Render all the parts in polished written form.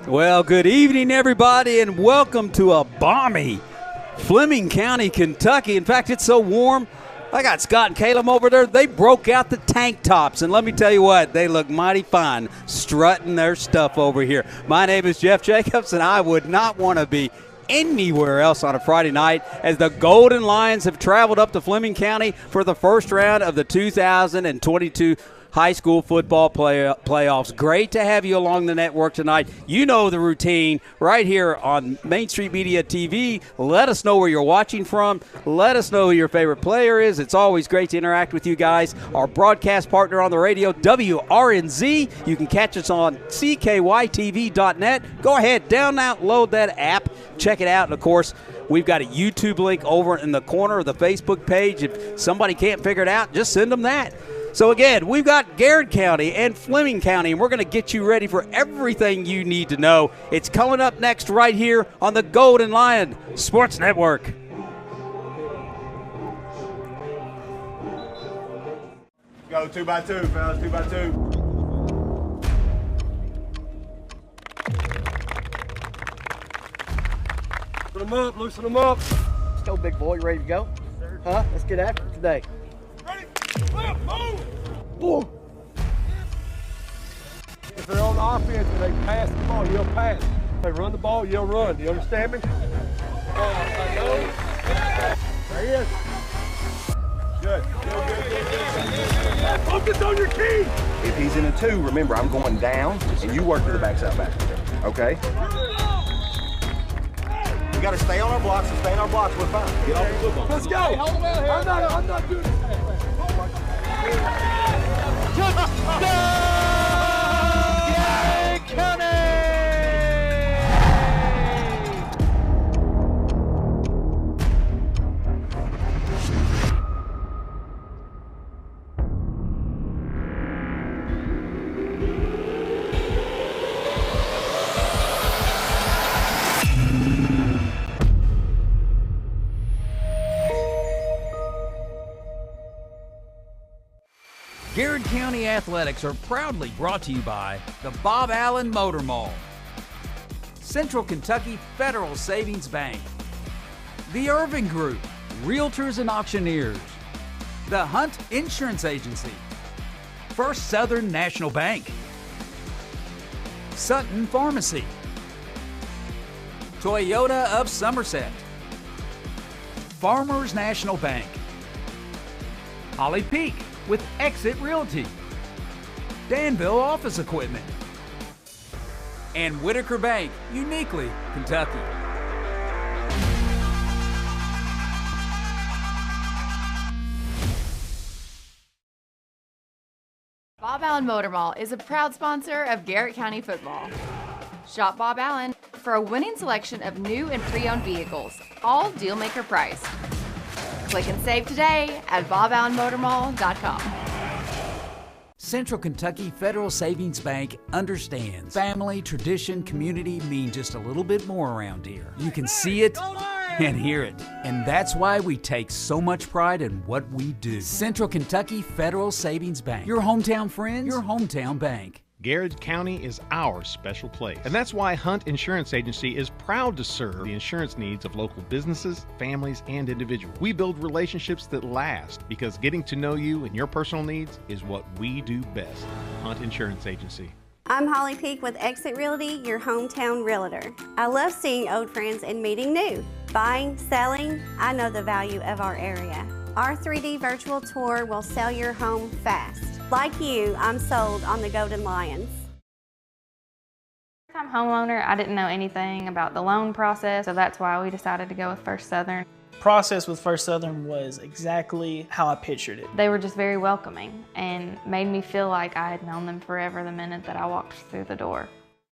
Well, good evening, everybody, and welcome to a balmy Fleming County, Kentucky. In fact, it's so warm. I got Scott and Caleb over there. They broke out the tank tops, and let me tell you what, they look mighty fine strutting their stuff over here. My name is Jeff Jacobs, and I would not want to be anywhere else on a Friday night as the Golden Lions have traveled up to Fleming County for the first round of the 2022 high school football playoffs. Great to have you along the network tonight. You know the routine right here on Main Street Media TV. Let us know where you're watching from. Let us know who your favorite player is. It's always great to interact with you guys. Our broadcast partner on the radio, WRNZ. You can catch us on CKYTV.net. Go ahead, download that app. Check it out. And, of course, we've got a YouTube link over in the corner of the Facebook page. If somebody can't figure it out, just send them that. So, again, we've got Garrard County and Fleming County, and we're going to get you ready for everything you need to know. It's coming up next right here on the Golden Lion Sports Network. Go 2x2, fellas, 2x2. Loosen them up, loosen them up. Let's go, big boy. You ready to go? Huh? Let's get after it today. Ready? Flip, move! Boom! If they're on offense and they pass the ball, you'll pass. If they run the ball, you'll run. Do you understand me? There he is. Good. Focus on your key. If he's in a 2, remember, I'm going down, and you work to the backside back. Okay? We got to stay on our blocks and stay on our blocks. We're fine. Get off the football. Let's go. I'm not doing this. Touchdown, Garrard County! Garrard County Athletics are proudly brought to you by the Bob Allen Motor Mall, Central Kentucky Federal Savings Bank, the Irving Group, Realtors and Auctioneers, the Hunt Insurance Agency, First Southern National Bank, Sutton Pharmacy, Toyota of Somerset, Farmers National Bank, Holly Peak with Exit Realty, Danville Office Equipment, and Whitaker Bank, uniquely Kentucky. Bob Allen Motor Mall is a proud sponsor of Garrard County football. Shop Bob Allen for a winning selection of new and pre-owned vehicles, all deal-maker price. Click and save today at boballenmotormall.com. Central Kentucky Federal Savings Bank understands family, tradition, community mean just a little bit more around here. You can see it and hear it, and that's why we take so much pride in what we do. Central Kentucky Federal Savings Bank, your hometown friends, your hometown bank. Garrard County is our special place. And that's why Hunt Insurance Agency is proud to serve the insurance needs of local businesses, families, and individuals. We build relationships that last because getting to know you and your personal needs is what we do best. Hunt Insurance Agency. I'm Holly Peak with Exit Realty, your hometown realtor. I love seeing old friends and meeting new. Buying, selling, I know the value of our area. Our 3D virtual tour will sell your home fast. Like you, I'm sold on the Golden Lions. I'm a homeowner. I didn't know anything about the loan process, so that's why we decided to go with First Southern. Process with First Southern was exactly how I pictured it. They were just very welcoming and made me feel like I had known them forever the minute that I walked through the door.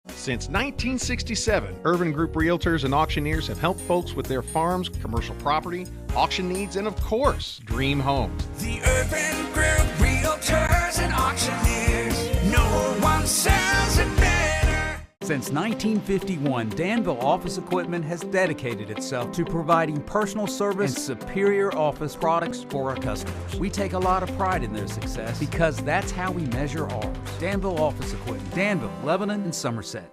Since 1967, Urban Group Realtors and Auctioneers have helped folks with their farms, commercial property, auction needs, and of course, dream homes. The Urban Group Realtors and Auctioneers, no one sells it better. Since 1951, Danville Office Equipment has dedicated itself to providing personal service and superior office products for our customers. We take a lot of pride in their success because that's how we measure ours. Danville Office Equipment, Danville, Lebanon, and Somerset.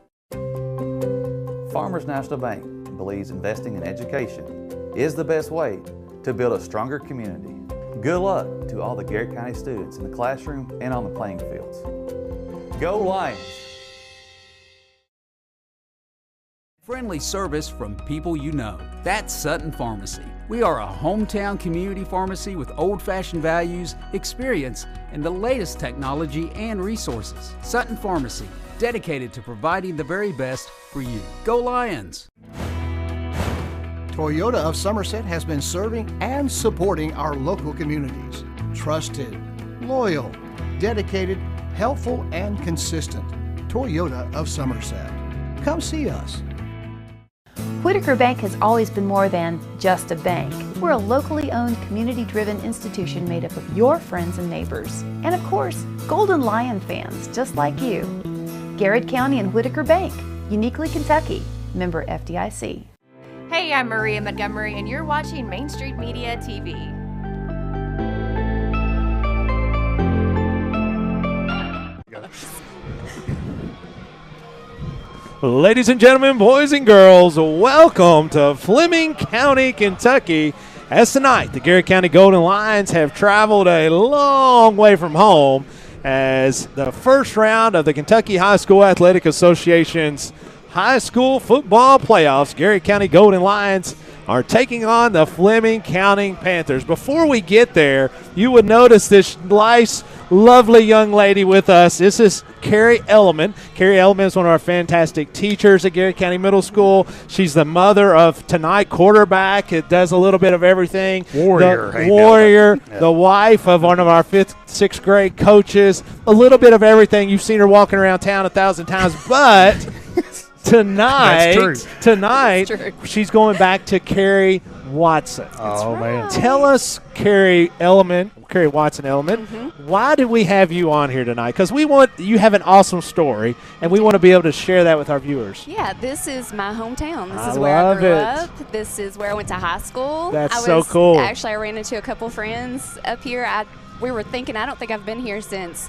Farmers National Bank believes investing in education is the best way to build a stronger community. Good luck to all the Garrett County students in the classroom and on the playing fields. Go Lions! Friendly service from people you know. That's Sutton Pharmacy. We are a hometown community pharmacy with old-fashioned values, experience, and the latest technology and resources. Sutton Pharmacy, dedicated to providing the very best for you. Go Lions! Toyota of Somerset has been serving and supporting our local communities. Trusted, loyal, dedicated, helpful, and consistent. Toyota of Somerset. Come see us. Whitaker Bank has always been more than just a bank. We're a locally owned, community-driven institution made up of your friends and neighbors. And of course, Golden Lion fans just like you. Garrett County and Whitaker Bank, uniquely Kentucky, member FDIC. Hey, I'm Maria Montgomery, and you're watching Main Street Media TV. Ladies and gentlemen, boys and girls, welcome to Fleming County, Kentucky. As tonight, the Garrett County Golden Lions have traveled a long way from home as the first round of the Kentucky High School Athletic Association's high school football playoffs. Garrett County Golden Lions are taking on the Fleming County Panthers. Before we get there, you would notice this nice, lovely young lady with us. This is Carrie Element. Carrie Element is one of our fantastic teachers at Garrett County Middle School. She's the mother of tonight quarterback. It does a little bit of everything. Warrior, the wife of one of our 5th, 6th grade coaches. A little bit of everything. You've seen her walking around town 1,000 times, but tonight she's going back to Carrie Watson. Man. Tell us, Carrie Watson Element, why did we have you on here tonight? Because you have an awesome story, and we want to be able to share that with our viewers. Yeah, this is my hometown. This is where I grew up. This is where I went to high school. That's so cool. Actually, I ran into a couple friends up here. We were thinking, I don't think I've been here since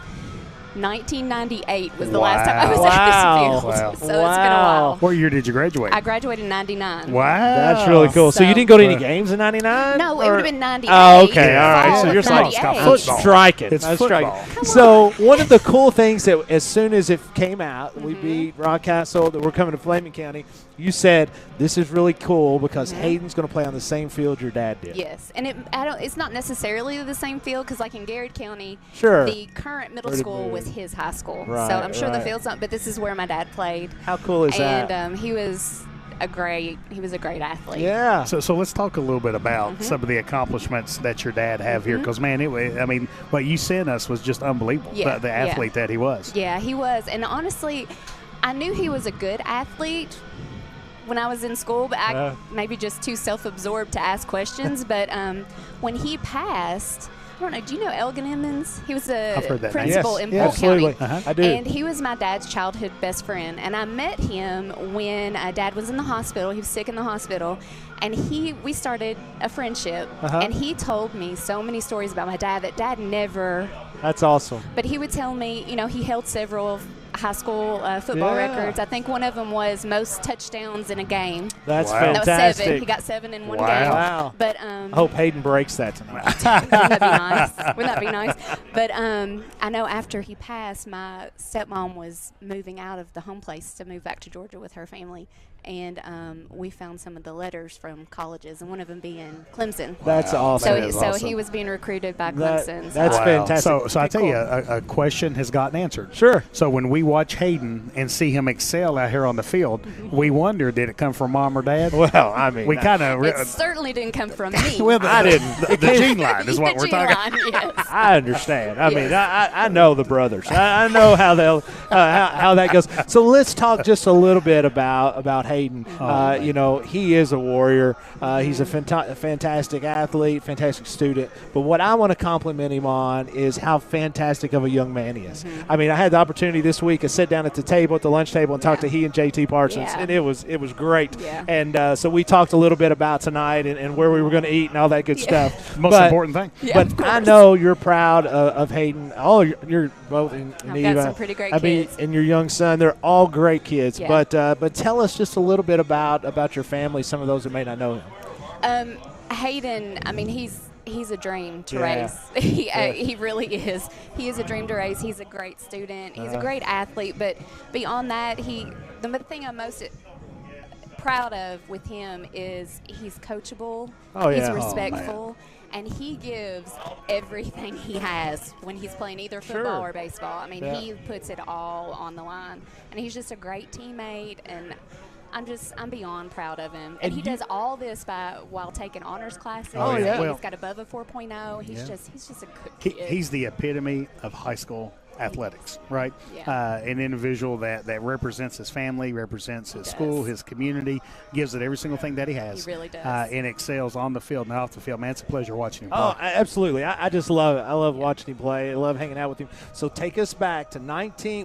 1998 was the last time I was at this field. So it's been a while. What year did you graduate? I graduated in 99. Wow. That's really cool. So you didn't go to any games in 99? No, it would have been 98. Oh, okay. All right. So you're like striking. It's football. So one of the cool things that as soon as it came out, we beat Rockcastle, that we're coming to Fleming County, you said this is really cool because Hayden's going to play on the same field your dad did. Yes, and it's not necessarily the same field because, like in Garrett County, the current middle school was his high school. Right, so I'm sure the field's not, but this is where my dad played. How cool is that? And he was a great athlete. Yeah. So let's talk a little bit about some of the accomplishments that your dad have here, because man, what you sent us was just unbelievable. Yeah, the athlete that he was. Yeah, he was, and honestly, I knew he was a good athlete when I was in school, but I maybe just too self-absorbed to ask questions. But when he passed, I don't know, do you know Elgin Emmons? He was a principal in Polk County. I do. And he was my dad's childhood best friend. And I met him when Dad was in the hospital. He was sick in the hospital. And we started a friendship. And he told me so many stories about my dad that Dad never. That's awesome. But he would tell me, he held several high school football records. I think one of them was most touchdowns in a game. That's fantastic. That was 7. He got 7 in one game. Wow. But I hope Hayden breaks that tonight. Wouldn't that be nice? Wouldn't that be nice? But I know after he passed, my stepmom was moving out of the home place to move back to Georgia with her family. And we found some of the letters from colleges, and one of them being Clemson. That's awesome. So he was being recruited by Clemson. That's fantastic. So I tell you, a question has gotten answered. Sure. So when we watch Hayden and see him excel out here on the field, we wonder, did it come from mom or dad? Well, I mean, we kind of. It certainly didn't come from me. Well, I didn't. The gene line is what we're talking. Yes. I understand. I mean, I know the brothers. I know how how that goes. So let's talk just a little bit about Hayden. He is a warrior. He's a fantastic athlete, fantastic student. But what I want to compliment him on is how fantastic of a young man he is. I mean, I had the opportunity this week we could sit down at the table, at the lunch table, and talk to he and JT Parsons, and it was great. Yeah. And so we talked a little bit about tonight and where we were going to eat and all that good stuff. Most important thing. Yeah, but I know you're proud of Hayden. You're both in I've Eva. got some pretty great kids. And your young son, they're all great kids. Yeah. But tell us just a little bit about your family. Some of those that may not know him. Hayden, I mean, he's a dream to Yeah. raise. He really is. He is a dream to raise. He's a great student. He's a great athlete. But beyond that, the thing I'm most proud of with him is he's coachable. Oh, yeah. He's Oh, respectful. And he gives everything he has when he's playing either football Sure. or baseball. I mean, Yeah. he puts it all on the line. And he's just a great teammate. And I'm beyond proud of him. And he does all this while taking honors classes. Oh, yeah. He's Well, got above a 4.0. He's Yeah. just a good kid. He's the epitome of high school athletics, right? Yeah. An individual that represents his family, represents his school, his community, gives it every single thing that he has. He really does. And excels on the field and off the field. Man, it's a pleasure watching him play. Oh, absolutely. I just love it. I love watching him play. I love hanging out with him. So take us back to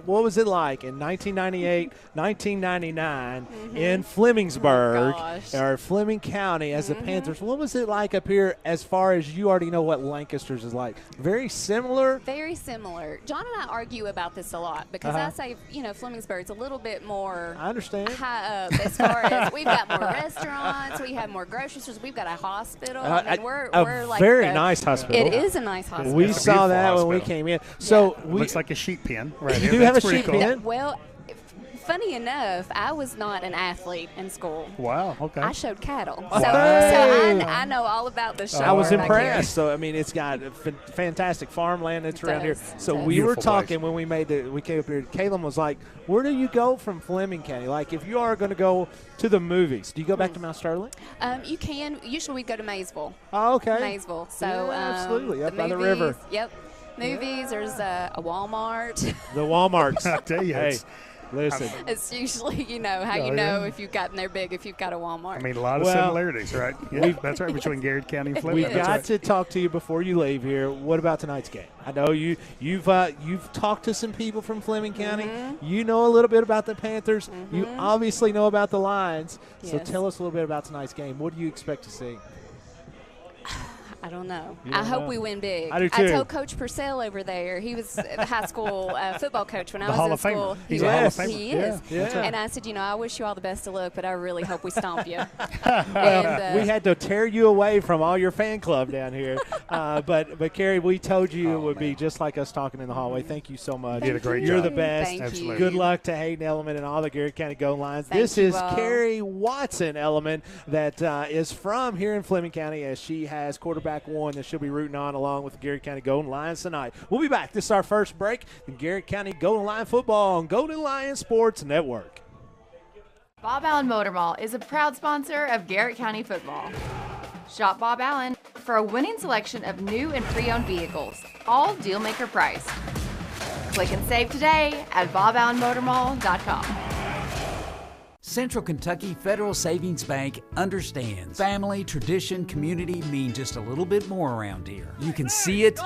what was it like in 1998, 1999 in Flemingsburg, or Fleming County as the Panthers? What was it like up here as far as you already know what Lancaster's is like? Very similar? Very similar. John and I argue about this a lot because I say, Flemingsburg's a little bit more I understand. high up as far as we've got more restaurants, we have more grocery stores, we've got a hospital. I mean, we're like very nice hospital. It is a nice hospital. We saw that when we came in. So looks like a sheep pen right You here. do have a That's pretty sheep cool. pen? Well, funny enough, I was not an athlete in school. Wow, okay. I showed cattle. Oh. So I know all about the show. I was back here. impressed. So I mean, it's got fantastic farmland that's around here. So does. we were Beautiful talking when we came up here. Caleb was like, "Where do you go from Fleming County? Like, if you are going to go to the movies, do you go back to Mount Sterling?" You can. Usually we go to Maysville. Oh, okay. Maysville. So Yeah, absolutely, up by the movies, river. Yep. Movies. There's a Walmart. The Walmarts. I tell you, hey, listen. It's usually how you know if you've gotten there big if you've got a Walmart. I mean, a lot of similarities, right? Yeah, that's right, between Garrard County and Fleming. We got to talk to you before you leave here. What about tonight's game? I know you've talked to some people from Fleming County. You know a little bit about the Panthers. You obviously know about the Lions. So Yes. tell us a little bit about tonight's game. What do you expect to see? I don't know. You I don't hope know? we win big. I do too. told Coach Purcell over there. He was the high school football coach when I The was Hall in of Famer. school. He's a Hall of Famer. He Yeah, is. that's right. And I said, I wish you all the best of luck, but I really hope we stomp you. We had to tear you away from all your fan club down here. But Carrie, we told you it would be just like us talking in the hallway. Thank you so much. You did a great You're job. the best. Thank Absolutely. Good luck to Hayden Element and all the Garrett County Golden Lions. Thank This you is all. Carrie Watson Element that is from here in Fleming County, as she has quarterback one that she'll be rooting on along with the Garrett County Golden Lions tonight. We'll be back. This is our first break. The Garrett County Golden Lion football on Golden Lion Sports Network. Bob Allen Motor Mall is a proud sponsor of Garrett County football. Shop Bob Allen for a winning selection of new and pre-owned vehicles, all deal-maker priced. Click and save today at boballenmotormall.com. Central Kentucky Federal Savings Bank understands family, tradition, community mean just a little bit more around here. You can see it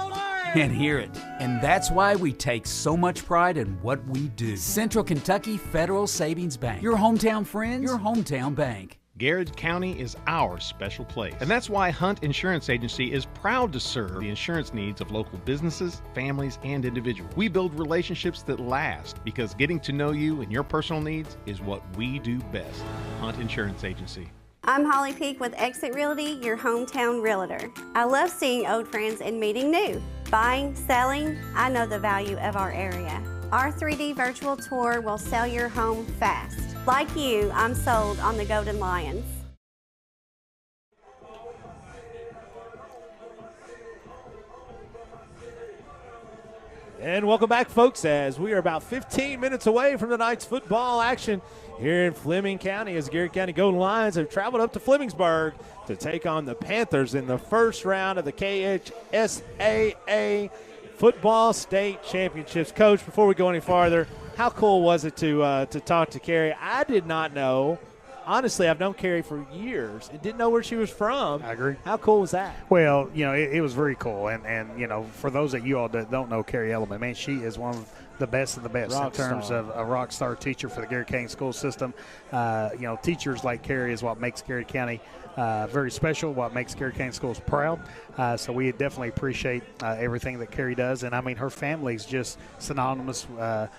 and hear it. And that's why we take so much pride in what we do. Central Kentucky Federal Savings Bank. Your hometown friends, your hometown bank. Garrard County is our special place. And that's why Hunt Insurance Agency is proud to serve the insurance needs of local businesses, families, and individuals. We build relationships that last because getting to know you and your personal needs is what we do best. Hunt Insurance Agency. I'm Holly Peak with Exit Realty, your hometown realtor. I love seeing old friends and meeting new. Buying, selling, I know the value of our area. Our 3D virtual tour will sell your home fast. Like you, I'm sold on the Golden Lions. And welcome back, folks, as we are about 15 minutes away from tonight's football action here in Fleming County, as Garrett County Golden Lions have traveled up to Flemingsburg to take on the Panthers in the first round of the KHSAA Football State Championships. Coach, before we go any farther, how cool was it to talk to Carrie? I did not know. Honestly, I've known Carrie for years and didn't know where she was from. I agree. How cool was that? Well, it was very cool. And for those of you all that don't know Carrie Element, man, she is one the best of the best Rock in terms star. of a rock star teacher for the Garrett County school system. Teachers like Carrie is what makes Garrett County very special, what makes Garrett County Schools proud. So we definitely appreciate everything that Carrie does. And, I mean, her family's just synonymous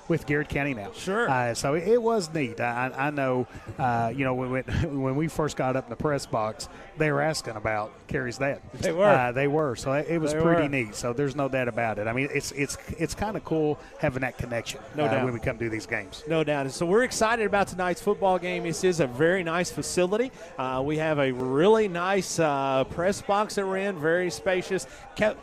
with Garrett County now. Sure. So it was neat. I know, when we first got up in the press box, they were asking about Carrie's dad. They were. They were. So it was They pretty were. neat. So there's no doubt about it. I mean, it's kind of cool having that connection No doubt. when we come to these games. No doubt. So we're excited about tonight's football game. This is a very nice facility. We have a really nice press box that we're in, very spacious.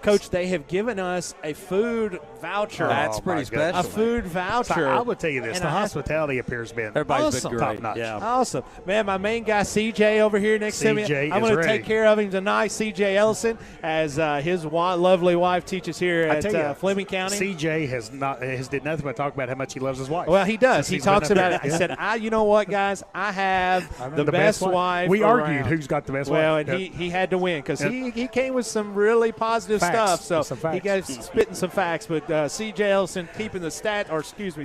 Coach, they have given us a food voucher. That's pretty special. A food voucher. So I would tell you this: And the I have- hospitality up here has been Everybody's been great. top notch. Yeah. Awesome. Man, my main guy, CJ, over here next to me. CJ I'm is going to ready. take care of him tonight. CJ Ellison, as his lovely wife teaches here I at tell you, Fleming County. CJ has did nothing but talk about how much he loves his wife. Well, he does. Since He he's been talks up about it. there. He said, you know what, guys? I have the best wife. We around." argued who's got the best well, wife. and he had to win because he came with some really positive Facts. stuff. Some So facts. he got spitting some facts. But CJ Ellison keeping the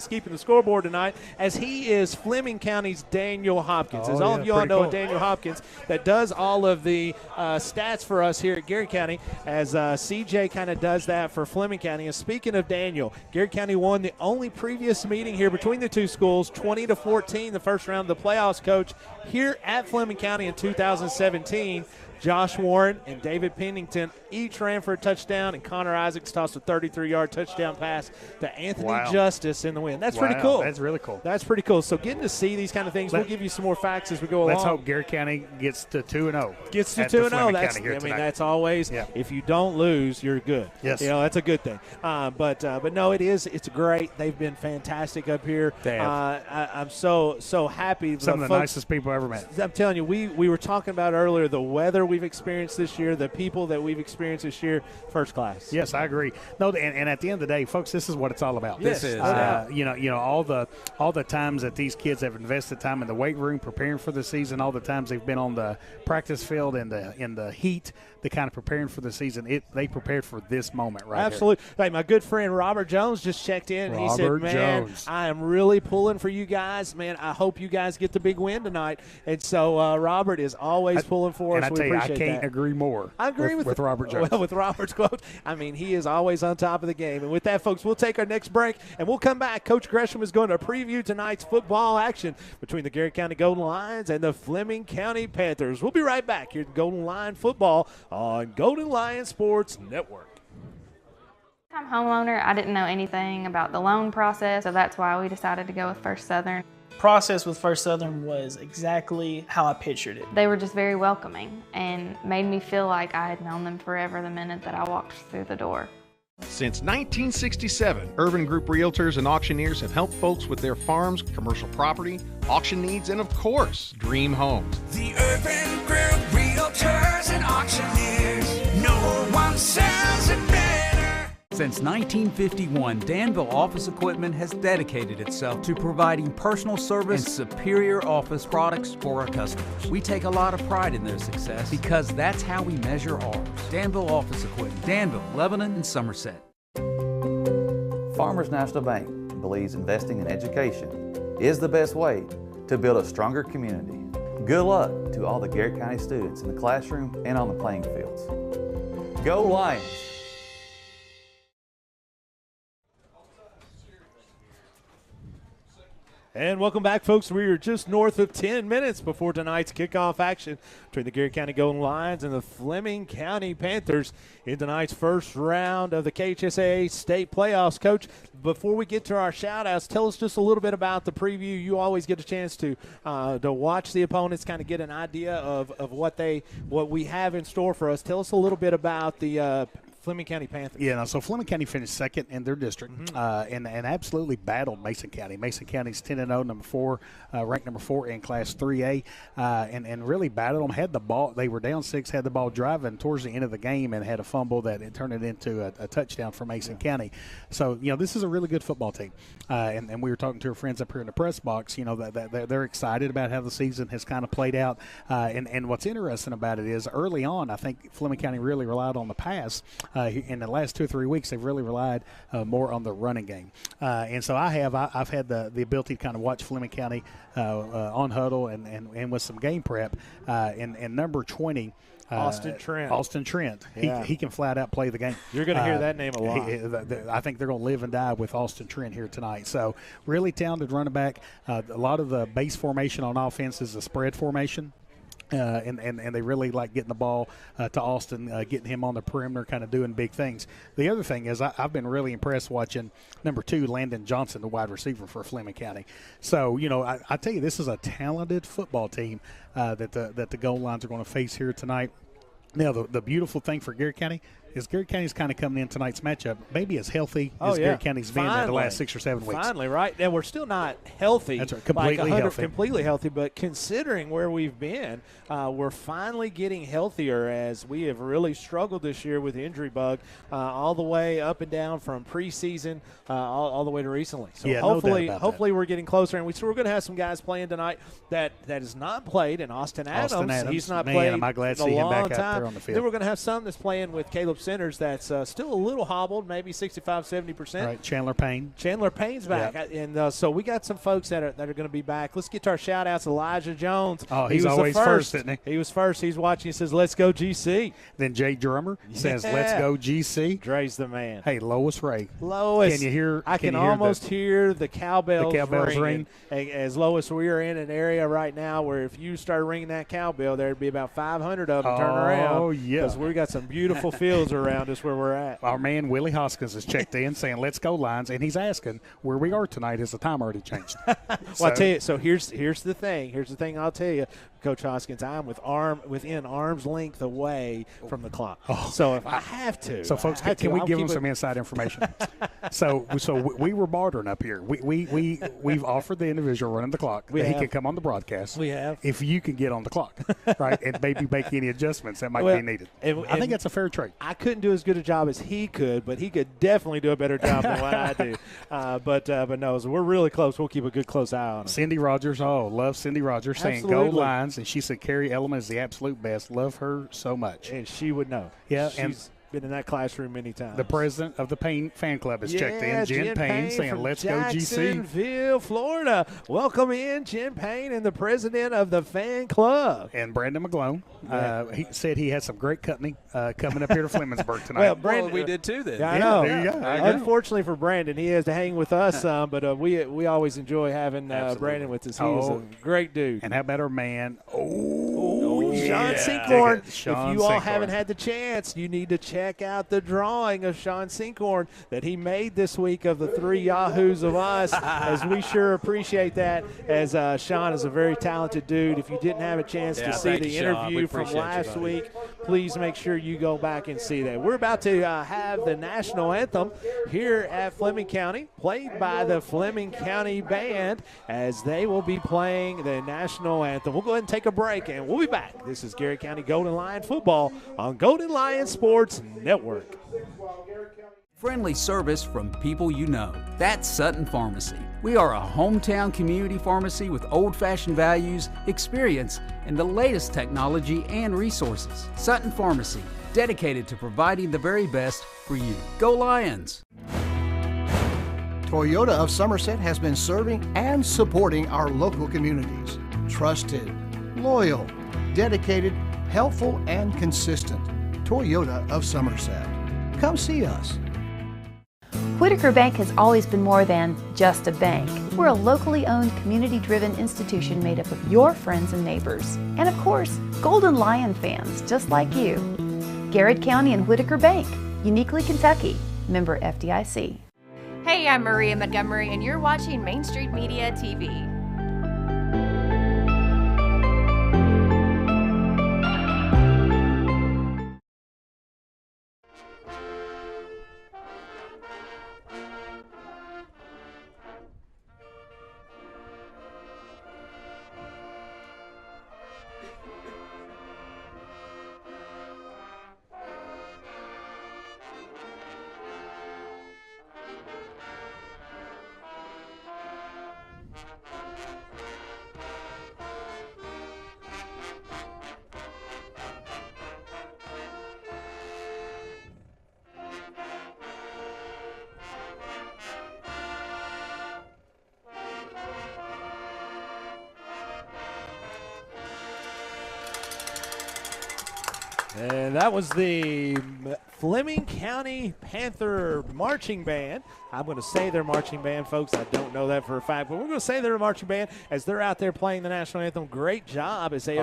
keeping the scoreboard tonight, as he is Fleming County's Daniel Hopkins. As all of you all know, Daniel Hopkins that does all of the stats for us here at Garrett County, as CJ kind of does that for Fleming County. And speaking of Daniel, Garrett County won the only previous meeting here between the two schools, 20-14, the first round of the playoffs, Coach, here at Fleming County in 2017. Josh Warren and David Pennington each ran for a touchdown, and Connor Isaacs tossed a 33-yard touchdown pass to Anthony Justice in the win. That's pretty cool. That's really cool. That's pretty cool. So getting to see these kind of things, we'll give you some more facts as we go along. Let's hope Garrett County gets to 2-0. Gets to at the 2-0. Fleming That's, County here tonight. that's always, if you don't lose, you're good. Yes. That's a good thing. But no, it's great. They've been fantastic up here. They have. I'm so happy. Some of the nicest people I ever met. I'm telling you, we were talking about earlier the weather we've experienced this year, the people that we've experienced this year, first class. Yes, I agree. No, and at the end of the day, folks, this is what it's all about. This is. All the times that these kids have invested time in the weight room preparing for the season, all the times they've been on the practice field in the heat, the kind of preparing for the season. They prepared for this moment right Absolutely. Hey, my good friend Robert Jones just checked in. And he said, Robert man, Jones. I am really pulling for you guys. Man, I hope you guys get the big win tonight. And so Robert is always pulling for And us. I We tell you, I appreciate can't that. agree more. I agree with Robert Jones. Well, with Robert's quote, I mean, he is always on top of the game. And with that, folks, we'll take our next break, and we'll come back. Coach Gresham is going to preview tonight's football action between the Garrett County Golden Lions and the Fleming County Panthers. We'll be right back here at Golden Lion Football on Golden Lion Sports Network. I'm homeowner. I didn't know anything about the loan process, so that's why we decided to go with First Southern. Process with First Southern was exactly how I pictured it. They were just very welcoming and made me feel like I had known them forever the minute that I walked through the door. Since 1967, Urban Group Realtors and Auctioneers have helped folks with their farms, commercial property, auction needs, and of course, dream homes. The Urban Group Realtors and Auctioneers. No one sells it better. Since 1951, Danville Office Equipment has dedicated itself to providing personal service and superior office products for our customers. We take a lot of pride in their success because that's how we measure ours. Danville Office Equipment, Danville, Lebanon, and Somerset. Farmers National Bank believes investing in education is the best way to build a stronger community. Good luck to all the Garrett County students in the classroom and on the playing fields. Go Lions! And welcome back, folks. We are just north of 10 minutes before tonight's kickoff action between the Garrett County Golden Lions and the Fleming County Panthers in tonight's first round of the KHSAA state playoffs. Coach, before we get to our shout-outs, tell us just a little bit about the preview. You always get a chance to watch the opponents, kind of get an idea of what we have in store for us. Tell us a little bit about the Fleming County Panthers. Yeah, so Fleming County finished second in their district and absolutely battled Mason County. Mason County's 10-0, ranked number 4 in Class 3A, and really battled them. Had the ball, they were down 6, had the ball driving towards the end of the game, and had a fumble that it turned it into a touchdown for Mason County. So this is a really good football team, and we were talking to our friends up here in the press box. That they're excited about how the season has kind of played out, and what's interesting about it is early on, I think Fleming County really relied on the pass. in the last 2 or 3 weeks, they've really relied more on the running game. And so I've had the ability to kind of watch Fleming County on huddle and with some game prep. And number 20, Austin Trent. Austin Trent. Yeah. He can flat out play the game. You're going to hear that name a lot. I think they're going to live and die with Austin Trent here tonight. So really talented running back. A lot of the base formation on offense is a spread formation. And they really like getting the ball to Austin, getting him on the perimeter, kind of doing big things. The other thing is I've been really impressed watching number 2, Landon Johnson, the wide receiver for Fleming County. So, I tell you, this is a talented football team that the goal lines are going to face here tonight. Now, the beautiful thing for Garrett County is Garrett County's kind of coming in tonight's matchup maybe as healthy as Garrett County's been in the last 6 or 7 weeks. Finally, right? And we're still not healthy. That's right, completely healthy. But considering where we've been, we're finally getting healthier as we have really struggled this year with the injury bug all the way up and down from preseason all the way to recently. So hopefully we're getting closer. And we're going to have some guys playing tonight that has not played. And Austin Adams, he's not played am I glad to in see a him long back time. out there on the field. Then we're going to have some that's playing with Caleb Centers that's still a little hobbled, maybe 65-70%. Right, Chandler Payne's back. Yep. And so we got some folks that are going to be back. Let's get to our shout-outs. Elijah Jones. Oh, he's always first, isn't he? He was first. He's watching. He says, let's go GC. Then Jay Drummer says, let's go GC. Dre's the man. Hey, Lois Ray. Lois. Can you hear? I can almost hear the cowbells ring. As Lois, we are in an area right now where if you start ringing that cowbell, there'd be about 500 of them turning around. Oh, yeah. Because we got some beautiful fields around us where we're at. Our man Willie Hoskins has checked in saying, let's go Lions, and he's asking where we are tonight. Has the time already changed? Well, I tell you, so here's the thing. Here's the thing I'll tell you, Coach Hoskins, I'm within arm's length away from the clock. Oh. So if I have to. So, folks, can we give them some inside information? so we were bartering up here. We've offered the individual running the clock that he can come on the broadcast. We have. If you can get on the clock, right, and maybe make any adjustments that might be needed. I think that's a fair trade. I couldn't do as good a job as he could, but he could definitely do a better job than what I do. But no, so we're really close. We'll keep a good close eye on him. Cindy Rogers, love Cindy Rogers saying go Lions, and she said Carrie Elliman is the absolute best. Love her so much. And she would know. Yeah, she's been in that classroom many times. The president of the Payne fan club has checked in, Jen Payne, saying let's go GC. Jacksonville, Florida. Welcome in, Jen Payne, and the president of the fan club. And Brandon McGlone. He said he had some great company coming up here to Flemingburg tonight. Well, Brandon, we did too then. Yeah, I know. There you go. Unfortunately for Brandon, he has to hang with us some, but we always enjoy having Brandon with us. He is a great dude. And how about our man? Sean Sinkhorn. If you all haven't had the chance, you need to check out the drawing of Sean Sinkhorn that he made this week of the 3 Yahoos of us, as we sure appreciate that, as Sean is a very talented dude. If you didn't have a chance to see the interview from last week, please make sure you go back and see that. We're about to have the national anthem here at Fleming County, played by the Fleming County Band, as they will be playing the national anthem. We'll go ahead and take a break, and we'll be back. This is Garrett County Golden Lion football on Golden Lion Sports Network. Friendly service from people you know. That's Sutton Pharmacy. We are a hometown community pharmacy with old-fashioned values, experience, and the latest technology and resources. Sutton Pharmacy, dedicated to providing the very best for you. Go Lions! Toyota of Somerset has been serving and supporting our local communities. Trusted, loyal, dedicated, helpful, and consistent. Toyota of Somerset. Come see us. Whitaker Bank has always been more than just a bank. We're a locally owned, community-driven institution made up of your friends and neighbors. And of course, Golden Lion fans just like you. Garrard County and Whitaker Bank, uniquely Kentucky. Member FDIC. Hey, I'm Maria Montgomery, and you're watching Main Street Media TV. And that was the Fleming County Panther Marching Band. I'm going to say they're marching band, folks. I don't know that for a fact, but we're going to say they're a marching band as they're out there playing the national anthem. Great job as they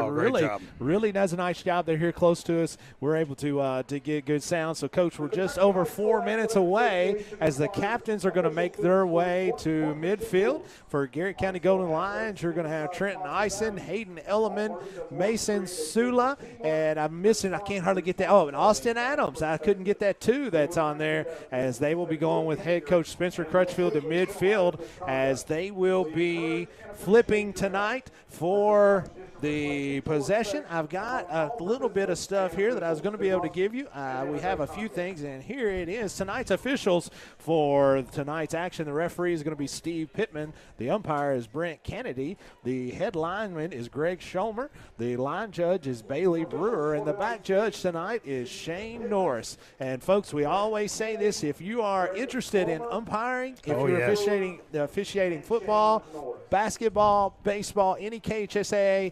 really does a nice job. They're here close to us. We're able to get good sound. So, Coach, we're just over 4 minutes away as the captains are going to make their way to midfield. For Garrett County Golden Lions, you're going to have Trenton Ison, Hayden Elliman, Mason Sula, and I'm missing, I can't hardly get that. Oh, and Austin Adams. I couldn't get that too. That's on there as they will be going with head coach Spencer Crutchfield to midfield as they will be flipping tonight for the possession. I've got a little bit of stuff here that I was going to be able to give you. We have a few things, and here it is. Tonight's officials for tonight's action. The referee is going to be Steve Pittman. The umpire is Brent Kennedy. The head lineman is Greg Schomer. The line judge is Bailey Brewer, and the back judge tonight is Shane Norris. And, folks, we always say this. If you are interested in umpiring, if you're officiating football, basketball, baseball, any KHSAA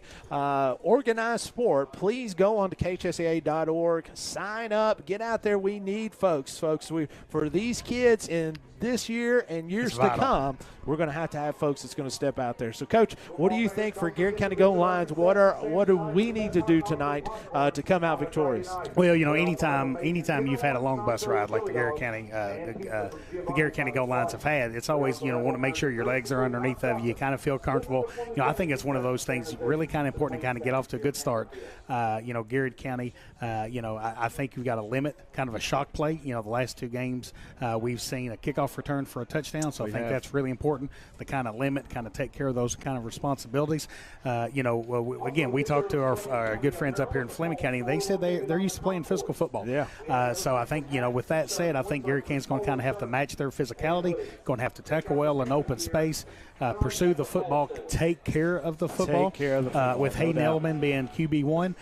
organized sport, please go on to khsaa.org, sign up, get out there. We need folks. For these kids in this year and years to come, we're going to have folks that's going to step out there. So, Coach, what do you think for Garrett County Golden Lions? What do we need to do tonight to come out victorious? Well, anytime you've had a long bus ride like the Garrett County Golden Lions have had, it's always want to make sure your legs are underneath of you. You kind of feel comfortable. I think it's one of those things really kind of important to kind of get off to a good start. Garrett County, I think you've got to limit kind of a shock play. The last two games we've seen a kickoff return for a touchdown, so I think that's really important to kind of limit, kind of take care of those kind of responsibilities. Again, we talked to our good friends up here in Fleming County. They said they're used to playing physical football. So I think, with that said, I think Garrett County's going to kind of have to match their physicality, going to have to tackle well in open space, pursue the football, take care of the football. With Hayden Elliman being QB1,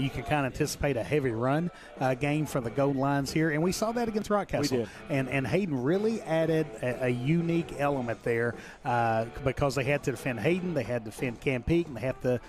you can kind of anticipate a heavy run game for the Golden Lions here, and we saw that against Rockcastle. We did. And Hayden really added a unique element there because they had to defend Hayden, they had to defend Cam Peak, and they have to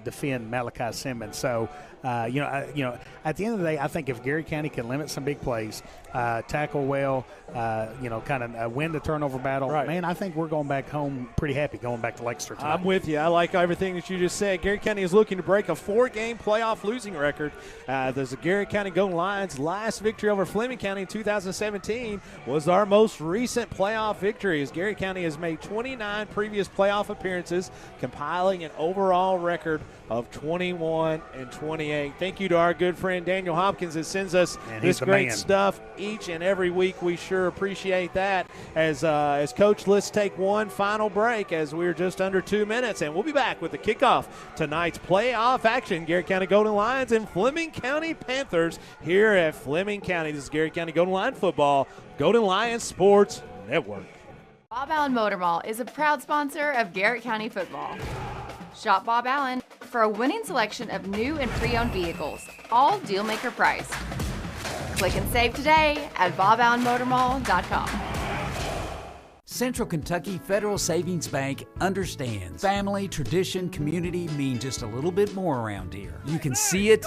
defend Malachi Simmons. So, at the end of the day, I think if Garrett County can limit some big plays, tackle well, kind of win the turnover battle, man, I think we're going back home pretty happy going back to Lancaster tonight. I'm with you. I like everything that you just said. Garrett County is looking to break a 4-game playoff losing record. There's a Garrett County Golden Lions last victory over Fleming County in 2017 was our most recent playoff victory, as Garrett County has made 29 previous playoff appearances, compiling an overall record of 21-28. Thank you to our good friend Daniel Hopkins that sends us this great stuff each and every week. We sure appreciate that. As Coach, let's take one final break as we're just under 2 minutes, and we'll be back with the kickoff tonight's playoff action. Garrett County Golden Lions and Fleming County Panthers here at Fleming County. This is Garrett County Golden Lion football, Golden Lions Sports Network. Bob Allen Motor Mall is a proud sponsor of Garrett County football. Shop Bob Allen for a winning selection of new and pre-owned vehicles, all deal-maker price. Click and save today at boballenmotormall.com. Central Kentucky Federal Savings Bank understands family, tradition, community mean just a little bit more around here. You can see it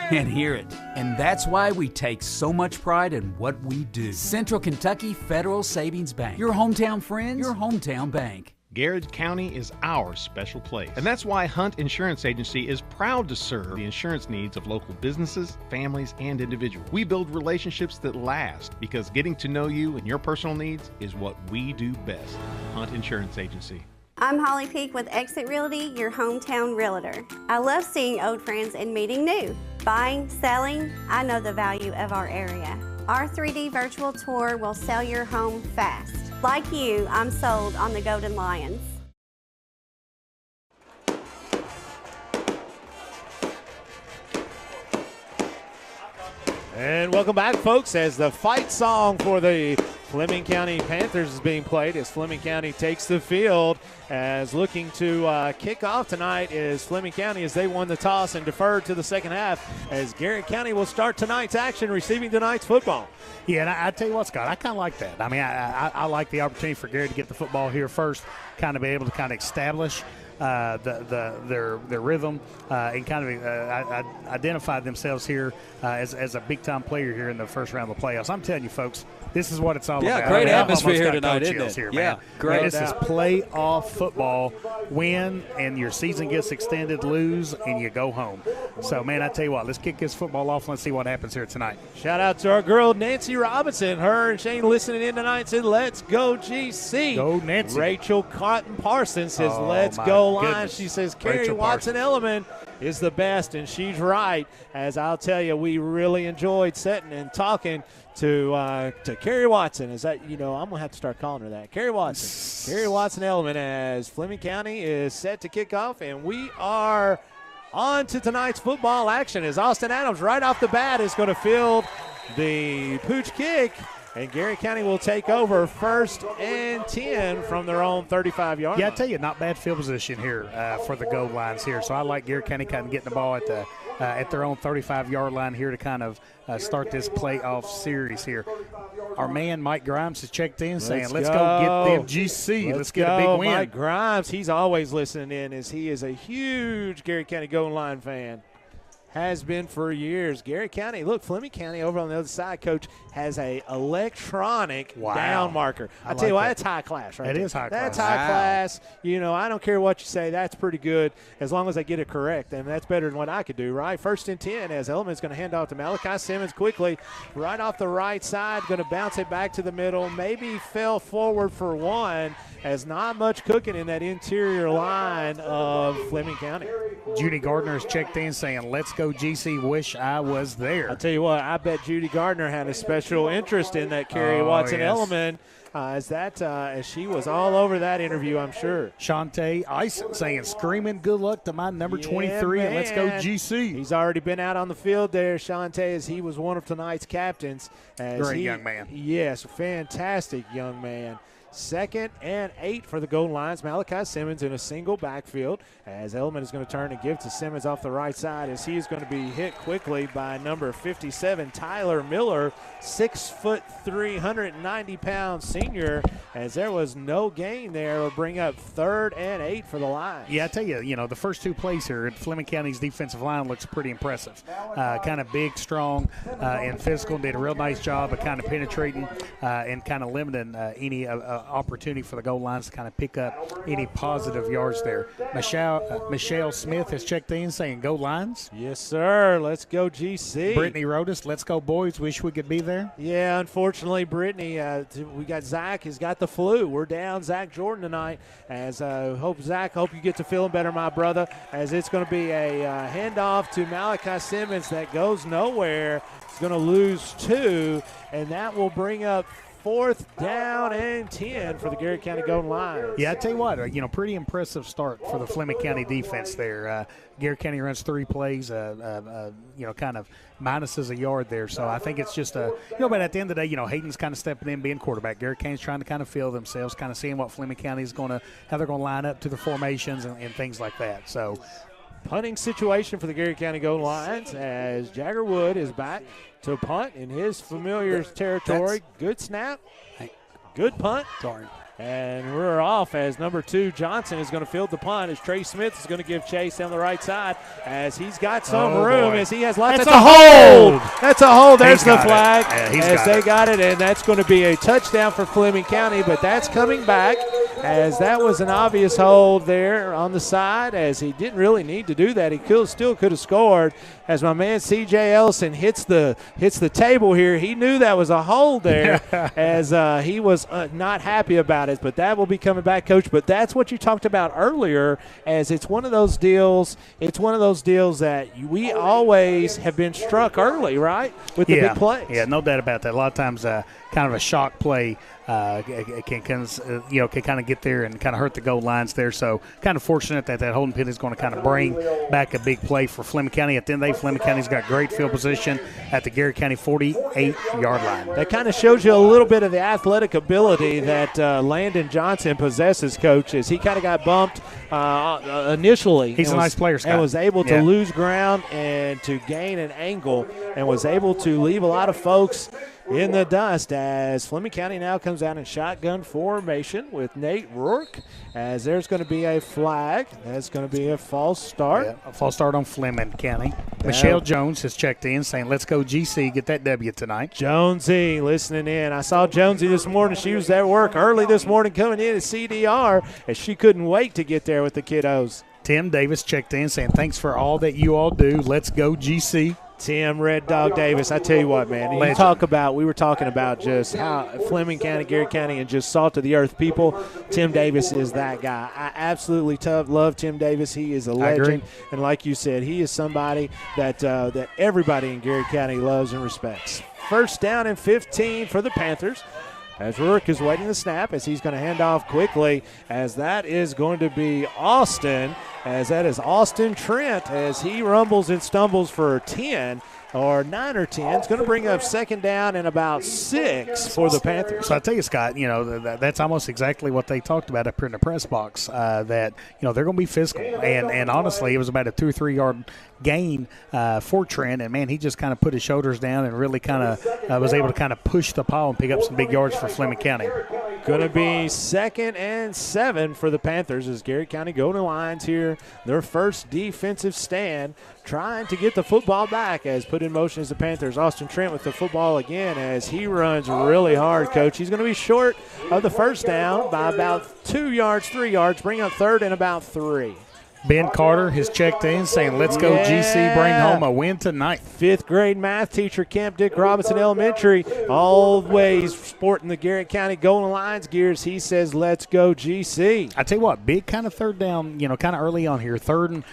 and hear it. And that's why we take so much pride in what we do. Central Kentucky Federal Savings Bank. Your hometown friends, your hometown bank. Garrard County is our special place. And that's why Hunt Insurance Agency is proud to serve the insurance needs of local businesses, families, and individuals. We build relationships that last because getting to know you and your personal needs is what we do best. Hunt Insurance Agency. I'm Holly Peak with Exit Realty, your hometown realtor. I love seeing old friends and meeting new. Buying, selling, I know the value of our area. Our 3D virtual tour will sell your home fast. Like you, I'm sold on the Golden Lions. And welcome back, folks, as the fight song for the Fleming County Panthers is being played as Fleming County takes the field. As looking to kick off tonight is Fleming County as they won the toss and deferred to the second half as Garrett County will start tonight's action receiving tonight's football. Yeah, and I tell you what, Scott, I kind of like that. I mean, I like the opportunity for Garrett to get the football here first, kind of be able to kind of establish their rhythm and kind of identify themselves here as a big-time player here in the first round of the playoffs. I'm telling you, folks, this is what it's all about. Yeah, great atmosphere here tonight, isn't it? Here, yeah, man. great. This is playoff football. Win, and your season gets extended. Lose, and you go home. So, man, I tell you what, let's kick this football off. Let's see what happens here tonight. Shout out to our girl, Nancy Robinson. Her and Shane listening in tonight said, let's go GC. Go, Nancy. Rachel Cotton Parsons says, Oh, let's my go Lions. goodness. She says, Carrie Rachel Watson Elliman is the best, and she's right. As I'll tell you, we really enjoyed sitting and talking to Carrie Watson. Is that, I'm going to have to start calling her that. Carrie Watson. Carrie Watson Elliman, as Fleming County is set to kick off, and we are on to tonight's football action as Austin Adams right off the bat is going to field the pooch kick, and Garrett County will take over 1st and 10 from their own 35-yard line. Yeah, I tell you, not bad field position here for the goal lines here. So I like Garrett County kind of getting the ball at their own 35-yard line here to kind of start this playoff series here. Our man Mike Grimes has checked in saying, let's go get them GC. Let's get a big win. Mike Grimes, he's always listening in as he is a huge Garrett County Golden Line fan. Has been for years. Garrett County, look, Fleming County over on the other side, Coach, has a electronic down marker. I tell you what, that's high class right there. It is high class. That's high class. I don't care what you say. That's pretty good as long as I get it correct, and that's better than what I could do, right? 1st and 10 as Elliman's going to hand off to Malachi Simmons quickly. Right off the right side, going to bounce it back to the middle. Maybe fell forward for one as not much cooking in that interior line of Fleming County. Judy Gardner has checked in saying, let's go GC, wish I was there. I'll tell you what, I bet Judy Gardner had a special interest in that Carrie Watson Elliman as she was all over that interview, I'm sure. Shantae Ison saying, screaming good luck to my number 23, and let's go GC. He's already been out on the field there, Shantae, as he was one of tonight's captains. Great young man. Yes, fantastic young man. 2nd and 8 for the Golden Lions. Malachi Simmons in a single backfield as Elliman is going to turn and give to Simmons off the right side as he is going to be hit quickly by number 57, Tyler Miller, 6'3", 190-pound senior, as there was no gain there. Will bring up 3rd and 8 for the Lions. Yeah, I tell you, the first two plays here, Fleming County's defensive line looks pretty impressive. Kind of big, strong, and physical. Did a real nice job of kind of penetrating and kind of limiting any opportunity for the goal lines to kind of pick up any positive yards there. Michelle Smith has checked in saying, go Lions. Yes, sir. Let's go GC. Brittany Rodas, let's go boys. Wish we could be there. Yeah, unfortunately, Brittany, we got Zach has got the flu. We're down Zach Jordan tonight. As hope you get to feeling better, my brother, as it's going to be a handoff to Malachi Simmons that goes nowhere. He's going to lose 2, and that will bring up 4th down and 10 for the Garrett County Golden Lions. Yeah, I tell you what, pretty impressive start for the Fleming County defense there. Garrett County runs 3 plays, kind of minuses a yard there. So I think it's just but at the end of the day, Hayden's kind of stepping in, being quarterback. Garrett County's trying to kind of feel themselves, kind of seeing what Fleming County is how they're going to line up to the formations and things like that. So punting situation for the Garrett County Golden Lions as Jagger Wood is back to punt in his familiar territory. Good snap. Good punt. Sorry. And we're off as number 2, Johnson, is going to field the punt as Trey Smith is going to give chase down the right side as he's got some room as he has lots of. That's a hold. That's a hold. There's the flag they got it, and that's going to be a touchdown for Fleming County, but that's coming back as that was an obvious hold there on the side as he didn't really need to do that. He still could have scored as my man C.J. Ellison hits the table here. He knew that was a hold there as he was not happy about it, but that will be coming back, Coach. But that's what you talked about earlier, as it's one of those deals. It's one of those deals that we always have been struck early, right, with the big plays. Yeah, no doubt about that. A lot of times, kind of a shock play can kind of get there and kind of hurt the goal lines there. So kind of fortunate that holding penalty is going to kind of bring back a big play for Fleming County. At the end of the day, Fleming County's got great field position at the Garrett County 48-yard line. That kind of shows you a little bit of the athletic ability that Landon Johnson possesses, Coach, as he kind of got bumped initially. He's a nice player, Scott. And was able to lose ground and to gain an angle and was able to leave a lot of folks in the dust as Fleming County now comes out in shotgun formation with Nate Rourke, as there's going to be a flag. That's going to be a false start. Yeah, a false start on Fleming County. Michelle Jones has checked in saying, let's go GC, get that W tonight. Jonesy listening in. I saw Jonesy this morning. She was at work early this morning coming in at CDR, as she couldn't wait to get there with the kiddos. Tim Davis checked in saying, thanks for all that you all do. Let's go GC. Tim Red Dog Davis, I tell you what, man, we were talking about just how Fleming County, Garrett County, and just salt of the earth people. Tim Davis is that guy. I absolutely love Tim Davis. He is a legend, and like you said, he is somebody that that everybody in Garrett County loves and respects. First down and 15 for the Panthers, as Rourke is waiting the snap, as he's going to hand off quickly, as that is going to be Austin, as that is Austin Trent, as he rumbles and stumbles for 10 or 9 or 10. It's going to bring up second down and about 6 for the Panthers. So I tell you, Scott, that's almost exactly what they talked about up here in the press box, that, they're going to be physical. And honestly, it was about a 2 or 3 yard gain for Trent, and man, he just kind of put his shoulders down and really kind of was able to kind of push the pile and pick up some big yards for Fleming County. Going to be 2nd and 7 for the Panthers as Garrett County Golden Lions here, their first defensive stand, trying to get the football back, as put in motion as the Panthers. Austin Trent with the football again, as he runs really hard, Coach. He's going to be short of the first down by about 2 yards, 3 yards, bring up third and about 3. Ben Carter has checked in saying, let's go GC, bring home a win tonight. 5th grade math teacher, Camp Dick Robinson Elementary, always sporting the Garrett County Golden Lions gears. He says, let's go GC. I tell you what, big kind of third down, kind of early on here, third and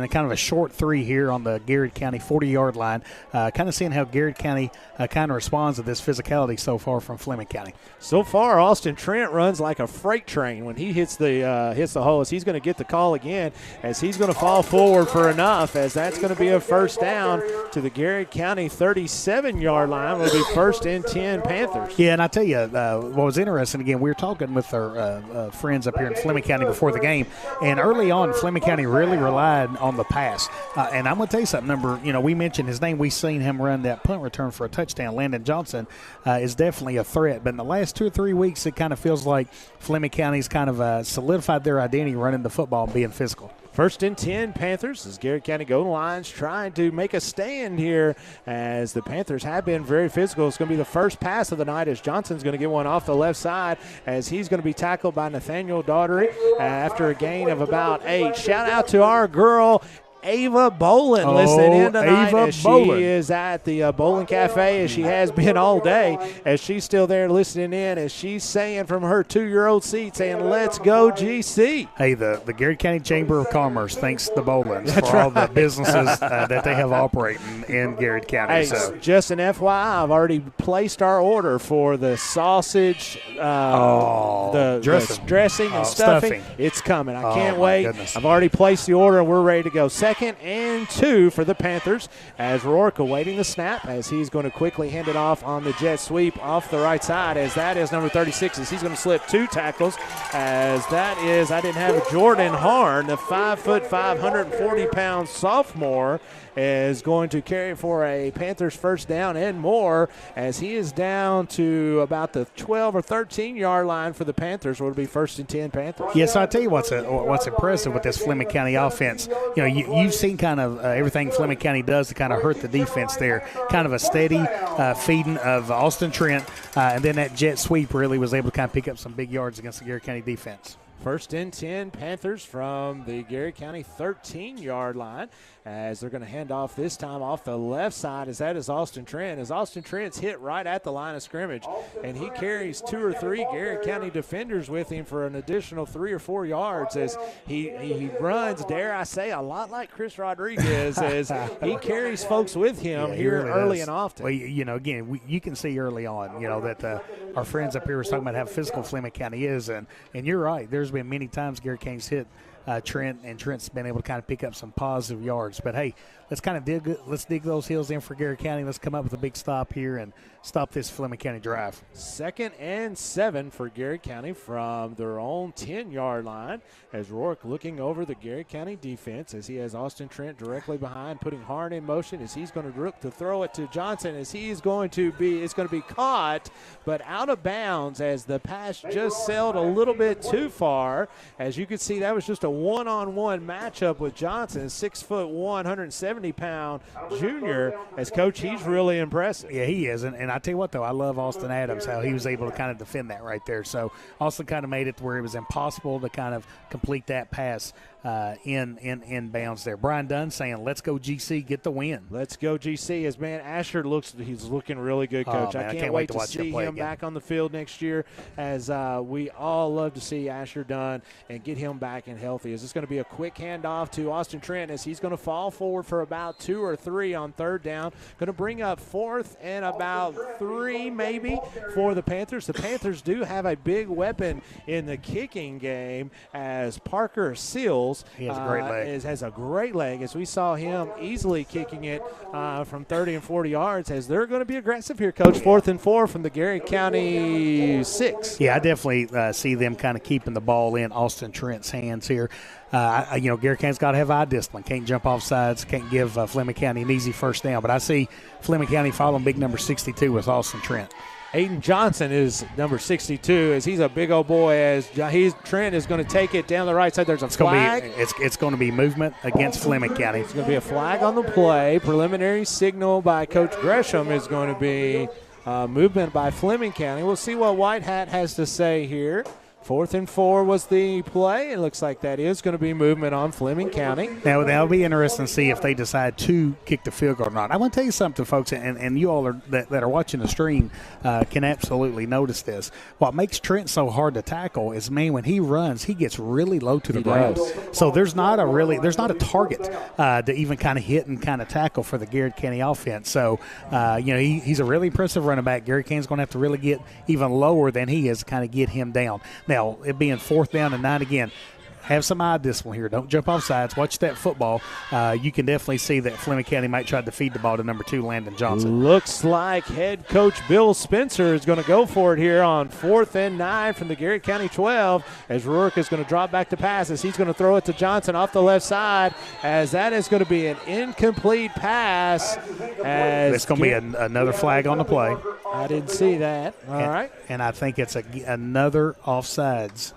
a kind of a short 3 here on the Garrett County 40-yard line. Kind of seeing how Garrett County kind of responds to this physicality so far from Fleming County. So far, Austin Trent runs like a freight train when he hits the hole, as he's going to get the call again, as he's going to fall forward for enough, as that's going to be a first down to the Garrett County 37-yard line. Will be 1st and 10 Panthers. Yeah, and I tell you, what was interesting, again, we were talking with our friends up here in Fleming County before the game, and early on, Fleming County really relied on the pass. And I'm going to tell you something, we mentioned his name. We've seen him run that punt return for a touchdown. Landon Johnson is definitely a threat, but in the last 2 or 3 weeks, it kind of feels like Fleming County's kind of solidified their identity running the football and being physical. 1st and 10 Panthers as Garrett County Golden Lions trying to make a stand here, as the Panthers have been very physical. It's going to be the first pass of the night, as Johnson's going to get one off the left side, as he's going to be tackled by Nathaniel Daughtery after a gain of about 8. Shout out to our girl Ava Bolin listening in tonight, as she is at the Bolin Cafe, as she has been all day, as she's still there listening in, as she's saying from her 2-year-old seat, saying, let's go GC. Hey, the Garrett County Chamber of Commerce thanks the Bolins for all the businesses that they have operating in Garrett County. Hey, so just an FYI, I've already placed our order for the sausage, the dressing and stuffing. It's coming. I can't wait. Goodness. I've already placed the order, and we're ready to go. 2nd and 2 for the Panthers, as Rourke awaiting the snap, as he's going to quickly hand it off on the jet sweep off the right side, as that is number 36, as he's going to slip 2 tackles, as that is, I didn't have Jordan Harn, the 5'5", 140-pound sophomore, is going to carry for a Panthers first down and more, as he is down to about the 12 or 13-yard line for the Panthers. Will be 1st and 10 Panthers. Yeah, so I tell you what's impressive with this Fleming County offense. You've seen kind of everything Fleming County does to kind of hurt the defense there. Kind of a steady feeding of Austin Trent, and then that jet sweep really was able to kind of pick up some big yards against the Garrett County defense. 1st and 10 Panthers from the Garrett County 13-yard line, as they're going to hand off this time off the left side, as that is Austin Trent. As Austin Trent's hit right at the line of scrimmage, and he carries 2 or 3 Garrett County defenders with him for an additional 3 or 4 yards, as he runs, dare I say, a lot like Chris Rodriguez, as he carries folks with him here really early and often. Well, again, you can see early on, that our friends up here was talking about how physical Fleming County is, and you're right. There's been many times Garrett County's hit Trent, and Trent's been able to kind of pick up some positive yards. But hey, let's dig those heels in for Garrett County. Let's come up with a big stop here and stop this Fleming County drive. 2nd and 7 for Garrett County from their own 10-yard line, as Rourke looking over the Garrett County defense as he has Austin Trent directly behind, putting Harn in motion as he's going to look to throw it to Johnson as it's going to be caught, but out of bounds as the pass just sailed a little bit too far. As you can see, that was just a one-on-one matchup with Johnson, 6'1", 170-pound junior. As coach, he's really impressive. Yeah, he is, and I tell you what, though, I love Austin Adams, how he was able to kind of defend that right there. So Austin kind of made it to where it was impossible to kind of complete that pass in bounds there. Brian Dunn saying, let's go GC, get the win. Let's go GC. As man, Asher he's looking really good, coach. Man, I can't wait to see him again. back on the field next year, as we all love to see Asher Dunn and get him back and healthy. Is this going to be a quick handoff to Austin Trent as he's going to fall forward for about 2 or 3 on 3rd down. Going to bring up 4th and about 3 maybe for the Panthers. The Panthers do have a big weapon in the kicking game, as Parker Seals he has a great leg. Has a great leg, as we saw him easily kicking it from 30 and 40 yards, as they're going to be aggressive here, Coach. 4th and 4 from the Garrett County 6. Yeah, I definitely see them kind of keeping the ball in Austin Trent's hands here. Garrett County's got to have eye discipline. Can't jump off sides. Can't give Fleming County an easy first down. But I see Fleming County following big number 62 with Austin Trent. Aiden Johnson is number 62, as he's a big old boy. As Trent is going to take it down the right side. There's a flag. It's going to be movement against Fleming County. It's going to be a flag on the play. Preliminary signal by Coach Gresham is going to be movement by Fleming County. We'll see what White Hat has to say here. 4th and 4 was the play. It looks like that is going to be movement on Fleming County. Now, that'll be interesting to see if they decide to kick the field goal or not. I want to tell you something, folks, and you all that are watching the stream can absolutely notice this. What makes Trent so hard to tackle is, man, when he runs, he gets really low to the ground. So there's not a target to even kind of hit and kind of tackle for the Garrett County offense. So, he's a really impressive running back. Garrett County's going to have to really get even lower than he is to kind of get him down. Now, it being 4th down and 9 again, have some eye discipline here. Don't jump off sides. Watch that football. You can definitely see that Fleming County might try to feed the ball to number 2, Landon Johnson. Looks like head coach Bill Spencer is going to go for it here on 4th and 9 from the Garrett County 12, as Rourke is going to drop back to pass, as he's going to throw it to Johnson off the left side, as that is going to be an incomplete pass. It's going to be another flag on the play. I didn't see that. All right. And I think it's another offsides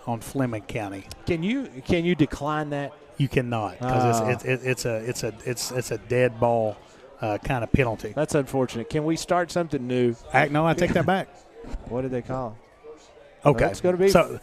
on Fleming County. Can you decline that? You cannot, because it's a dead ball kind of penalty. That's unfortunate. Can we start something new? No, I take that back. What did they call? Okay, it's going to be so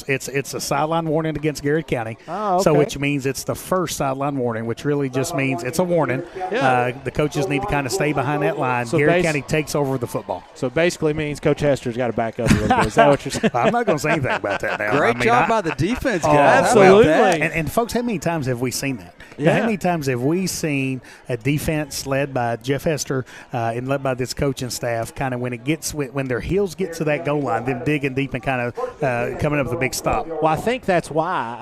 it's a sideline warning against Garrett County. Oh, okay. So which means it's the first sideline warning, which really just means it's a warning. Yeah. The coaches need to kind of stay behind that line. So Garrett County takes over the football. So basically means Coach Hester's got to back up a little bit. Is that what you're saying? I'm not going to say anything about that now. Great job by the defense, guys. Absolutely. And folks, how many times have we seen that? Yeah. How many times have we seen a defense led by Jeff Hester and led by this coaching staff, kind of when their heels get to that goal line, them digging deep and kind of coming up with a big stop? Well, I think that's why.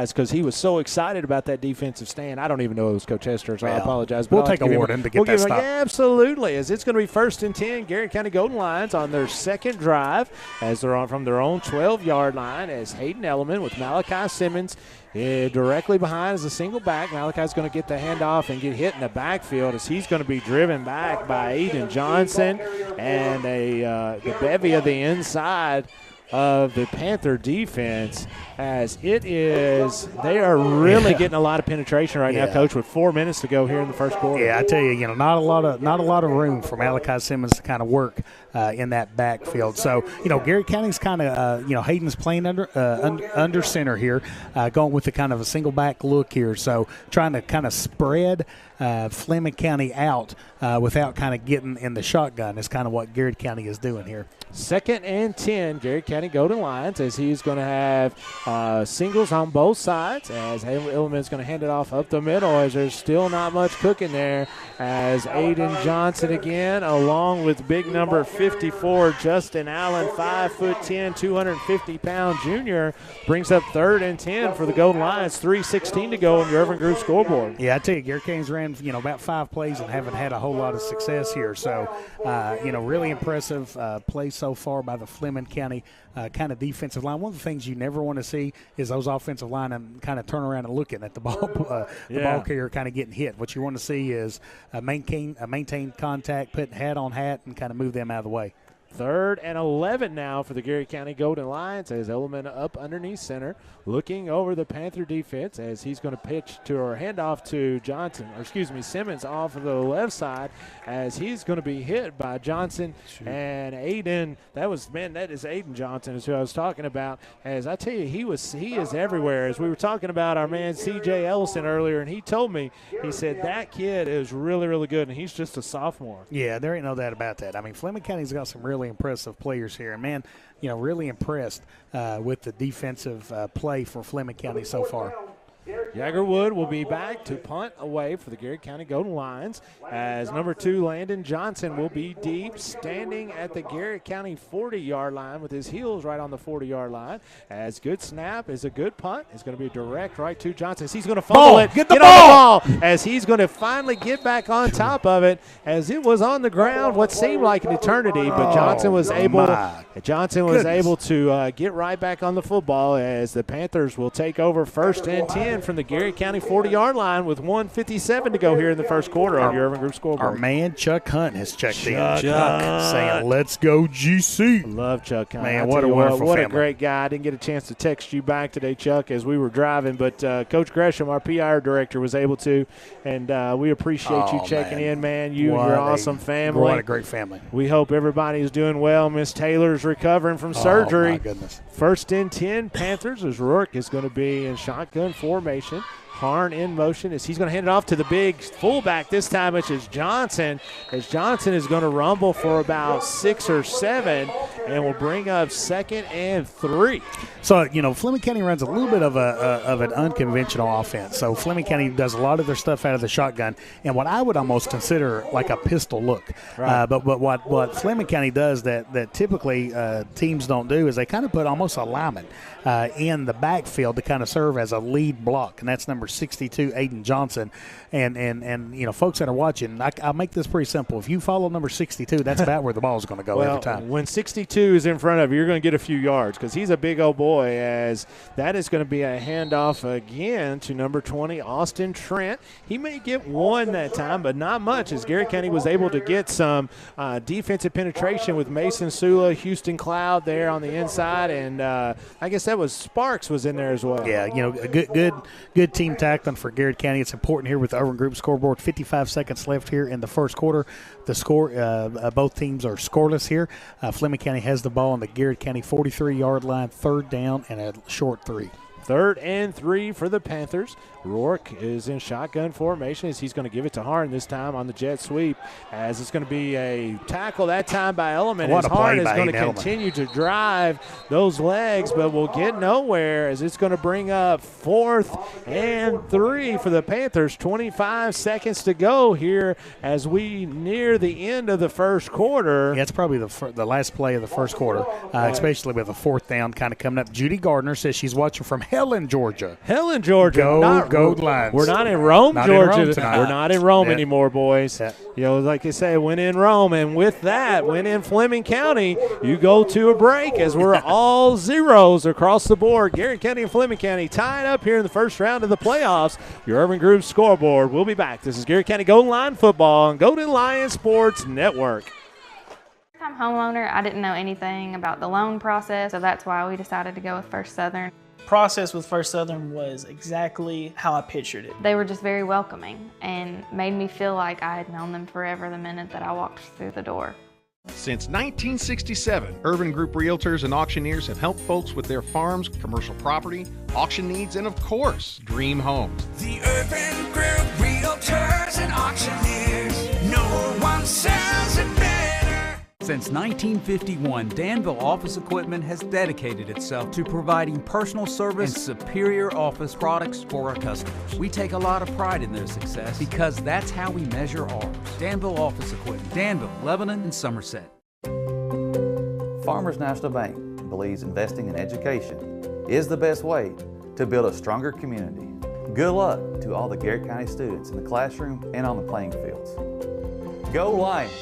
Is because he was so excited about that defensive stand. I don't even know it was Coach Hester, so I apologize. We'll take a warning to get that stop. Yeah, absolutely. As it's going to be 1st and 10, Garrett County Golden Lions on their 2nd drive, as they're on from their own 12-yard line, as Hayden Elliman with Malachi Simmons directly behind as a single back. Malachi's going to get the handoff and get hit in the backfield, as he's going to be driven back by Aiden Johnson and the bevy of the inside of the Panther defense, as they are really getting a lot of penetration right now, Coach, with 4 minutes to go here in the first quarter. Yeah, I tell you, not a lot of room for Malachi Simmons to kind of work in that backfield. So, Garrett County's kind of, Hayden's playing under center here, going with the kind of a single back look here. So trying to kind of spread Fleming County out without kind of getting in the shotgun is kind of what Garrard County is doing here. 2nd and 10, Garrard County Golden Lions, as he's going to have singles on both sides, as Illiman's going to hand it off up the middle, as there's still not much cooking there, as Aiden Johnson again, along with big number 54, Justin Allen, 5'10", 250-pound junior, brings up 3rd and 10 for the Golden Lions, 3:16 to go on your Urban Group scoreboard. Yeah, I tell you, Garrard County's ran, about 5 plays and haven't had a whole lot of success here. So, really impressive play so far by the Fleming County kind of defensive line. One of the things you never want to see is those offensive linemen kind of turn around and looking at the ball, ball carrier kind of getting hit. What you want to see is maintain contact, put hat on hat, and kind of move them out of the way. 3rd and 11 now for the Garrard County Golden Lions, as Illiman up underneath center, looking over the Panther defense, as he's going to pitch to or hand off to Simmons off of the left side, as he's going to be hit by Johnson. And Aiden, that is Aiden Johnson is who I was talking about. As I tell you, he is everywhere. As we were talking about our man C.J. Ellison earlier, and he told me, he said that kid is really, really good, and he's just a sophomore. Yeah, there ain't no doubt about that. I mean, Fleming County's got some really impressive players here. And, man, really impressed with the defensive play for Fleming County so far. Jaggerwood will be back to punt away for the Garrard County Golden Lions, as number 2, Landon Johnson, will be deep, standing at the Garrard County 40-yard line with his heels right on the 40-yard line. As good snap is a good punt. It's going to be direct right to Johnson. He's going to fumble it. Get the ball! As he's going to finally get back on top of it, as it was on the ground what seemed like an eternity, but Johnson was able to get right back on the football, as the Panthers will take over 1st and 10 from the Garrard County 40-yard line with 1:57 to go here in the first quarter on your Urban Group scoreboard. Our man Chuck Hunt has checked in. Chuck saying, "Let's go GC." Love Chuck Hunt. Man, what a wonderful family. What a great guy. I didn't get a chance to text you back today, Chuck, as we were driving, but Coach Gresham, our PR director, was able to, and we appreciate you checking in, man. You and your awesome family. What a great family. We hope everybody is doing well. Miss Taylor's recovering from surgery. Oh, my goodness. 1st and 10 Panthers, as Rourke is going to be in shotgun formation. Harn in motion as he's going to hand it off to the big fullback this time, which is Johnson, as Johnson is going to rumble for about 6 or 7 and will bring up 2nd and 3. So, Fleming County runs a little bit of an unconventional offense. So Fleming County does a lot of their stuff out of the shotgun and what I would almost consider like a pistol look. Right. But what Fleming County does that typically teams don't do is they kind of put almost a lineman in the backfield to kind of serve as a lead block, and that's number 62, Aiden Johnson. And folks that are watching, I'll make this pretty simple. If you follow number 62, that's about where the ball is going to go every time. When 62 is in front of you, you're going to get a few yards because he's a big old boy, as that is going to be a handoff again to number 20, Austin Trent. He may get one that time, but not much, as Garrard County was able to get some defensive penetration with Mason Sula, Houston Cloud there on the inside, and I guess that was Sparks was in there as well. Yeah, a good team tackling for Garrard County. It's important here with the Urban Group scoreboard. 55 seconds left here in the first quarter. The score, both teams are scoreless here. Fleming County has the ball on the Garrard County 43-yard line, 3rd down and a short 3. 3rd and 3 for the Panthers. Rourke is in shotgun formation as he's going to give it to Harn this time on the jet sweep, as it's going to be a tackle that time by Element, as Harn is going to continue to drive those legs, but will get nowhere, as it's going to bring up 4th and 3 for the Panthers. 25 seconds to go here as we near the end of the first quarter. Yeah, it's probably the last play of the first quarter, especially with a 4th down kind of coming up. Judy Gardner says she's watching from Helen, Georgia. Helen, Georgia. Go Lions. We're not in Rome, Georgia. We're not in Rome anymore, boys. Yeah. Like they say, when in Rome. And with that, when in Fleming County, you go to a break, as we're all zeros across the board. Garrard County and Fleming County tied up here in the first round of the playoffs. Your Urban Group scoreboard. We'll be back. This is Garrard County Golden Lion football on Golden Lion Sports Network. I'm homeowner. I didn't know anything about the loan process, so that's why we decided to go with First Southern. Process with First Southern was exactly how I pictured it. They were just very welcoming and made me feel like I had known them forever the minute that I walked through the door. Since 1967, Urban Group Realtors and Auctioneers have helped folks with their farms, commercial property, auction needs, and of course, dream homes. The Urban Group Realtors realtors and auctioneers. No one sells it better. Since 1951, Danville Office Equipment has dedicated itself to providing personal service and superior office products for our customers. We take a lot of pride in their success because that's how we measure ours. Danville Office Equipment, Danville, Lebanon, and Somerset. Farmers National Bank believes investing in education is the best way to build a stronger community. Good luck to all the Garrett County students in the classroom and on the playing fields. Go Lions!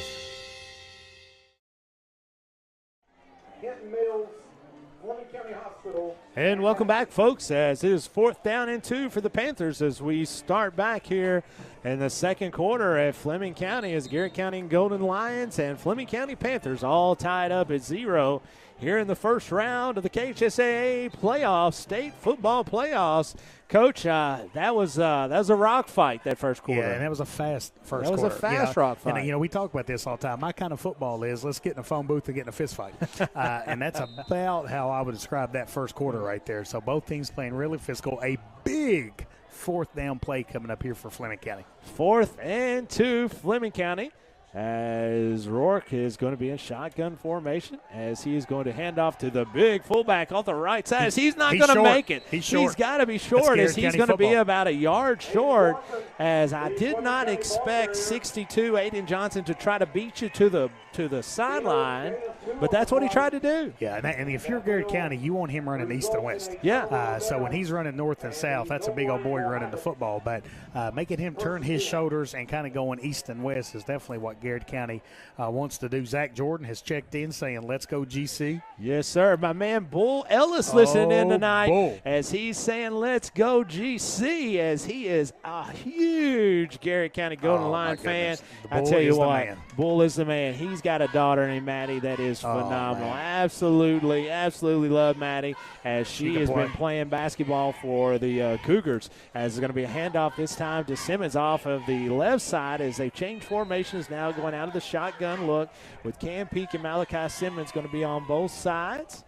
Fleming County Hospital. And welcome back, folks, as it is 4th down and 2 for the Panthers as we start back here in the second quarter at Fleming County as Garrett County and Golden Lions and Fleming County Panthers all tied up at 0 here in the first round of the KHSAA playoffs, state football playoffs. Coach, that was a rock fight that first quarter. Yeah, and that was a fast first quarter. That was a fast rock fight. And, we talk about this all the time. My kind of football is let's get in a phone booth and get in a fist fight. And that's about how I would describe that first quarter right there. So both teams playing really physical. A big 4th down play coming up here for Fleming County. 4th and 2, Fleming County. As Rourke is going to be in shotgun formation, as he is going to hand off to the big fullback off the right side. As he's not going to make it. He's got to be short, as he's going to be about a yard short. As I did not expect 62 Aiden Johnson to try to beat you to the sideline, but that's what he tried to do. Yeah, and if you're Garrett County, you want him running east and west. Yeah. So when he's running north and south, that's a big old boy running the football. But making him turn his shoulders and kind of going east and west is definitely what Garrett County wants to do. Zach Jordan has checked in saying, let's go GC. Yes, sir. My man Bull Ellis listening in tonight Bull. As he's saying, let's go GC, as he is a huge Garrett County Golden Lion fan. I tell you what, Bull is the man. He's got a daughter named Maddie that is phenomenal. Absolutely love Maddie, as she has been playing basketball for the Cougars. As it's going to be a handoff this time to Simmons off of the left side as they change formations now, going out of the shotgun look with Cam Peak and Malachi Simmons going to be on both sides.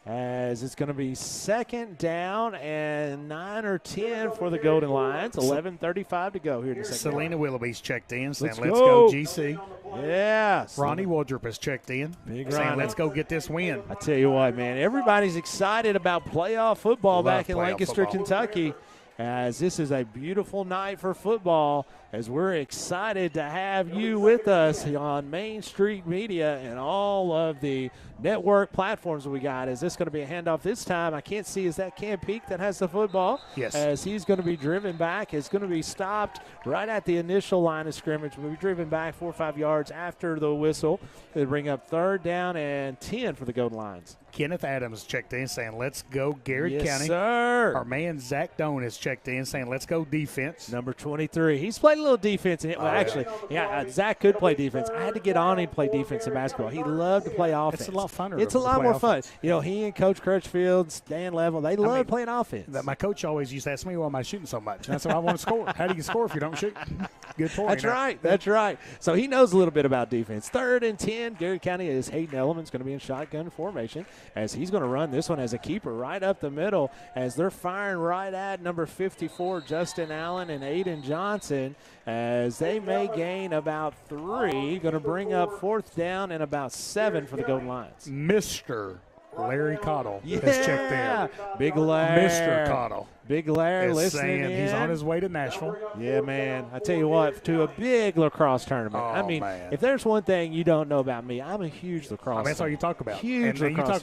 As it's going to be 2nd down and 9 or 10 for the Golden Lions. 11:35 to go here in the second. Selena Willoughby's checked in saying, let's go GC. Yeah. Ronnie Woodrup has checked in saying, let's go get this win. I tell you what, man, everybody's excited about playoff football back in Lancaster, Kentucky. As this is a beautiful night for football, as we're excited to have you with us on Main Street Media and all of the network platforms we got. Is this going to be a handoff this time? I can't see. Is that Cam Peak that has the football? Yes. As he's going to be driven back. It's going to be stopped right at the initial line of scrimmage. We'll be driven back 4 or 5 yards after the whistle. They bring up 3rd down and 10 for the Golden Lions. Kenneth Adams checked in saying, let's go Garrett County. Yes, sir. Our man Zach Doan has checked in saying, let's go defense. Number 23. He's played a little defense. Zach could play defense. I had to get on him and play defense in basketball. He loved to play offense. It's a lot funner. It's a lot more fun. He and Coach Crutchfield, Stan Level, they love playing offense. My coach always used to ask me, why am I shooting so much? And that's why I want to score. How do you score if you don't shoot? Good point. That's right. So he knows a little bit about defense. 3rd and 10. Garrett County is Hayden Elements going to be in shotgun formation as he's going to run this one as a keeper right up the middle as they're firing right at number 54, Justin Allen and Aiden Johnson, as they may gain about 3. Going to bring up 4th down and about 7 for the Golden Lions. Mr. Larry Cottle has checked in. Big Larry. Mr. Cottle. Big Larry listening in. He's on his way to Nashville. Yeah, man. I tell you what, to a big lacrosse tournament. Man. If there's one thing you don't know about me, I'm a huge lacrosse fan. That's all you talk about. Huge and lacrosse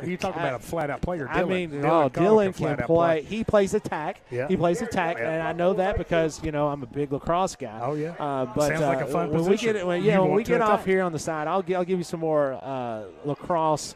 you talk about a flat-out player, Dylan. Dylan can play. He plays attack. Yeah. He plays attack, and I know that because, I'm a big lacrosse guy. Oh, yeah. But sounds like a fun when position. when we get off here on the side, I'll give you some more lacrosse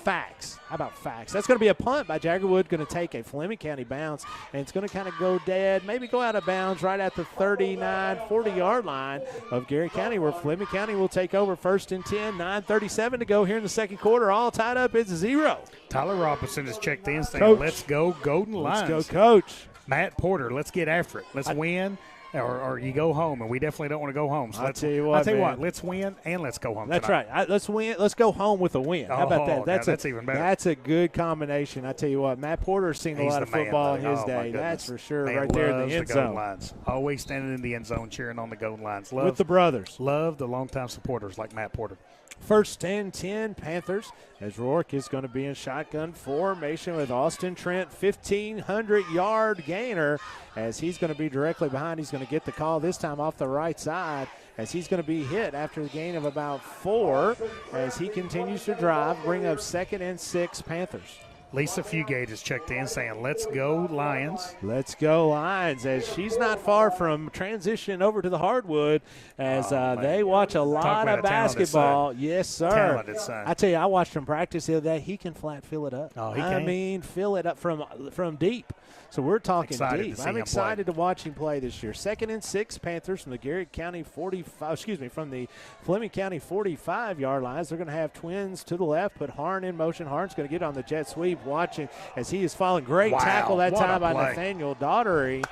facts. How about facts? That's going to be a punt by Jaggerwood, going to take a Fleming County bounce, and it's going to kind of go dead, maybe go out of bounds right at the 39, 40-yard line of Garrett County, where Fleming County will take over 1st and 10, 9:37 to go here in the second quarter. All tied up. It's 0. Tyler Robinson has checked in saying, let's go Golden Lions. Let's go, Coach. Matt Porter, let's get after it. Let's win. or you go home, and we definitely don't want to go home. So I'll tell you what, let's win and let's go home. That's tonight. right. Let's win. Let's go home with a win. How about that? That's even better. That's a good combination. I tell you what, Matt Porter's seen a lot of football in his day. That's for sure. Man right there in the end zone. Lines. Always standing in the end zone, cheering on the goal lines. With the brothers. Love the longtime supporters like Matt Porter. First and 10 Panthers, as Rourke is going to be in shotgun formation with Austin Trent, 1,500-yard gainer, as he's going to be directly behind. He's going to get the call this time off the right side, as he's going to be hit after the gain of about 4, as he continues to drive, bring up 2nd and 6 Panthers. Lisa Fugate has checked in saying, let's go Lions. Let's go Lions, as she's not far from transitioning over to the hardwood as they watch a lot of basketball. Yes, sir. Talented son. I tell you, I watched him practice the other day. He can flat fill it up. Oh, he I can. mean, fill it up from deep. So we're talking Excited deep. to see I'm him excited to watch him play this year. 2nd and 6 Panthers from the Garrett County from the Fleming County 45-yard lines. They're going to have twins to the left, put Harn in motion. Harn's going to get on the jet sweep, watching as he is following. Great tackle that time by Nathaniel Daughtery.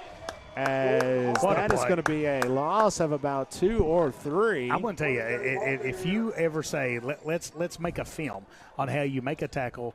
As that is going to be a loss of about 2 or 3. I'm going to tell you, if you ever say, let's make a film on how you make a tackle,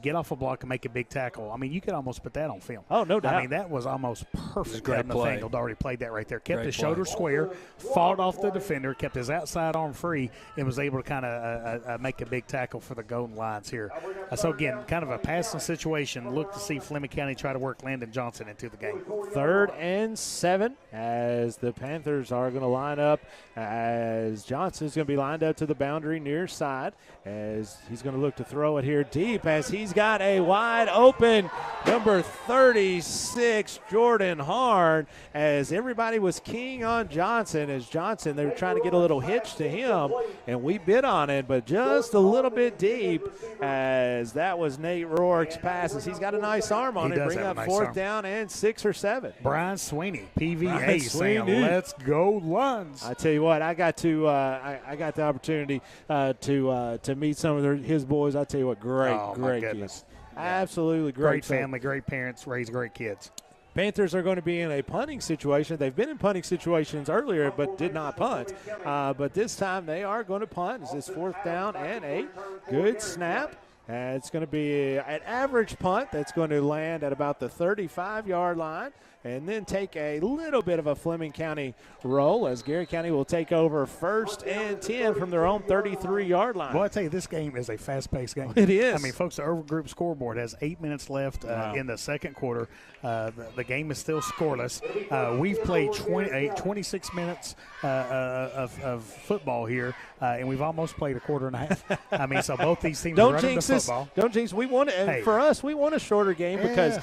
get off a block and make a big tackle, I mean, you could almost put that on film. Oh, no doubt. I mean, that was almost perfect. Great play. Nathaniel Daughtery played that right there. Kept Great his play. shoulder square, fought off the defender, kept his outside arm free, and was able to kind of make a big tackle for the Golden Lions here. So, again, kind of a passing situation. Look to see Fleming County try to work Landon Johnson into the game. 3rd and 7 as the Panthers are going to line up, as Johnson's going to be lined up to the boundary near side, as he's going to look to throw it here deep, as he's got a wide open number 36 Jordan Harn, as everybody was keying on Johnson. As Johnson, they were trying to get a little hitch to him, and we bid on it, but just a little bit deep, as that was Nate Rourke's passes. He's got a nice arm on it. Bring up 4th down and 6 or 7. Brian Sweeney, PVA, saying, let's go Lions. I tell you what, I got to I got the opportunity to meet some of his boys. I tell you what, great kids. Absolutely great family, great parents, raise great kids. Panthers are going to be in a punting situation. They've been in punting situations earlier but did not punt. But this time they are going to punt. It's 4th down and 8. Good snap. It's going to be an average punt that's going to land at about the 35-yard line, and then take a little bit of a Fleming County roll, as Garrett County will take over 1st and 10 from their own 33-yard line. Well, I tell you, this game is a fast-paced game. It is. I mean, folks, the Overgroup scoreboard has 8 minutes left in the second quarter. The game is still scoreless. We've played 26 minutes of football here, and we've almost played a quarter and a half. I mean, so both these teams are running the football. Don't jinx. We want it. For us, we want a shorter game because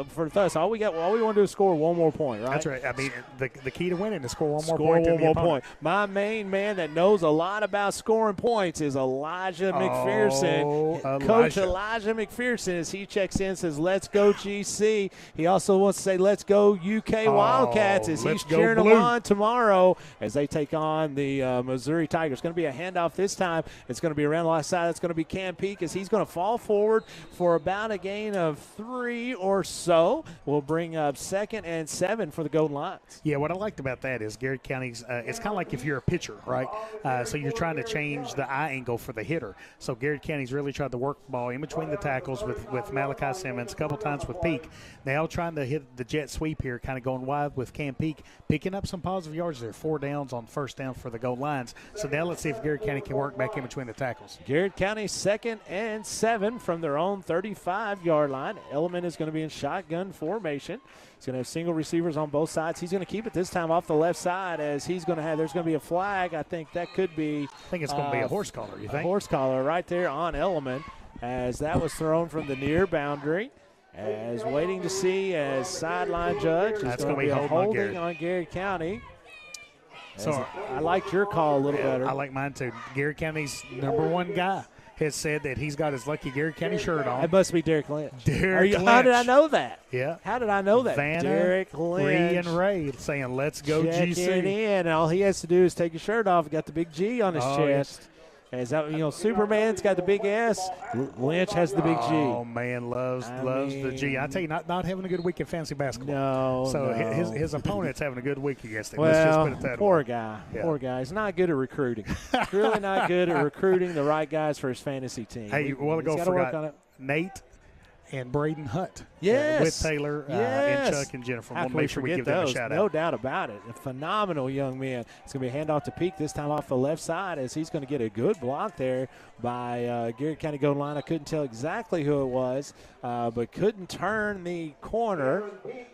for us, all we want to do is score one more point, right? That's right. I mean, the key to winning is score one more point. Score one more point. My main man that knows a lot about scoring points is Elijah McPherson. Coach Elijah McPherson, as he checks in, says, let's go GC. He also wants to say, let's go UK Wildcats, as he's cheering them on tomorrow as they take on the Missouri Tigers. It's going to be a handoff this time. It's going to be around the left side. It's going to be Cam Peak, as he's going to fall forward for about a gain of 3 or so. We'll bring up 2nd and 7 for the Golden Lions. Yeah, what I liked about that is Garrett County's it's kind of like if you're a pitcher, right? So you're trying to change the eye angle for the hitter. So Garrett County's really tried to work the ball in between the tackles with Malachi Simmons, a couple times with Peak. Now trying to hit the jet sweep here, kind of going wide with Cam Peak, picking up some positive yards there. 4 downs on 1st down for the Golden Lions. So now let's see if Garrett County can work back in between the tackles. Garrett County 2nd and 7 from their own 35-yard line. Element is going to be in shotgun formation. He's going to have single receivers on both sides. He's going to keep it this time off the left side, as he's going to have, there's going to be a flag. I think that could be. I think it's going to be a horse collar, you think? A horse collar right there on Element, as that was thrown from the near boundary. As waiting to see as sideline judge is going to be holding on Garrett County. So I liked your call a little better. I like mine too. Garrett County's #1 guy has said that he's got his Lucky Garrett County shirt on. It must be Derek Lynch. Lynch. How did I know that? Yeah. How did I know that? Vanna, Derek Lynch. Ree and Ray saying, let's go Check GC. it in, and all he has to do is take his shirt off. He got the big G on his chest. Yes. As Superman's got the big S. Lynch has the big G. Oh man, loves the G. I tell you, not having a good week in fantasy basketball. No. So no. his opponent's having a good week against him. Well, Let's just put it that poor way. guy. Yeah. Poor guy. He's not good at recruiting. He's really not good at recruiting the right guys for his fantasy team. Hey, a while ago, He's gotta work on it. Nate and Braden Hunt. Yes. With Taylor and Chuck and Jennifer. How We'll can we make sure we forget give them a those? shout No out. doubt about it. A phenomenal young man. It's going to be a handoff to Peak, this time off the left side, as he's going to get a good block there by Garrett County Golden Line. I couldn't tell exactly who it was, but couldn't turn the corner,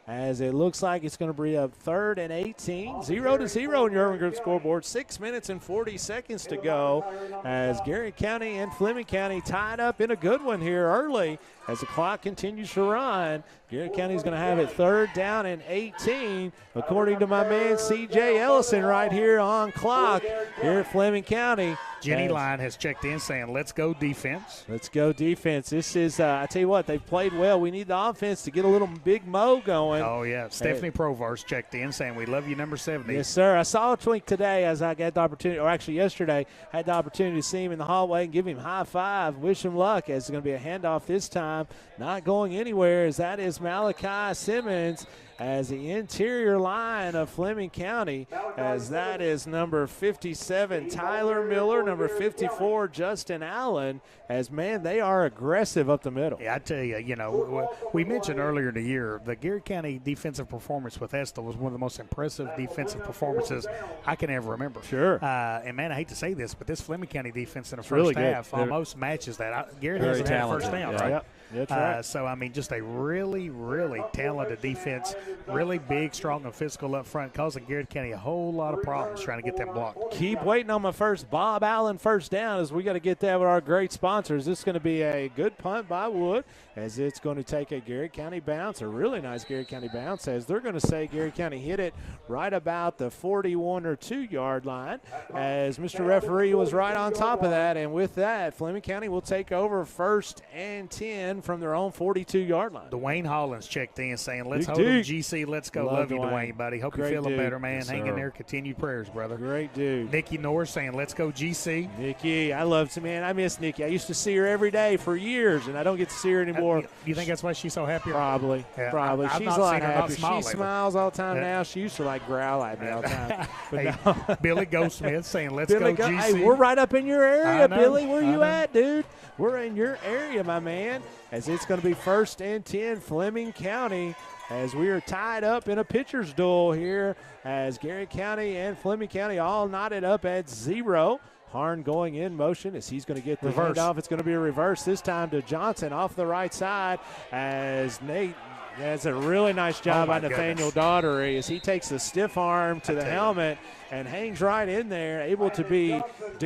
as it looks like it's going to be up 3rd and 18. 0-0 in your Urban Group scoreboard. 6 minutes and 40 seconds to go, as Garrett County and Fleming County tied up in a good one here early as the clock continues to run. Garrett County is going to have it 3rd down and 18, according to my man C.J. Ellison right here on clock here at Fleming County. Jenny Line has checked in saying, let's go defense. Let's go defense. This is, I tell you what, they've played well. We need the offense to get a little Big Mo going. Oh, yeah. Stephanie Provars checked in saying, we love you, number 70. Yes, sir. I saw a tweet today as I got the opportunity, or actually yesterday, had the opportunity to see him in the hallway and give him high five. Wish him luck, as it's going to be a handoff this time. Not going anywhere, as that is Malachi Simmons, as the interior line of Fleming County, as that is number 57, Tyler Miller, number 54, Justin Allen, as, man, they are aggressive up the middle. Yeah, I tell you, we mentioned earlier in the year, the Garrett County defensive performance with Estill was one of the most impressive defensive performances I can ever remember. Sure. And, man, I hate to say this, but this Fleming County defense in the first really half good. almost matches that. Garrett Very hasn't had a talented. first down, Yeah. right? Yep. That's right. So, I mean, just a really, really talented defense, really big, strong, and physical up front, causing Garrett County a whole lot of problems trying to get them blocked. Keep waiting on my first Bob Allen first down, as we got to get that with our great sponsors. This is going to be a good punt by Wood, as it's going to take a Garrett County bounce, a really nice Garrett County bounce, as they're going to say Garrett County hit it right about the 41 or 2-yard line, as Mr. Referee was right on top of that. And with that, Fleming County will take over 1st and 10 from their own 42-yard line. Dwayne Hollins checked in saying, let's Big hold them, Duke. GC. Let's go. Love Love you, Dwayne. Dwayne, buddy. Hope Great you're feeling dude. better, man. Yes, Hang in sir. there. Continued prayers, brother. Great dude. Nikki Norris saying, let's go, GC. Nikki, I love, man, I miss Nikki. I used to see her every day for years, and I don't get to see her anymore. You think that's why she's so happy? Probably. Yeah, Probably. I've She's not a lot seen her not happier. smile She lately. smiles all the time Yeah. now. She used to like growl at me all the time. But Hey, no. Billy Goldsmith saying, let's Billy go, GC. Hey, we're right up in your area, I know, Billy. Where I you know. at, dude? We're in your area, my man, as it's going to be 1st and 10 Fleming County, as we are tied up in a pitcher's duel here, as Garrett County and Fleming County all knotted up at 0. Harn going in motion as he's going to get the Reverse. handoff. It's going to be a reverse this time to Johnson off the right side, as Nate does a really nice job Oh, by my Nathaniel goodness. Daughtery, as he takes the stiff arm to the helmet and hangs right in there, able to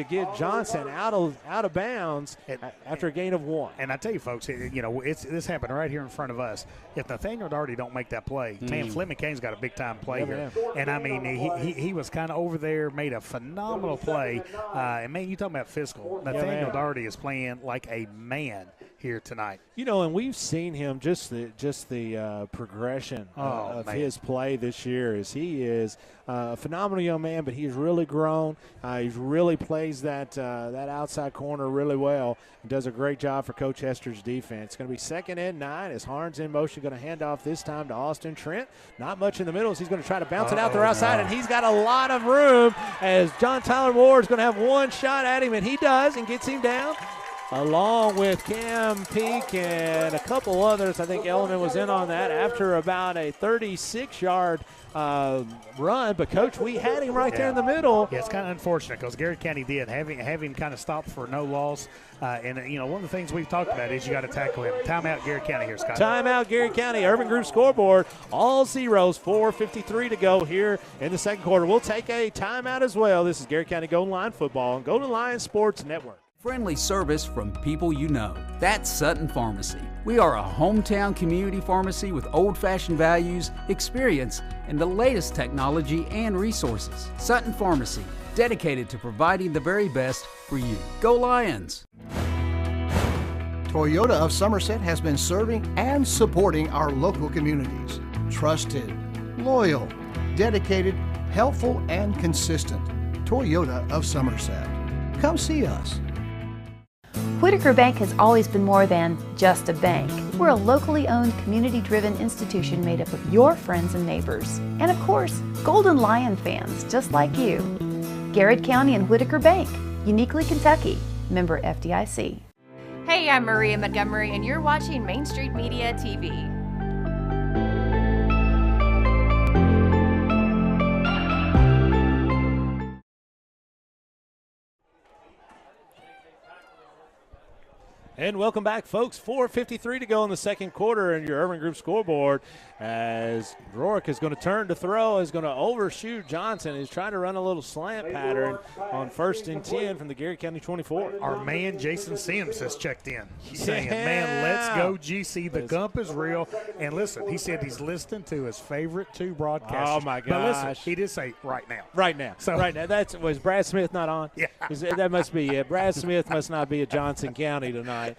get Johnson out of bounds after a gain of 1. And I tell you, folks, this happened right here in front of us. If Nathaniel Daugherty don't make that play, man, Fleming Kane's got a big-time play here. And, I mean, he was kind of over there, made a phenomenal play. And, man, you talking about physical. Nathaniel Daugherty is playing like a man here tonight. And we've seen him just the progression of his play this year, as he is a phenomenal young man, but he's really grown. He really plays that outside corner really well and does a great job for Coach Hester's defense. It's going to be 2nd and 9 as Harn's in motion, going to hand off this time to Austin Trent. Not much in the middle, as he's going to try to bounce it out the right side, and he's got a lot of room, as John Tyler Moore is going to have one shot at him, and he does and gets him down, along with Cam Peak and a couple others. I think Elliman was in on that after about a 36-yard run. But, Coach, we had him right there in the middle. Yeah, it's kind of unfortunate because Garrett County did have him kind of stopped for no loss. And one of the things we've talked about is you got to tackle him. Timeout Garrett County here, Scott. Timeout Garrett County. Urban Group scoreboard, all zeros, 4:53 to go here in the second quarter. We'll take a timeout as well. This is Garrett County Golden Line Football on Golden Lion Sports Network. Friendly service from people you know. That's Sutton Pharmacy. We are a hometown community pharmacy with old-fashioned values, experience, and the latest technology and resources. Sutton Pharmacy, dedicated to providing the very best for you. Go Lions! Toyota of Somerset has been serving and supporting our local communities. Trusted, loyal, dedicated, helpful, and consistent. Toyota of Somerset. Come see us. Whitaker Bank has always been more than just a bank. We're a locally owned, community-driven institution made up of your friends and neighbors. And of course, Golden Lion fans just like you. Garrard County and Whitaker Bank, uniquely Kentucky, member FDIC. Hey, I'm Maria Montgomery, and you're watching Main Street Media TV. And welcome back, folks. 4:53 to go in the second quarter in your Urban Group scoreboard as Rourke is going to turn to throw, is going to overshoot Johnson. He's trying to run a little slant pattern on 1st and 10 from the Garrett County 24. Our man Jason Sims has checked in. He's saying, man, let's go GC. The gump is real. And listen, he said he's listening to his favorite two broadcasters. Oh, my gosh. But listen, he did say right now. Right now. So, right now. Was Brad Smith not on? Yeah. That must be it. Brad Smith must not be at Johnson County tonight,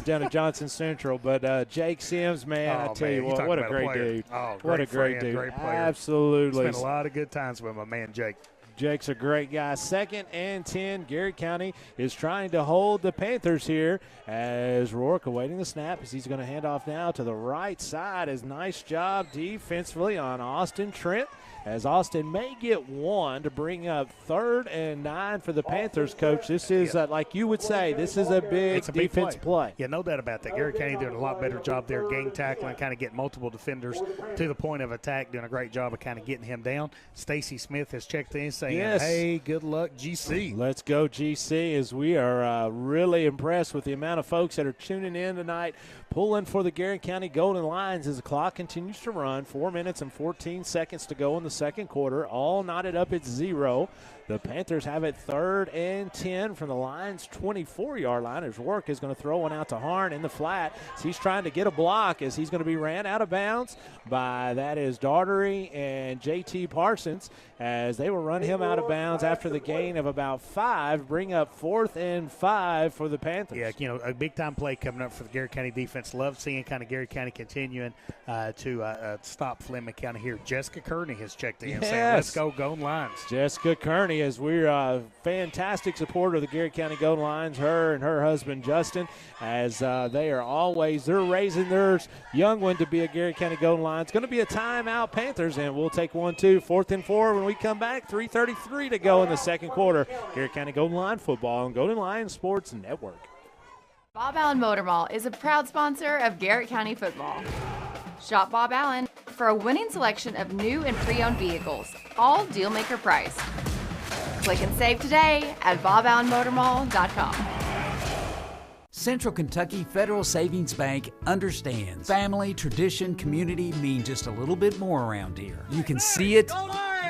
down at Johnson Central. But Jake Sims, man, I tell you what a great dude. Oh, what a great dude. Great player. Absolutely. Spent a lot of good times with my man Jake. Jake's a great guy. 2nd and 10. Garrett County is trying to hold the Panthers here as Rourke awaiting the snap as he's going to hand off now to the right side. As nice job defensively on Austin Trent, as Austin may get one to bring up 3rd and 9 for the Panthers, Coach. This is, like you would say, this is a big defense play. Yeah, no doubt about that. Garrett County doing a lot better job there, gang tackling, kind of getting multiple defenders to the point of attack, doing a great job of kind of getting him down. Stacy Smith has checked in saying, hey, good luck, GC. Let's go, GC, as we are really impressed with the amount of folks that are tuning in tonight, pulling for the Garrett County Golden Lions as the clock continues to run. 4 minutes and 14 seconds to go in the second quarter, all knotted up at 0. The Panthers have it 3rd and 10 from the Lions' 24-yard line as Rourke is going to throw one out to Harn in the flat. So he's trying to get a block as he's going to be ran out of bounds by, that is Daugherty and J.T. Parsons, as they will run him out of bounds after the gain of about 5, bring up 4th and 5 for the Panthers. Yeah, you know, a big-time play coming up for the Garrett County defense. Love seeing kind of Garrett County continuing to stop Fleming County here. Jessica Kearney has checked in saying, let's go Golden Lions. Jessica Kearney, as we're a fantastic supporter of the Garrett County Golden Lions, her and her husband Justin, as they're raising their young one to be a Garrett County Golden Lions. Going to be a timeout, Panthers, and we'll take 1-2, 4th and 4 when we come back. 3:33 to go in the second quarter. Garrett County Golden Lion football on Golden Lion Sports Network. Bob Allen Motor Mall is a proud sponsor of Garrett County football. Shop Bob Allen for a winning selection of new and pre-owned vehicles, all deal-maker price. Click and save today at boballenmotormall.com. Central Kentucky Federal Savings Bank understands family, tradition, community mean just a little bit more around here. You can see it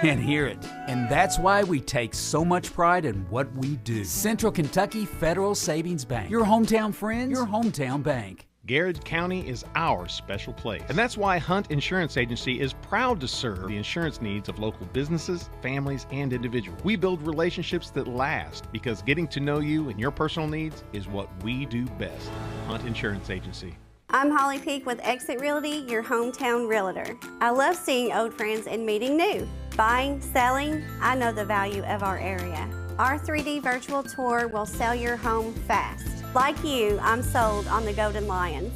and hear it. And that's why we take so much pride in what we do. Central Kentucky Federal Savings Bank. Your hometown friends, your hometown bank. Garrard County is our special place. And that's why Hunt Insurance Agency is proud to serve the insurance needs of local businesses, families, and individuals. We build relationships that last because getting to know you and your personal needs is what we do best. Hunt Insurance Agency. I'm Holly Peak with Exit Realty, your hometown realtor. I love seeing old friends and meeting new. Buying, selling, I know the value of our area. Our 3D virtual tour will sell your home fast. Like you, I'm sold on the Golden Lions.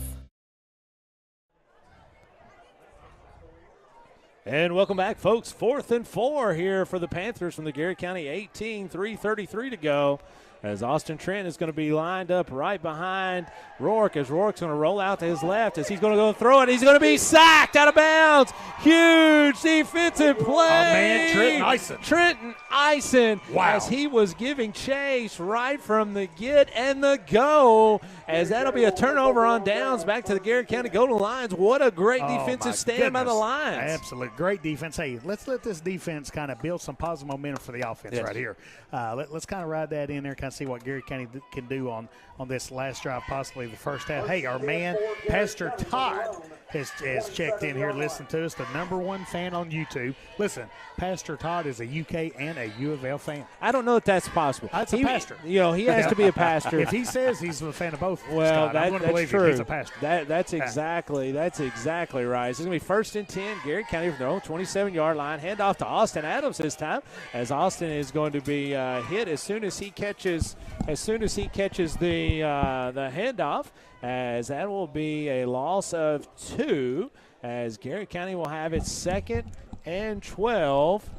And welcome back, folks. 4th and 4 here for the Panthers from the Garrett County 18, 3:33 to go. As Austin Trent is going to be lined up right behind Rourke, as Rourke's going to roll out to his left as he's going to go throw it. He's going to be sacked out of bounds. Huge defensive play. Oh, man, Trenton Eisen. Wow. As he was giving chase right from the get and the go, as that'll be a turnover on downs back to the Garrett County Golden Lions. What a great defensive stand by the Lions. Absolute great defense. Hey, let's let this defense kind of build some positive momentum for the offense right here. Let's kind of ride that in there, kind of see what Garrett County can do on this last drive, possibly the first half. Hey, our man, Pastor Todd, has checked in here, listened to us, the #1 fan on YouTube. Listen, Pastor Todd is a UK and a U of L fan. I don't know if that's possible. That's a pastor. You know, he has to be a pastor. If he says he's a fan of both, well, Scott, I'm going to believe true. he's a pastor. That's exactly right. It's going to be 1st and 10. Garrett County from their own 27-yard line. Hand off to Austin Adams this time, as Austin is going to be hit as soon as he catches the handoff, as that will be a loss of 2, as Garrett County will have it 2nd and 12.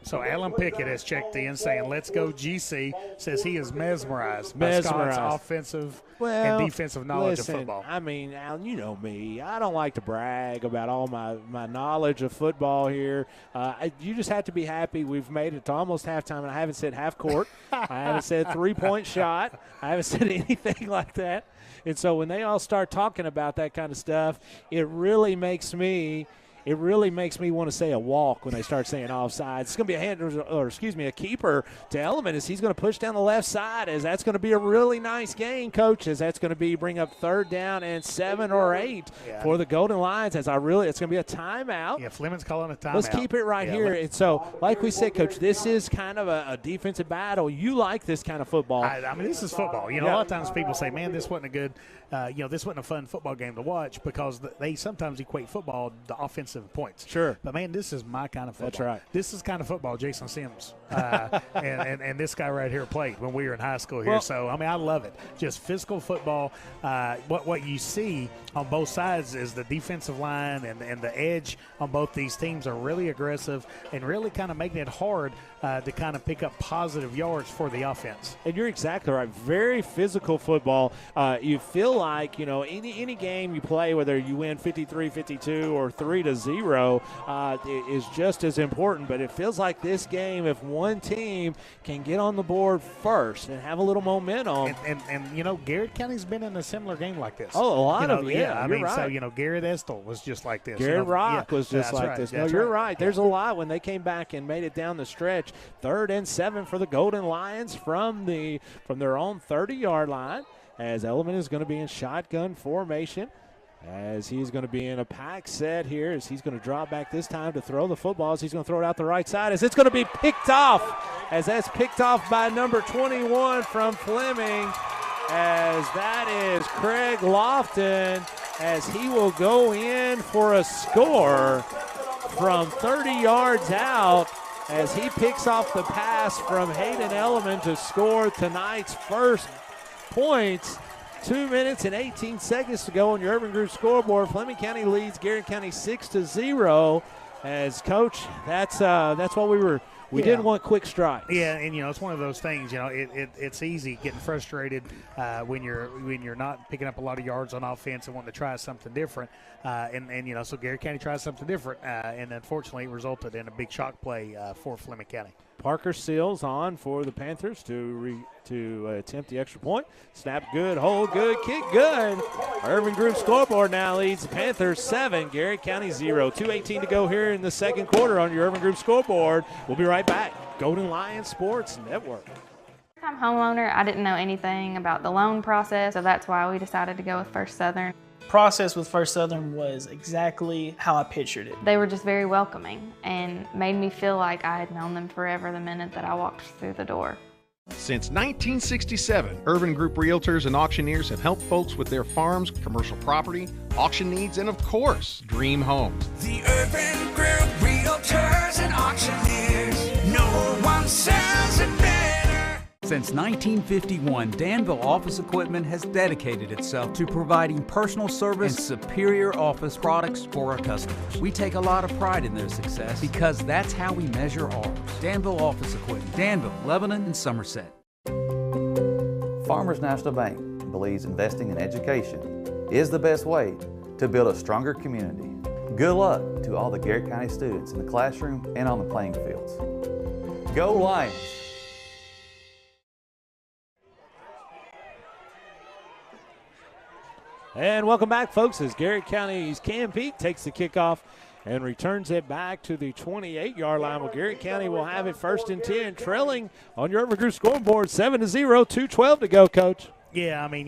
So Alan Pickett has checked in saying, let's go GC, says he is mesmerized by Scott's offensive and defensive knowledge of football. I mean, Alan, you know me. I don't like to brag about all my knowledge of football here. You just have to be happy we've made it to almost halftime, and I haven't said half court. I haven't said three-point shot. I haven't said anything like that. And so when they all start talking about that kind of stuff, it really makes me want to say a walk when they start saying offside. It's going to be a keeper to Element, as he's going to push down the left side, as that's going to be a really nice gain, Coach, as that's going to bring up 3rd down and 7 or 8 for the Golden Lions, it's going to be a timeout. Yeah, Fleming's calling a timeout. Let's keep it right here. And so, like we said, Coach, this is kind of a defensive battle. You like this kind of football. I mean, this is football. A lot of times people say, man, this wasn't a good this wasn't a fun football game to watch, because they sometimes equate football to offensive points. Sure. But, man, this is my kind of football. That's right. This is kind of football Jason Sims and this guy right here played when we were in high school here. So, I mean, I love it. Just physical football. What you see on both sides is the defensive line and the edge on both these teams are really aggressive and really kind of making it hard to kind of pick up positive yards for the offense. And you're exactly right. Very physical football. You feel like, any game you play, whether you win 53-52 or 3-0, is just as important. But it feels like this game, if one team can get on the board first and have a little momentum. And Garrett County's been in a similar game like this. Oh, a lot of it. I mean, right. So, Garrett Estill was just like this. Garrett Rock was just like this. No, you're right. There's a lot when they came back and made it down the stretch. 3rd and 7 for the Golden Lions from their own 30-yard line, as Element is going to be in shotgun formation, as he's going to be in a pack set here, as he's going to drop back this time to throw the football, as he's going to throw it out the right side, as it's going to be picked off, as that's picked off by number 21 from Fleming, as that is Craig Lofton, as he will go in for a score from 30 yards out, as he picks off the pass from Hayden Element to score tonight's first points. 2 minutes and 18 seconds to go on your Urban Group scoreboard. Fleming County leads Garrett County 6-0. As Coach, that's what we didn't want quick strikes. Yeah, and it's one of those things. It's easy getting frustrated when you're not picking up a lot of yards on offense and wanting to try something different. So Garrett County tries something different, and unfortunately it resulted in a big shock play for Fleming County. Parker Seals on for the Panthers to attempt the extra point. Snap good, hold good, kick good. Urban Group scoreboard now leads the Panthers 7, Garrett County 0. 2:18 to go here in the second quarter on your Urban Group scoreboard. We'll be right back. Golden Lion Sports Network. I'm a homeowner. I didn't know anything about the loan process, so that's why we decided to go with First Southern. Process with First Southern was exactly how I pictured it. They were just very welcoming and made me feel like I had known them forever the minute that I walked through the door. Since 1967, Urban Group Realtors and Auctioneers have helped folks with their farms, commercial property, auction needs, and of course, dream homes. The Urban Group Realtors and Auctioneers, no one sells it better. Since 1951, Danville Office Equipment has dedicated itself to providing personal service and superior office products for our customers. We take a lot of pride in their success because that's how we measure ours. Danville Office Equipment, Danville, Lebanon, and Somerset. Farmers National Bank believes investing in education is the best way to build a stronger community. Good luck to all the Garrett County students in the classroom and on the playing fields. Go Lions! And welcome back, folks, as Garrett County's Cam Peak takes the kickoff and returns it back to the 28-yard line. Well, Garrett County will have it 1st and 10, trailing on your Urban Group scoreboard 7-0, 2:12 to go, Coach. Yeah, I mean,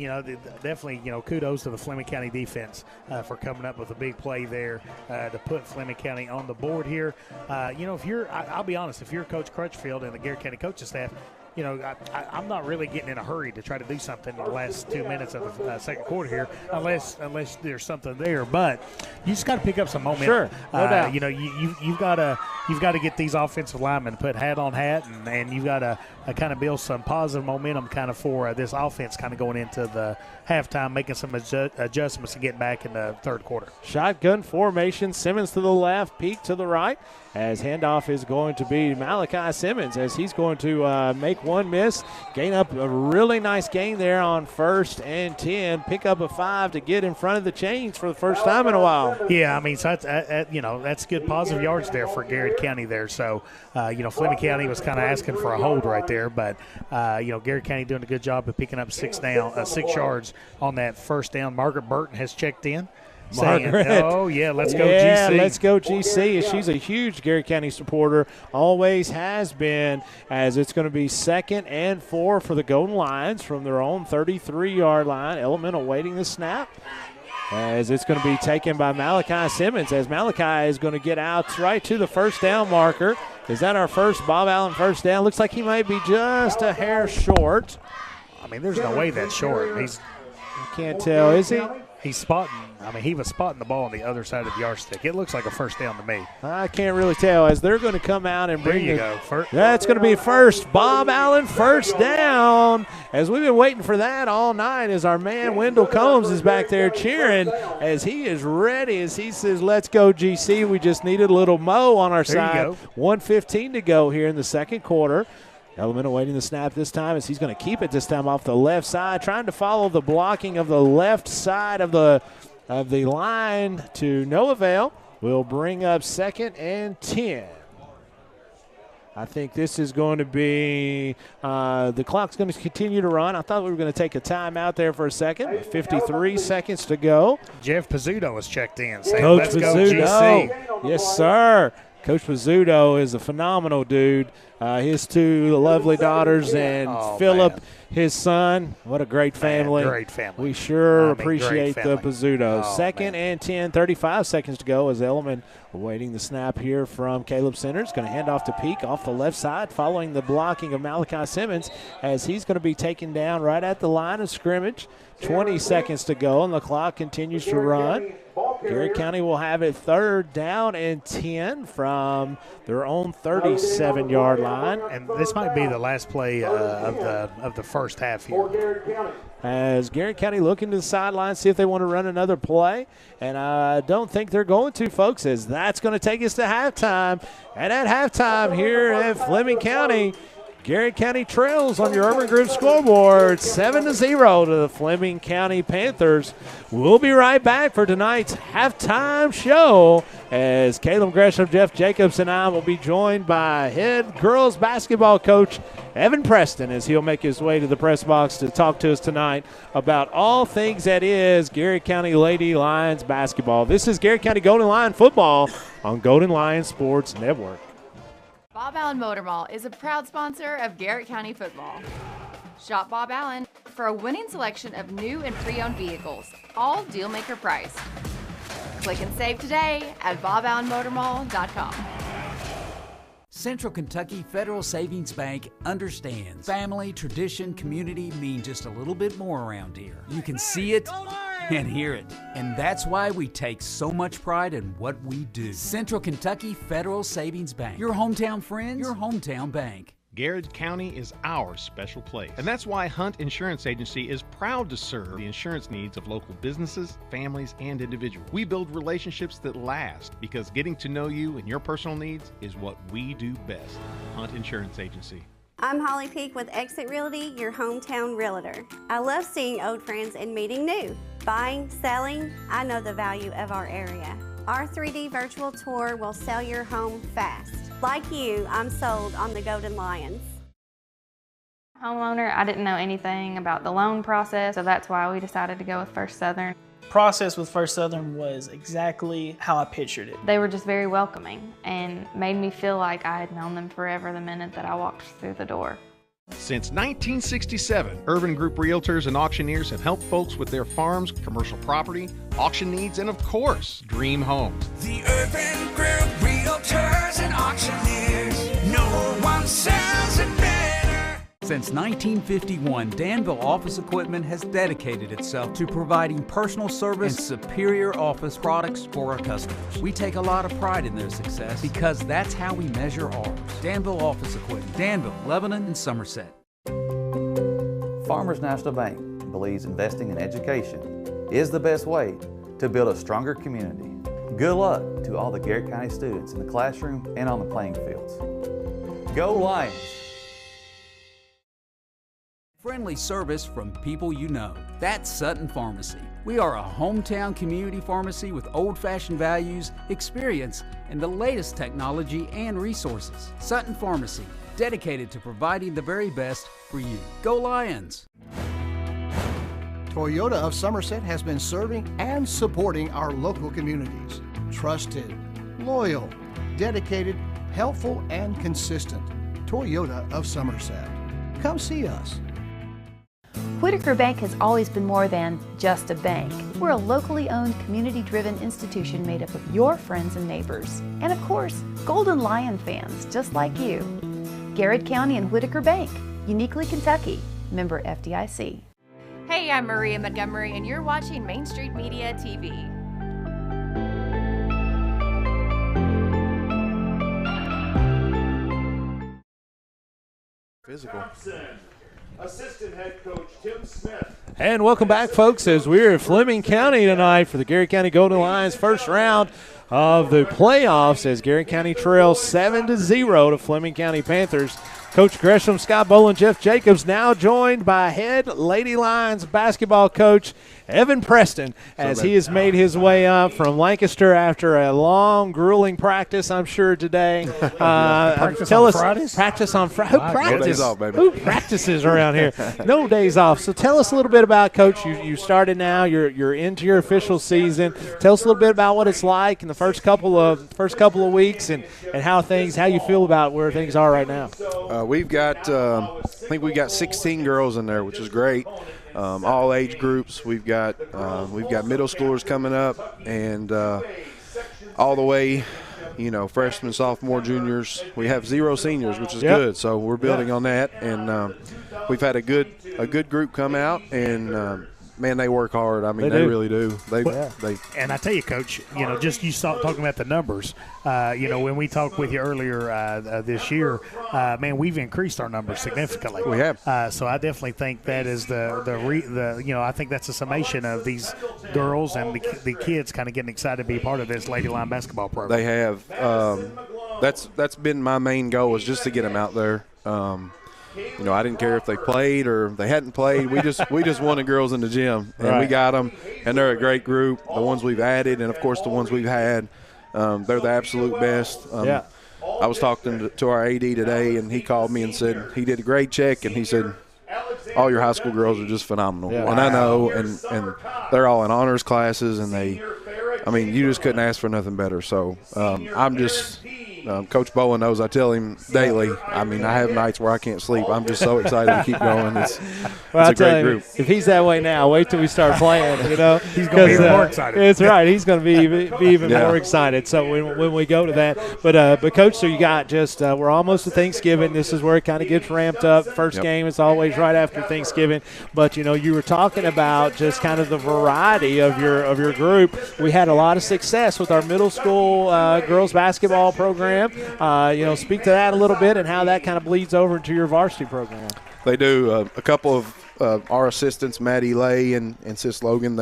definitely, kudos to the Fleming County defense for coming up with a big play there to put Fleming County on the board here. I'll be honest, if you're Coach Crutchfield and the Garrett County coaching staff, I'm not really getting in a hurry to try to do something in the last 2 minutes of the second quarter here, unless there's something there. But you just got to pick up some momentum. Sure, no doubt. You've got to get these offensive linemen to put hat on hat, and you've got to kind of build some positive momentum kind of for this offense kind of going into the halftime, making some adjustments to get back in the third quarter. Shotgun formation, Simmons to the left, Peak to the right, as handoff is going to be Malachi Simmons, as he's going to make one miss, gain up a really nice gain there on 1st and 10, pick up a 5 to get in front of the chains for the first time in a while. Yeah, I mean, so that's good positive yards there for Garrett County there. So, Fleming County was kind of asking for a hold right there, but, Garrett County doing a good job of picking up 6 yards on that first down. Margaret Burton has checked in. Margaret. Oh, yeah, let's go yeah, GC. let's go GC. She's a huge Garrett County supporter, always has been, as it's going to be 2nd and 4 for the Golden Lions from their own 33-yard line. Element awaiting the snap, as it's going to be taken by Malachi Simmons, as Malachi is going to get out right to the first down marker. Is that our first Bob Allen first down? Looks like he might be just a hair short. I mean, there's no way that's short. I can't tell, is he? He's spotting. I mean, he was spotting the ball on the other side of the yardstick. It looks like a first down to me. I can't really tell, as they're going to come out and bring There you go. That's going to be first Bob Allen first down. As we've been waiting for that all night, as our man Wendell Combs is back there cheering, as he is ready, as he says, let's go GC. We just needed a little mo on our side. 1:15 to go here in the second quarter. Element awaiting the snap this time, as he's going to keep it this time off the left side, trying to follow the blocking of the left side of the line to no avail. Will bring up 2nd and 10. I think this is going to be the clock's going to continue to run. I thought we were going to take a time out there for a second. 53 seconds to go. Jeff Pizzuto has checked in, saying, Coach let's Pizzuto. go GC. Yes, sir. Coach Pizzuto is a phenomenal dude. His 2 lovely daughters and Philip, his son. What a great family. Great family. We sure I mean, appreciate great the family. Pizzutos. Oh, 2nd and 10, 35 seconds to go, as Elman awaiting the snap here from Caleb Centers. Going to hand off to Peak off the left side, following the blocking of Malachi Simmons, as he's going to be taken down right at the line of scrimmage. 20 seconds to go, and the clock continues to run. Garrett County will have it 3rd down and 10 from their own 37-yard line. And this might be the last play of the first half here. As Garrett County looking to the sideline, see if they want to run another play. And I don't think they're going to, folks, as that's going to take us to halftime. And at halftime here at Fleming County, Garrett County trails on your Urban Group scoreboard 7-0 to the Fleming County Panthers. We'll be right back for tonight's halftime show, as Caleb Gresham, Jeff Jacobs, and I will be joined by head girls basketball coach Evan Preston, as he'll make his way to the press box to talk to us tonight about all things that is Garrett County Lady Lions basketball. This is Garrett County Golden Lion football on Golden Lion Sports Network. Bob Allen Motor Mall is a proud sponsor of Garrett County football. Shop Bob Allen for a winning selection of new and pre-owned vehicles, all deal-maker price. Click and save today at boballenmotormall.com. Central Kentucky Federal Savings Bank understands family, tradition, community mean just a little bit more around here. You can see it and hear it, and that's why we take so much pride in what we do. Central Kentucky Federal Savings Bank, your hometown friends, your hometown bank. Garrard County is our special place. And that's why Hunt Insurance Agency is proud to serve the insurance needs of local businesses, families, and individuals. We build relationships that last, because getting to know you and your personal needs is what we do best. Hunt Insurance Agency. I'm Holly Peak with Exit Realty, your hometown realtor. I love seeing old friends and meeting new. Buying, selling, I know the value of our area. Our 3D virtual tour will sell your home fast. Like you, I'm sold on the Golden Lions. Homeowner, I didn't know anything about the loan process, so that's why we decided to go with First Southern. Process with First Southern was exactly how I pictured it. They were just very welcoming and made me feel like I had known them forever the minute that I walked through the door. Since 1967, Urban Group Realtors and Auctioneers have helped folks with their farms, commercial property, auction needs, and of course, dream homes. The Urban Group Realtors and Auctioneers. No one sells it better. Since 1951, Danville Office Equipment has dedicated itself to providing personal service and superior office products for our customers. We take a lot of pride in their success because that's how we measure ours. Danville Office Equipment, Danville, Lebanon, and Somerset. Farmers National Bank believes investing in education is the best way to build a stronger community. Good luck to all the Garrett County students in the classroom and on the playing fields. Go Lions! Friendly service from people you know. That's Sutton Pharmacy. We are a hometown community pharmacy with old-fashioned values, experience, and the latest technology and resources. Sutton Pharmacy, dedicated to providing the very best for you. Go Lions! Toyota of Somerset has been serving and supporting our local communities. Trusted, loyal, dedicated, helpful, and consistent. Toyota of Somerset. Come see us. Whitaker Bank has always been more than just a bank. We're a locally owned, community-driven institution made up of your friends and neighbors. And of course, Golden Lion fans just like you. Garrett County and Whitaker Bank, uniquely Kentucky, member FDIC. Hey, I'm Maria Montgomery, and you're watching Main Street Media TV. Physical. Assistant head coach Tim Smith. And welcome back, folks, as we're in Fleming County tonight for the Garrett County Golden Lions first round of the playoffs as Garrett County trails 7-0 to Fleming County Panthers. Coach Gresham, Scott Boland, Jeff Jacobs now joined by head Lady Lions basketball coach Evan Preston as he has made his way up from Lancaster after a long, grueling practice, I'm sure, today. Practice on Fridays? Practice on Fridays. No days off, baby. Who practices around here? No days off. So tell us a little bit about, Coach. You started now. You're into your official season. Tell us a little bit about what it's like in the first couple of weeks and how you feel about where things are right now. We've got, I think we've got 16 girls in there, which is great. All age groups. We've got middle schoolers coming up, and all the way, freshmen, sophomore, juniors. We have 0 seniors, which is good. So we're building on that, and we've had a good group come out, and man, they work hard. I mean, they really do. And I tell you, Coach, just you saw talking about the numbers. When we talked with you earlier this year, man, we've increased our numbers significantly. We have. So I definitely think that is I think that's a summation of these girls and the kids kind of getting excited to be part of this Lady Lion basketball program. They have. That's been my main goal, is just to get them out there. I didn't care if they played or they hadn't played. We just wanted girls in the gym, and we got them, and they're a great group. The ones we've added, and of course the ones we've had, they're the absolute best. I was talking to our AD today, and he called me and said he did a great check, and he said, all your high school girls are just phenomenal. And I know, and they're all in honors classes, and you just couldn't ask for nothing better. So I'm just Coach Bowen knows I tell him daily. I have nights where I can't sleep. I'm just so excited to keep going. It's a great group. If he's that way now, wait till we start playing. He's going to be even more excited. That's right. He's going to be even more excited. So when we go to that, but Coach, so you got we're almost to Thanksgiving. This is where it kind of gets ramped up. First game is always right after Thanksgiving. But you were talking about just kind of the variety of your group. We had a lot of success with our middle school girls basketball program. Speak to that a little bit and how that kind of bleeds over into your varsity program. They do. A couple of our assistants, Maddie Lay and Sis Logan,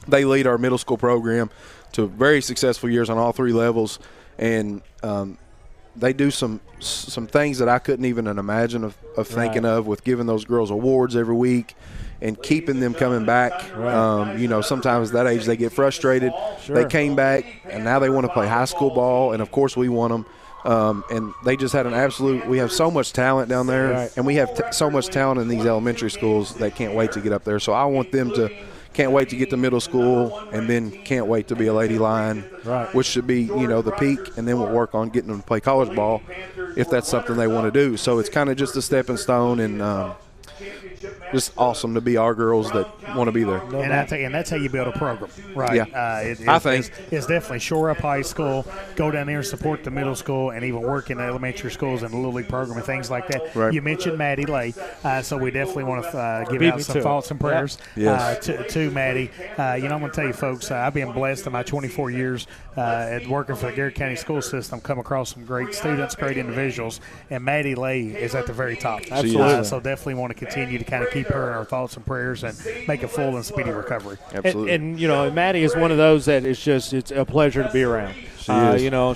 they lead our middle school program to very successful years on all 3 levels, and they do some things that I couldn't even imagine of thinking of, with giving those girls awards every week and keeping them coming back. Sometimes at that age they get frustrated. Sure. They came back, and now they want to play high school ball, and of course we want them. And they just had we have so much talent down there, and we have so much talent in these elementary schools that can't wait to get up there. So I want them to can't wait to get to middle school, and then can't wait to be a Lady Lion, which should be, the peak, and then we'll work on getting them to play college ball if that's something they want to do. So it's kind of just a stepping stone, and just awesome to be our girls that want to be there. And that's how you build a program, right? Yeah. I think it's definitely shore up high school, go down there and support the middle school, and even work in the elementary schools and the Little League program and things like that. Right. You mentioned Maddie Lay, so we definitely want to give out some thoughts and prayers to Maddie. I'm going to tell you, folks, I've been blessed in my 24 years at working for the Garrett County school system, come across some great students, great individuals, and Maddie Lay is at the very top. Absolutely. So definitely want to continue to kind of keep her in our thoughts and prayers and make a full and speedy recovery. Absolutely. And Maddie is one of those that it's a pleasure to be around.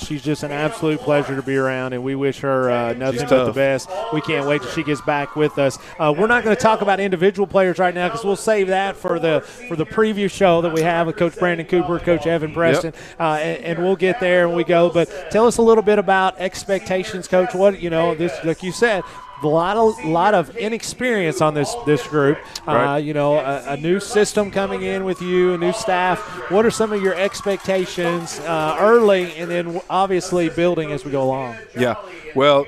She's just an absolute pleasure to be around, and we wish her nothing but the best. We can't wait till she gets back with us. We're not going to talk about individual players right now because we'll save that for the preview show that we have with Coach Brandon Cooper, Coach Evan Preston, and we'll get there and we go. But tell us a little bit about expectations, Coach. What this, like you said, a lot of inexperience on this group. Right. A new system coming in with you, a new staff. What are some of your expectations early, and then obviously building as we go along? Yeah. Well,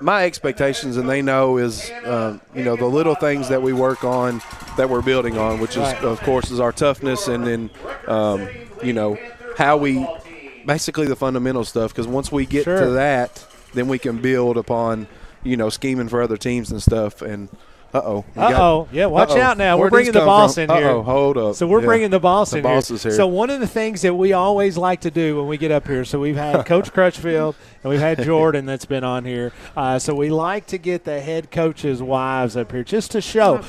my expectations, and they know, is the little things that we work on, that we're building on, which is of course is our toughness, and then how we basically the fundamental stuff. Because once we get to that, then we can build upon scheming for other teams and stuff. And watch out now. We're bringing the boss in here. Hold up. So we're bringing the boss in here. The boss is here. So one of the things that we always like to do when we get up here, so we've had Coach Crutchfield and we've had Jordan that's been on here. So we like to get the head coaches' wives up here just to show.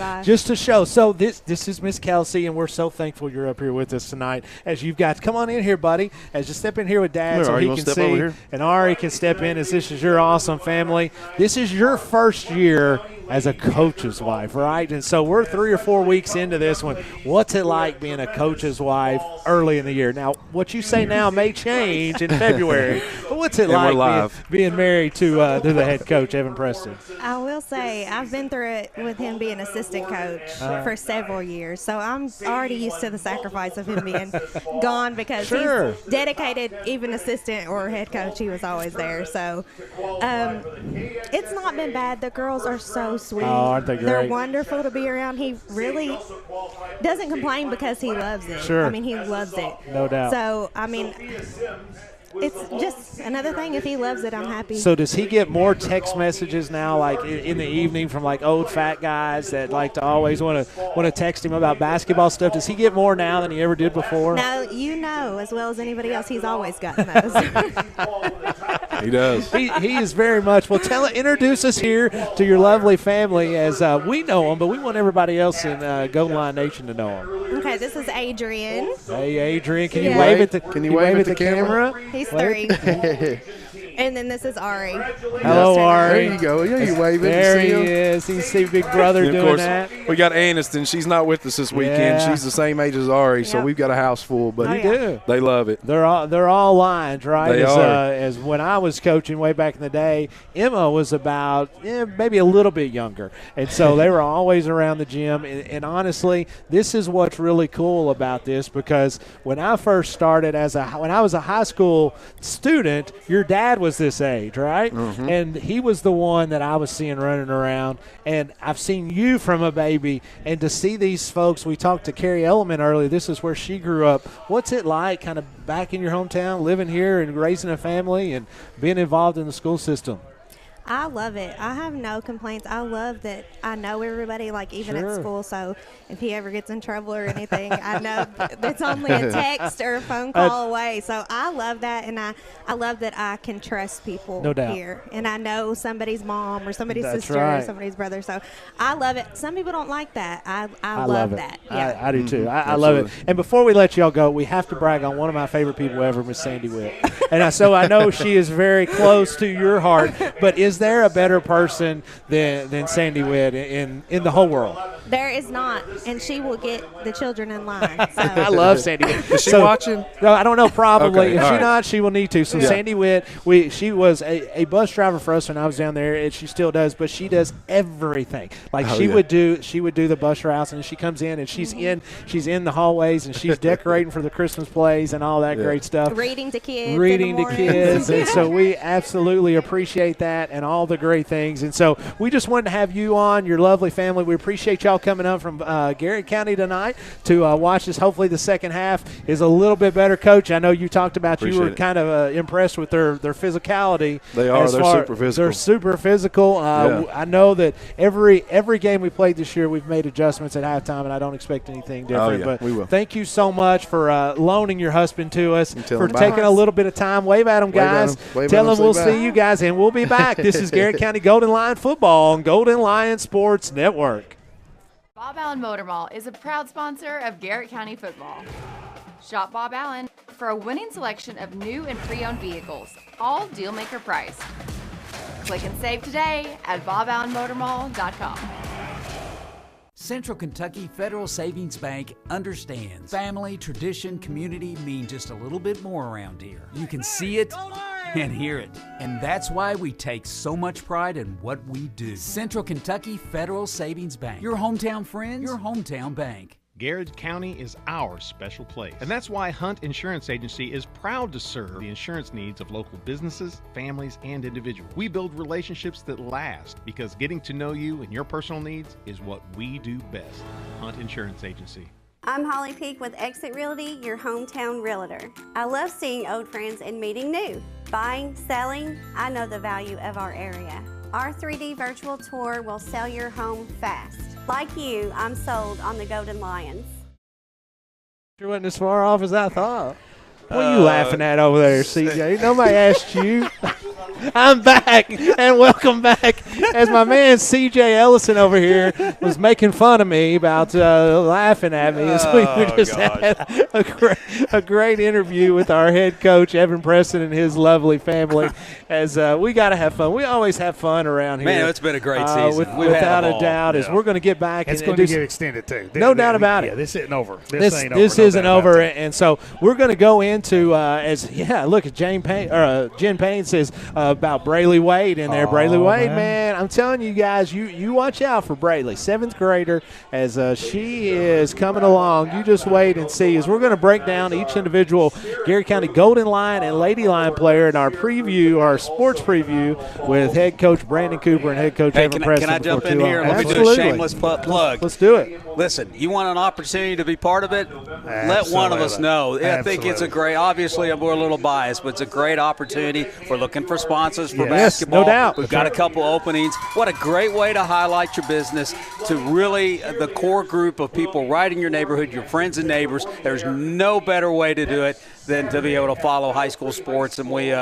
So this is Miss Kelsey, and we're so thankful you're up here with us tonight. As you've got, come on in here, buddy. As you step in here with Dad, so he can see, and Ari can step in as this is your awesome family. This is your first year as a coach's wife, right? And so we're 3 or 4 weeks into this one. What's it like being a coach's wife early in the year? Now, what you say now may change in February, but what's it like being married to the head coach, Evan Preston? I will say I've been through it with him being assistant coach for several years, so I'm already used to the sacrifice of him being gone because he's dedicated, even assistant or head coach, he was always there. So it's not been bad. The girls are so sweet. Oh, aren't they great? They're wonderful to be around. He really doesn't complain because he loves it. Sure. I mean, he loves it. No doubt. So, I mean, it's just another thing. If he loves it, I'm happy. So does he get more text messages now, like in the evening, from like old fat guys that like to always want to text him about basketball stuff? Does he get more now than he ever did before? No, as well as anybody else, he's always gotten those. He does. He is very much. Well, introduce us here to your lovely family, as we know them, but we want everybody else in Golden Line Nation to know them. Okay, this is Adrian. Hey, Adrian, can you wave at the camera? He's 3. And then this is Ari. Hello, Ari. There you go. Yeah, you waving. There he is. You see Big Brother doing that. We got Aniston. She's not with us this weekend. Yeah. She's the same age as Ari, so we've got a house full. But they love it. They're all Lions, right? They are. As when I was coaching way back in the day, Emma was about maybe a little bit younger, and so they were always around the gym. And honestly, this is what's really cool about this, because when I first started when I was a high school student, your dad was this age, right? Mm-hmm. And he was the one that I was seeing running around, and I've seen you from a baby, and to see these folks. We talked to Carrie Element earlier. This is where she grew up. What's it like kind of back in your hometown, living here and raising a family and being involved in the school system? I love it. I have no complaints. I love that I know everybody, like even at school. So if he ever gets in trouble or anything, I know it's only a text or a phone call away. So I love that, and I love that I can trust people here. And I know somebody's mom or somebody's sister or somebody's brother. So I love it. Some people don't like that. I love that. Yeah. I do too. I love it. And before we let y'all go, we have to brag on one of my favorite people ever, Miss Sandy Witt. And so I know she is very close to your heart, but is there a better person than Sandy Witt in the whole world? There is not, and she will get the children in line. So. I love Sandy Witt. Is she watching? No, I don't know. Probably. Okay, If all she's right. not, she will need to. So Yeah. Sandy Witt, she was a bus driver for us when I was down there, and she still does. But she does everything. Like Oh, she yeah. would do the bus routes, and she comes in and she's in the hallways and she's decorating for the Christmas plays and all that great stuff. Reading to kids. Reading in the to morning. kids, and so we absolutely appreciate that and all the great things. And so we just wanted to have you on, your lovely family. We appreciate y'all coming up from Garrett County tonight to watch us. Hopefully the second half is a little bit better. Coach, I know you talked about you were Appreciate it. kind of impressed with their physicality. They are. They're super physical. They're super physical. Yeah. I know that every game we played this year, we've made adjustments at halftime, and I don't expect anything different. yeah, but we will. thank you so much for loaning your husband to us, tell for him bye. taking a little bit of time. Wave at him, Wave at guys. him. Wave Tell at him him, we'll say bye. see you guys, and we'll be back. This is Garrett County Golden Lion Football on Golden Lion Sports Network. Bob Allen Motor Mall is a proud sponsor of Garrett County football. Shop Bob Allen for a winning selection of new and pre-owned vehicles, all deal-maker priced. Click and save today at boballenmotormall.com. Central Kentucky Federal Savings Bank understands family, tradition, community mean just a little bit more around here. You can see it and hear it, and that's why we take so much pride in what we do. Central Kentucky Federal Savings Bank, your hometown friends, your hometown bank. Garrard County is our special place. And that's why Hunt Insurance Agency is proud to serve the insurance needs of local businesses, families, and individuals. We build relationships that last because getting to know you and your personal needs is what we do best. Hunt Insurance Agency. I'm Holly Peak with Exit Realty, your hometown realtor. I love seeing old friends and meeting new. Buying, selling, I know the value of our area. Our 3D virtual tour will sell your home fast. Like you, I'm sold on the Golden Lions. You wasn't as far off as I thought. What are you laughing at over there, CJ? Nobody asked you. I'm back, and welcome back. As my man C.J. Ellison over here was making fun of me about laughing at me, as we just had a great interview with our head coach, Evan Preston, and his lovely family. As we got to have fun. We always have fun around here. Man, it's been a great season. Without a doubt, as we're going to get back. It's and going to do get extended, too. No doubt about it. Yeah, this isn't over. This ain't over. isn't over, and so we're going to go into look at Jen Payne says about Brayley Wade in there. Brayley Wade, man, I'm telling you guys, you watch out for Brayley, 7th grader, as she is coming along. You just wait and see. As we're going to break down each individual Garrett County Golden Lion and Lady Lion player in our preview, our sports preview, with head coach Brandon Cooper and head coach Evan Preston. Can I jump in here and let me do Absolutely. a shameless plug? Let's do it. Listen, you want an opportunity to be part of it? Let one of us know. I think it's a great, obviously we're a little biased, but it's a great opportunity. We're looking for sponsors for basketball. No doubt. We've got a couple openings. What a great way to highlight your business to really the core group of people right in your neighborhood, your friends and neighbors. There's no better way to do it than to be able to follow high school sports, and we'd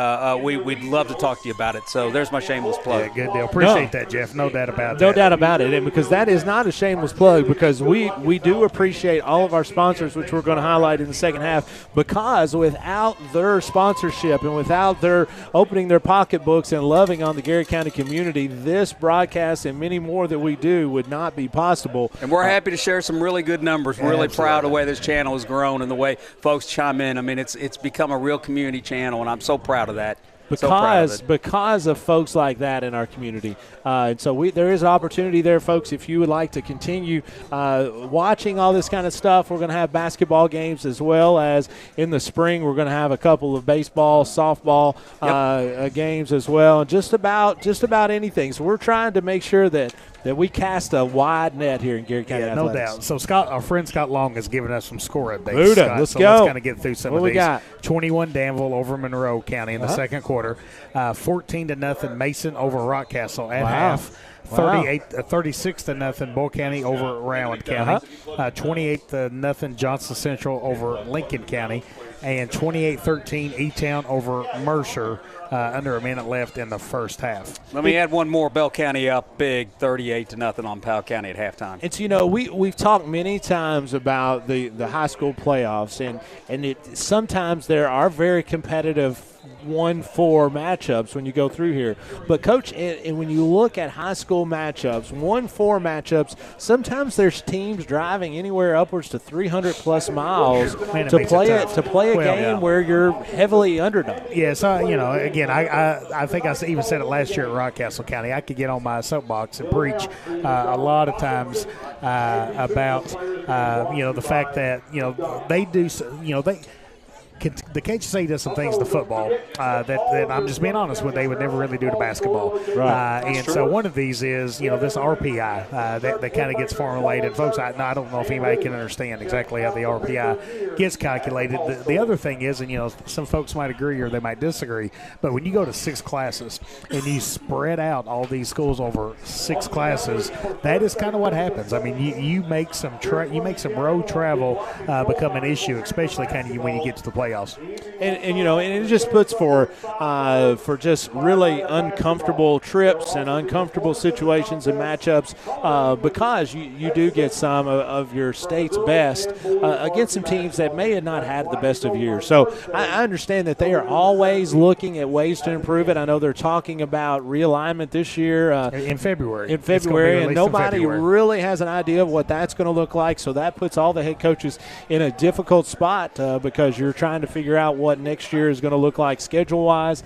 love to talk to you about it. So there's my shameless plug. Yeah, good deal. Appreciate that, Jeff. No doubt about that. No doubt about it, and because that is not a shameless plug, because we do appreciate all of our sponsors, which we're going to highlight in the second half, because without their sponsorship and without their opening their pocketbooks and loving on the Garrett County community, this broadcast and many more that we do would not be possible. And we're happy to share some really good numbers. We're really proud of the way this channel has grown and the way folks chime in. I mean, it's become a real community channel, and I'm so proud of that. Because of folks like that in our community. And so there is an opportunity there, folks. If you would like to continue watching all this kind of stuff, we're going to have basketball games, as well as in the spring we're going to have a couple of baseball, softball games as well, and just about anything. So we're trying to make sure that we cast a wide net here in Garrett County Athletics. No doubt. So our friend Scott Long has given us some score updates. Buddha, Scott, let's so go. Let's kind of get through some what of we these. Got? 21 Danville over Monroe County in the second quarter. 14-0 Mason over Rockcastle at half. 36-0 Bull County over Rowan County. 28-0 Johnson Central over Lincoln County. And 28-13 E-Town over Mercer. Under a minute left in the first half. Let me add one more. Bell County up big, 38-0 on Powell County at halftime. It's, we've talked many times about the high school playoffs, and sometimes there are very competitive 1-4 matchups when you go through here. But, Coach, and when you look at high school matchups, 1-4 matchups, sometimes there's teams driving anywhere upwards to 300-plus miles to play a game where you're heavily underdog. Yeah, so, again, I think I even said it last year at Rockcastle County. I could get on my soapbox and preach a lot of times about, the fact that, they do, the KHC does some things to football that I'm just being honest with, they would never really do to basketball. Right. And so one of these is, this RPI that kind of gets formulated. Folks, I don't know if anybody can understand exactly how the RPI gets calculated. The other thing is, and, some folks might agree or they might disagree, but when you go to 6 classes and you spread out all these schools over 6 classes, that is kind of what happens. I mean, you make some road travel become an issue, especially kind of when you get to the playoffs. And it just puts for just really uncomfortable trips and uncomfortable situations and matchups because you do get some of your state's best against some teams that may have not had the best of years. So I understand that they are always looking at ways to improve it. I know they're talking about realignment this year. In February. And nobody really has an idea of what that's going to look like. So that puts all the head coaches in a difficult spot because you're trying to figure out what next year is going to look like schedule-wise.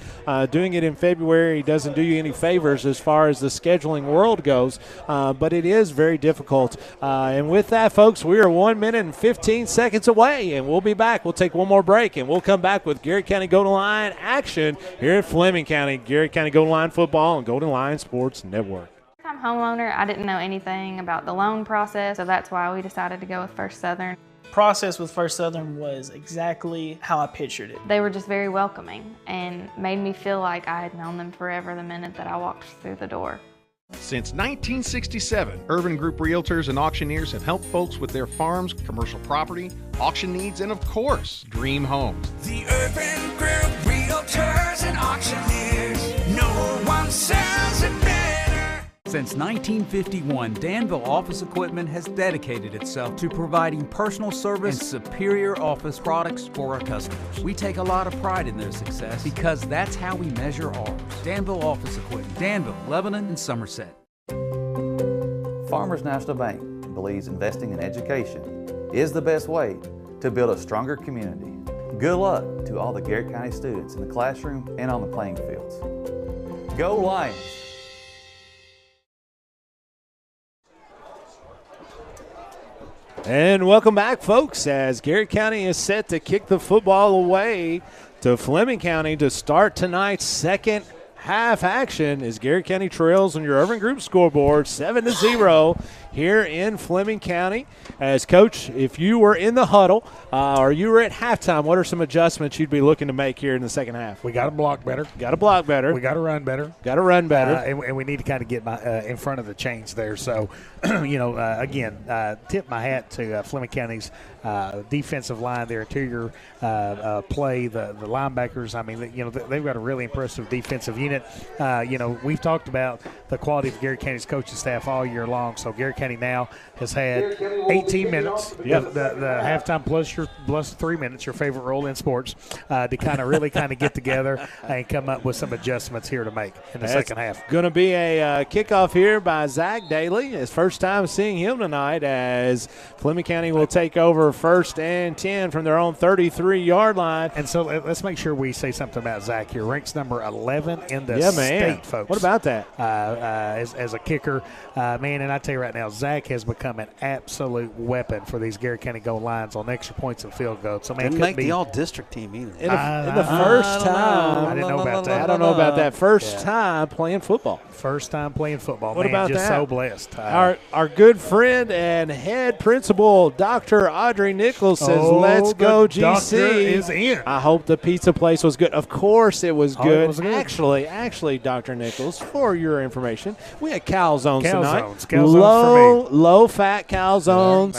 Doing it in February doesn't do you any favors as far as the scheduling world goes, but it is very difficult. And with that, folks, we are 1 minute and 15 seconds away, and we'll be back. We'll take one more break, and we'll come back with Garrett County Golden Lion action here at Fleming County. Garrett County Golden Lion football and Golden Lion Sports Network. I'm a homeowner. I didn't know anything about the loan process, so that's why we decided to go with First Southern. Process with First Southern was exactly how I pictured it. They were just very welcoming and made me feel like I had known them forever the minute that I walked through the door. Since 1967, Urban Group Realtors and Auctioneers have helped folks with their farms, commercial property, auction needs, and of course, dream homes. The Urban Group Realtors and Auctioneers. No one sells it better. Since 1951, Danville Office Equipment has dedicated itself to providing personal service and superior office products for our customers. We take a lot of pride in their success because that's how we measure ours. Danville Office Equipment, Danville, Lebanon, and Somerset. Farmers National Bank believes investing in education is the best way to build a stronger community. Good luck to all the Garrett County students in the classroom and on the playing fields. Go Lions! And welcome back, folks, as Garrett County is set to kick the football away to Fleming County to start tonight's second half action as Garrett County trails on your Urban Group scoreboard 7-0 here in Fleming County. As Coach, if you were in the huddle or you were at halftime, what are some adjustments you'd be looking to make here in the second half? We got to block better. Got to block better. We got to run better. Got to run better. And we need to kind of get in front of the chains there. So, again, tip my hat to Fleming County's defensive line, their interior play, the linebackers. I mean, they've got a really impressive defensive unit. We've talked about the quality of Garrett County's coaching staff all year long. So Garrett County now has had 18 minutes, Yep. the halftime plus 3 minutes, your favorite role in sports, to kind of get together and come up with some adjustments here to make in the second half. Going to be a kickoff here by Zach Daly. His first time seeing him tonight as Fleming County will take over 1st and 10 from their own 33-yard line. And so let's make sure we say something about Zach here. Ranks number 11 in the state, folks. What about that? As a kicker, man, and I tell you right now, Zach has become an absolute weapon for these Garrett County Gold Lions on extra points and field goals. So, man, didn't make the all-district team either. In the first time. I didn't know about that. I don't know about that. First time playing football. First time playing football. What man, about just that? so blessed. Our good friend and head principal, Dr. Audrey Nichols, says, let's go, GC. Doctor is in. I hope the pizza place was good. Of course it was good. It was good. Actually, Dr. Nichols, for your information, we had calzones tonight. Calzones Low-fat calzones.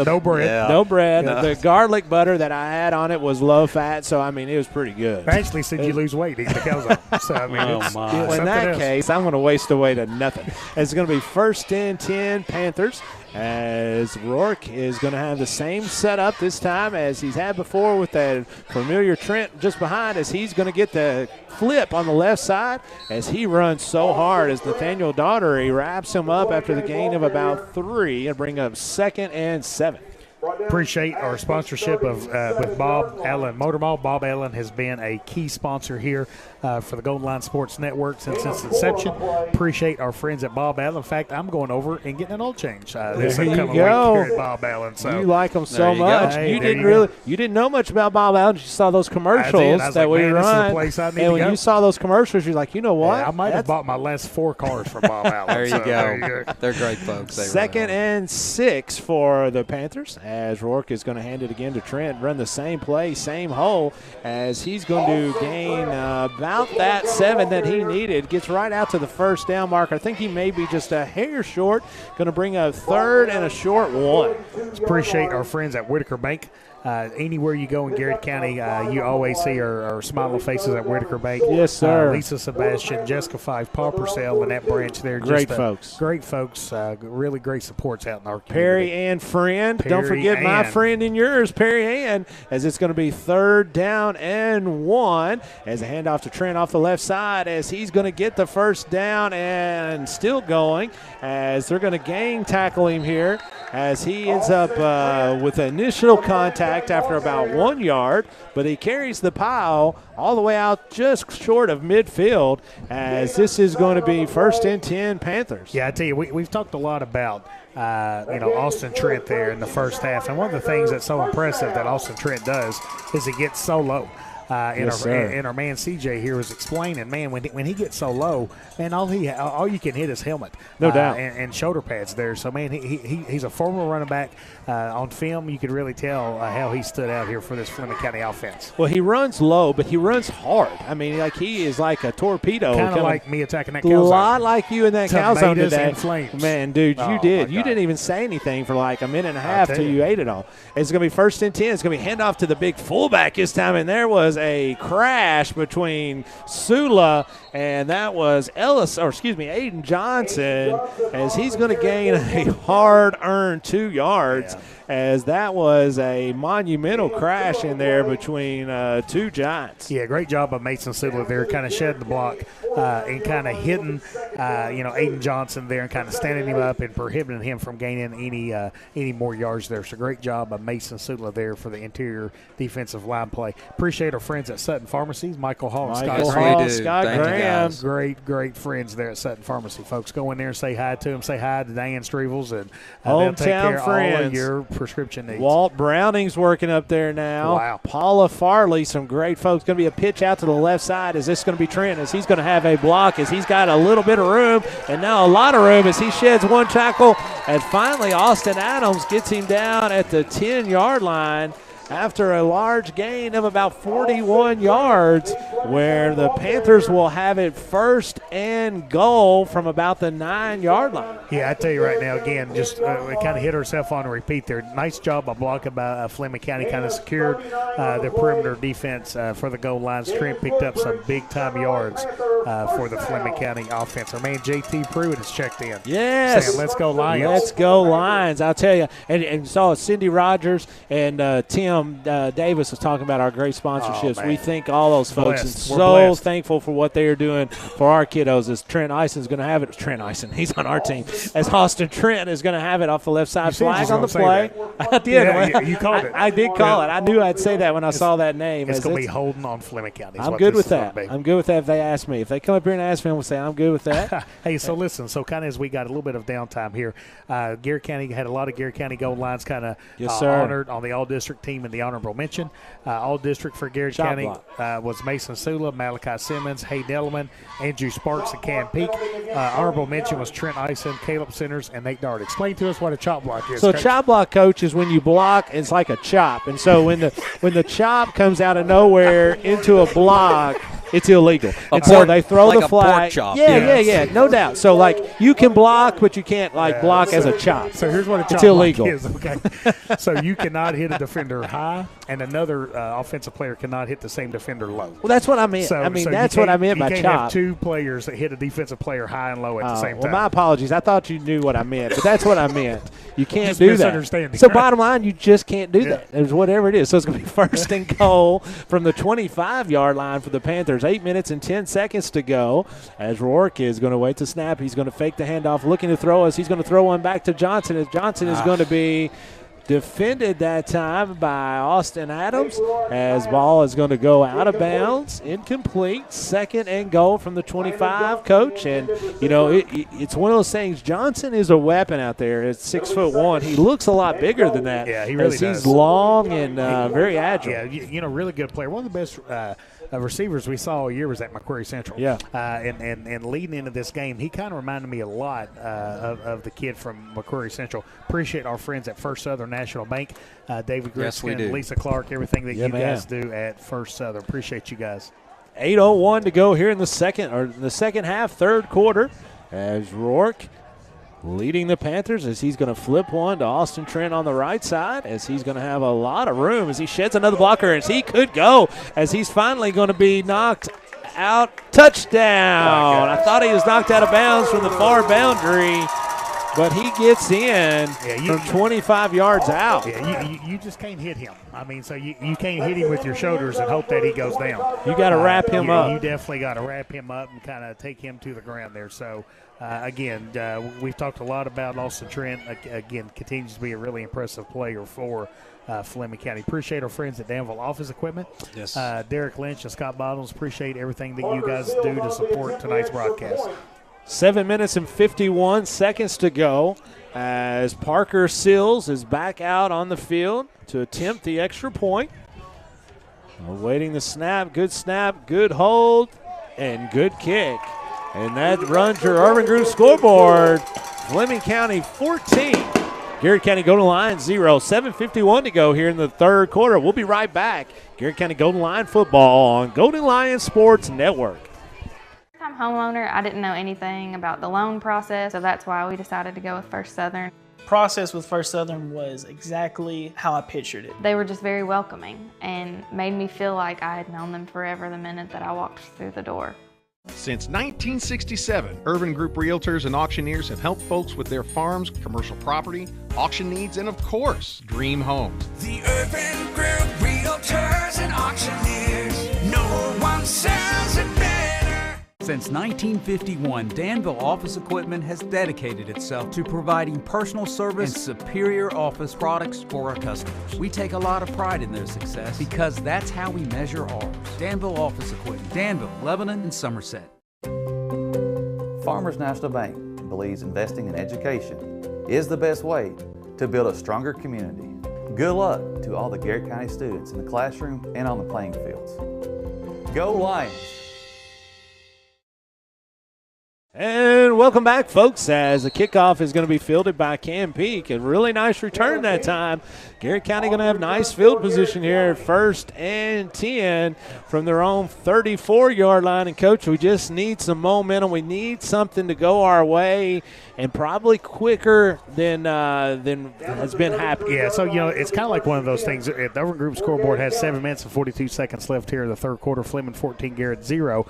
No bread. Yeah. No bread. Yeah. The garlic butter that I had on it was low-fat, so, I mean, it was pretty good. I actually said you lose weight eating the calzone. So, I mean, well, in that case, I'm going to waste away to nothing. It's going to be 1st and 10 Panthers as Rourke is going to have the same setup this time as he's had before with that familiar Trent just behind, as he's going to get the flip on the left side as he runs so hard as Nathaniel Daughtery wraps him up after the gain of about 3 and bring up 2nd and 7. Appreciate our sponsorship of with Bob Allen Motor Mall. Bob Allen has been a key sponsor here for the Golden Line Sports Network since its inception. Appreciate our friends at Bob Allen. In fact, I'm going over and getting an oil change this upcoming week here at Bob Allen. So you like them so much. Hey, you didn't know much about Bob Allen. You saw those commercials that we run, and when you saw those commercials, you're like, you know what? Yeah, I might have bought my last 4 cars from Bob Allen. There you go. They're great folks. 2nd and 6 for the Panthers, as Rourke is going to hand it again to Trent, run the same play, same hole, as he's going to gain about that 7 that he needed. Gets right out to the first down marker. I think he may be just a hair short. Going to bring a 3rd and a short 1. Appreciate our friends at Whitaker Bank. Anywhere you go in Garrett County, you always see our smiling faces at Whitaker Bank. Yes, sir. Lisa Sebastian, Jessica Fife, Paul Purcell, and that branch there. Great folks. Great folks. Really great supports out in our community. Perry Ann Friend. Don't forget my friend and yours, Perry Ann, as it's going to be 3rd down and 1 as a handoff to Trent off the left side as he's going to get the first down and still going as they're going to gang tackle him here as he ends up with initial contact after about 1 yard, but he carries the pile all the way out just short of midfield as this is going to be 1st and 10 Panthers. Yeah, I tell you, we've talked a lot about Austin Trent there in the first half, and one of the things that's so impressive that Austin Trent does is he gets so low. And our man CJ here was explaining, man, when he gets so low, man, all you can hit is helmet, no doubt, and shoulder pads there. So man, he's a former running back. On film, you could really tell how he stood out here for this Fleming County offense. Well, he runs low, but he runs hard. I mean, like he is like a torpedo. Kind of like me attacking that cow zone. A lot zone. like you in that cow zone today. And flames. Man, dude, you did. You didn't even say anything for like a minute and a half till you ate it all. It's going to be 1st and 10. It's going to be handoff to the big fullback this time, and there was a crash between Sula and that was Aiden Johnson, as he's going to gain a hard-earned 2 yards. As that was a monumental crash in there between 2 Giants. Yeah, great job by Mason Sidler there, kind of shedding the block and kind of hitting, Aiden Johnson there and kind of standing him up and prohibiting him from gaining any more yards there. So great job by Mason Sidler there for the interior defensive line play. Appreciate our friends at Sutton Pharmacies, Michael Hall and Scott Graham. Great friends there at Sutton Pharmacy, folks. Go in there and say hi to them. Say hi to Diane Strevels, and they'll take care of all of your prescription needs. Walt Browning's working up there now. Wow. Paula Farley, some great folks. Going to be a pitch out to the left side. Is this going to be Trent? As he's going to have a block, as he's got a little bit of room, and now a lot of room as he sheds 1 tackle. And finally, Austin Adams gets him down at the 10-yard line after a large gain of about 41 yards, where the Panthers will have it 1st and goal from about the 9-yard line. Yeah, I tell you right now, again, just we kind of hit ourselves on a repeat there. Nice job by blocking by Fleming County, kind of secured the perimeter defense for the goal line. Trent picked up some big-time yards for the Fleming County offense. Our man JT Pruitt has checked in. Yes. Saying, let's go Lions. Let's go Lions, I'll tell you. And saw Cindy Rogers and Tim Davis was talking about our great sponsorships. We thank all those folks, and so thankful for what they are doing for our kiddos. As Trent Ison's going to have it. Trent Ison, he's on our team. As Austin Trent is going to have it off the left side. Flag on the play. I did. Yeah, you called it. I did call it. I knew I'd say that when I saw that name. It's going to be holding on Fleming County. I'm good with that. I'm good with that if they ask me. If they come up here and ask me, I'm going to say I'm good with that. Hey, so listen, so kind of as we got a little bit of downtime here, Garrett County had a lot of Garrett County Gold Lines kind of honored on the all-district team in the honorable mention. All-district for Garrett County was Mason Sula, Malachi Simmons, Hay Delman, Andrew Sparks, and Cam Peak. Honorable mention was Trent Ison, Caleb Centers, and Nate Dart. Explain to us what a chop block is. So a chop block, Coach, is when you block, it's like a chop. And so when the chop comes out of nowhere into a block, it's illegal. And so they throw like the a flag. pork chop. Yeah, no doubt. So, like, you can block, but you can't, block as a chop. So here's what a chop it's illegal. block is, okay? So you cannot hit a defender high, and another offensive player cannot hit the same defender low. Well, that's what I meant. So that's what I meant by chop. You can't have 2 players that hit a defensive player high and low at the same time. Well, my apologies. I thought you knew what I meant, but that's what I meant. You can't Just do that. misunderstanding. So bottom line, you just can't do that. It's whatever it is. So it's going to be first and goal from the 25-yard line for the Panthers. 8 minutes and 10 seconds to go as Rourke is going to wait to snap. He's going to fake the handoff, looking to throw us. He's going to throw one back to Johnson as Johnson is going to be defended that time by Austin Adams as ball is going to go out of bounds, incomplete. Second and goal from the 25, Coach. And, you know, it's one of those things. Johnson is a weapon out there at 6'1". He looks a lot bigger than that. Yeah, he really does. He's long and very agile. Yeah, you know, really good player. One of the best receivers we saw all year was at Macquarie Central. Yeah. And leading into this game, he kind of reminded me a lot of the kid from Macquarie Central. Appreciate our friends at First Southern National Bank, David Griskin, Lisa Clark, everything that you guys do at First Southern. Appreciate you guys. 8:01 to go here in the second half, third quarter, as Rourke leading the Panthers as he's going to flip one to Austin Trent on the right side as he's going to have a lot of room as he sheds another blocker as he could go as he's finally going to be knocked out. Touchdown. I thought he was knocked out of bounds from the far boundary, but he gets in from 25 yards out. Yeah, you just can't hit him. I mean, so you can't hit him with your shoulders and hope that he goes down. You got to wrap him up. You definitely got to wrap him up and kind of take him to the ground there. So, again, we've talked a lot about Austin Trent. Again, continues to be a really impressive player for Fleming County. Appreciate our friends at Danville Office Equipment. Yes. Derek Lynch and Scott Bottles, appreciate everything that you guys do to support tonight's broadcast. 7 minutes and 51 seconds to go as Parker Sills is back out on the field to attempt the extra point. Awaiting the snap, good hold, and good kick. And that runs your Urban Group scoreboard. Fleming County 14, Garrett County Golden Lions 0. 7:51 to go here in the third quarter. We'll be right back. Garrett County Golden Lion football on Golden Lion Sports Network. I'm homeowner. I didn't know anything about the loan process, so that's why we decided to go with First Southern. Process with First Southern was exactly how I pictured it. They were just very welcoming and made me feel like I had known them forever the minute that I walked through the door. Since 1967, Urban Group Realtors and Auctioneers have helped folks with their farms, commercial property, auction needs, and of course, dream homes. The Urban Group Realtors and Auctioneers. No one sells it better. Since 1951, Danville Office Equipment has dedicated itself to providing personal service and superior office products for our customers. We take a lot of pride in their success because that's how we measure ours. Danville Office Equipment, Danville, Lebanon, and Somerset. Farmers National Bank believes investing in education is the best way to build a stronger community. Good luck to all the Garrett County students in the classroom and on the playing fields. Go Lions! And welcome back, folks, as the kickoff is going to be fielded by Cam Peak. A really nice return that time. Garrett County going to have nice field position here, 1st and 10 from their own 34-yard line. And, Coach, we just need some momentum. We need something to go our way and probably quicker than has been happening. Yeah, so, you know, it's kind of like one of those things. The Urban Group scoreboard has 7 minutes and 42 seconds left here in the third quarter. Fleming 14, Garrett 0.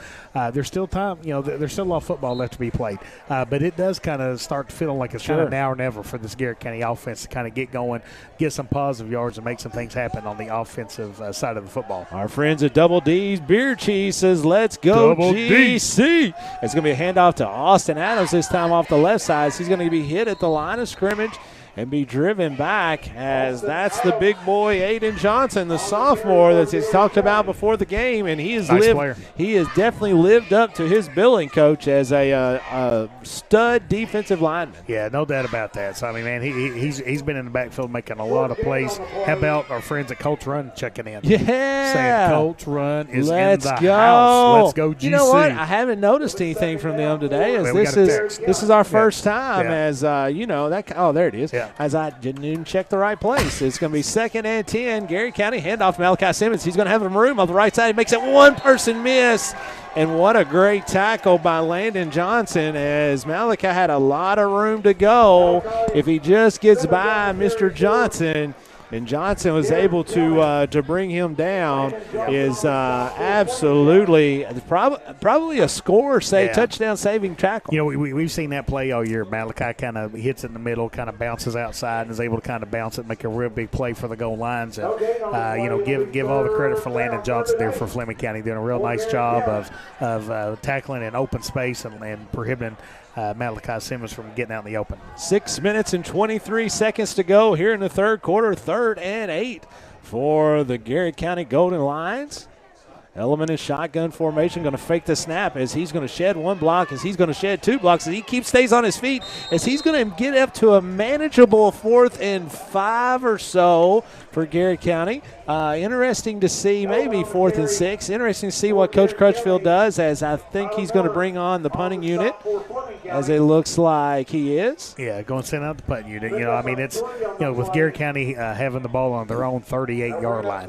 There's still time. You know, there's still a lot of football left to be played. But it does kind of start feeling like it's kind of now or never for this Garrett County offense to kind of get going, get some positive yards, and make some things happen on the offensive side of the football. Our friends at Double D's Beer Cheese says, let's go Double GC. It's going to be a handoff to Austin Adams this time off the left side. He's going to be hit at the line of scrimmage and be driven back as that's the big boy Aiden Johnson, the sophomore that he's talked about before the game, and he has definitely lived up to his billing, Coach, as a stud defensive lineman. Yeah, no doubt about that. So I mean, man, he's been in the backfield making a lot of plays. How about our friends at Colts Run checking in? Yeah, saying Colts Run is in the go. house. Let's go GC. You know what? I haven't noticed anything from them today. As this is our first time. As you know that. Oh, there it is. Yeah. As I didn't even check the right place. It's going to be 2nd and 10. Garrett County handoff Malachi Simmons. He's going to have some room on the right side. He makes it one person miss. And what a great tackle by Landon Johnson as Malachi had a lot of room to go. If he just gets by Mr. Johnson, and Johnson was able to bring him down, is absolutely probably a touchdown saving tackle. You know, we've seen that play all year. Malachi kind of hits in the middle, kind of bounces outside, and is able to kind of bounce it, make a real big play for the goal lines. And give all the credit for Landon Johnson there for Fleming County, doing a real nice job of tackling in open space and prohibiting Malachi Simmons from getting out in the open. 6 minutes and 23 seconds to go here in the third quarter. 3rd and 8 for the Garrett County Golden Lions. Element in shotgun formation, going to fake the snap as he's going to shed one block, as he's going to shed 2 blocks, as he stays on his feet, as he's going to get up to a manageable 4th and 5 or so for Garrett County. Interesting to see, maybe 4th and 6. Interesting to see what Coach Crutchfield does, as I think he's going to bring on the punting unit, as it looks like he is. Yeah, going to send out the punting unit. It's with Garrett County having the ball on their own 38-yard line,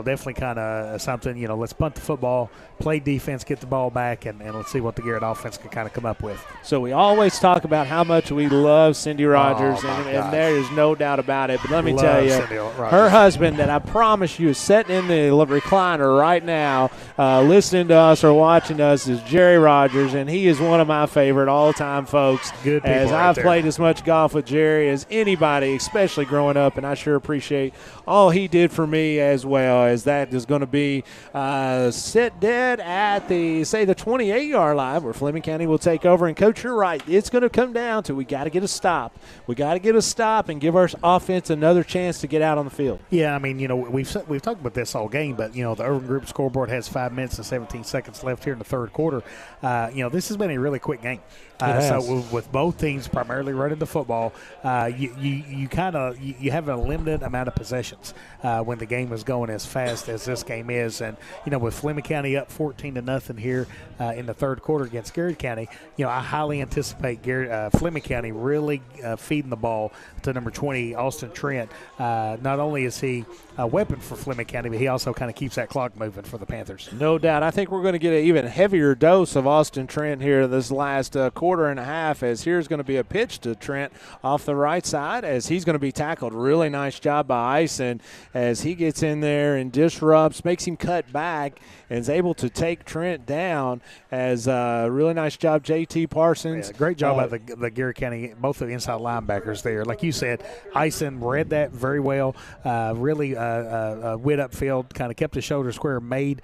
definitely kind of something. Let's punt the football, play defense, get the ball back, and let's see what the Garrett offense can kind of come up with. So we always talk about how much we love Cindy Rogers, and there is no doubt about it. But let me tell you, her husband, that I promise you is sitting in the recliner right now, listening to us or watching us, is Jerry Rogers, and he is one of my favorite all-time folks. Good people as right I've there. played as much golf with Jerry as anybody, especially growing up, and I sure appreciate all he did for me as well. As that is going to be sit dead at the 28-yard line, where Fleming County will take over. And Coach, you're right, it's going to come down to we got to get a stop. We got to get a stop and give our offense another chance to get out on the field. Yeah, we've talked about this all game, but the Urban Group scoreboard has 5 minutes and 17 seconds left here in the third quarter. This has been a really quick game. So with both teams primarily running the football, you have a limited amount of possessions when the game is going as fast as this game is. And with Fleming County up 14-0 here in the third quarter against Garrett County, I highly anticipate Fleming County really feeding the ball to number 20 Austin Trent. Not only is he a weapon for Fleming County, but he also kind of keeps that clock moving for the Panthers. No doubt. I think we're going to get an even heavier dose of Austin Trent here this last quarter and a half, as here's going to be a pitch to Trent off the right side, as he's going to be tackled. Really nice job by Ison as he gets in there and disrupts, makes him cut back, and is able to take Trent down. As really nice job, J.T. Parsons. Yeah, great job by the Garrett County, both of the inside linebackers there. Like you said, Ison read that very well, really wit upfield, kind of kept his shoulder square, made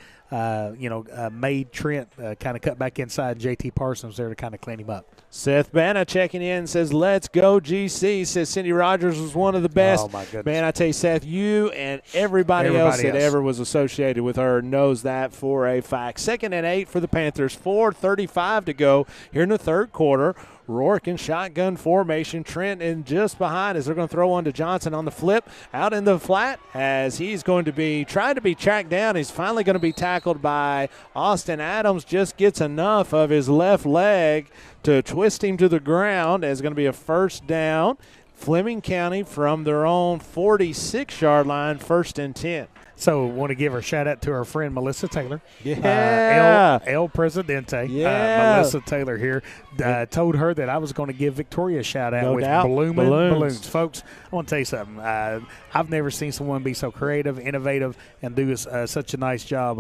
Trent kind of cut back inside. J.T. Parsons there to kind of clean him up. Seth Banna checking in, says, let's go GC. Says Cindy Rogers was one of the best. Oh, my goodness. Man, I tell you, Seth, you and everybody else that ever was associated with her knows that for a fact. 2nd and 8 for the Panthers. 4:35 to go here in the third quarter. Rourke in shotgun formation. Trent in just behind as they're going to throw one to Johnson on the flip. Out in the flat as he's going to be trying to be tracked down. He's finally going to be tackled by Austin Adams. Just gets enough of his left leg to twist him to the ground. As going to be a first down. Fleming County from their own 46-yard line, 1st and 10. So want to give a shout-out to our friend Melissa Taylor. Yeah. El Presidente. Yeah. Melissa Taylor here. Told her that I was going to give Victoria a shout-out No with doubt. Bloomin' Balloons. Balloons. Folks, I want to tell you something. I've never seen someone be so creative, innovative, and do such a nice job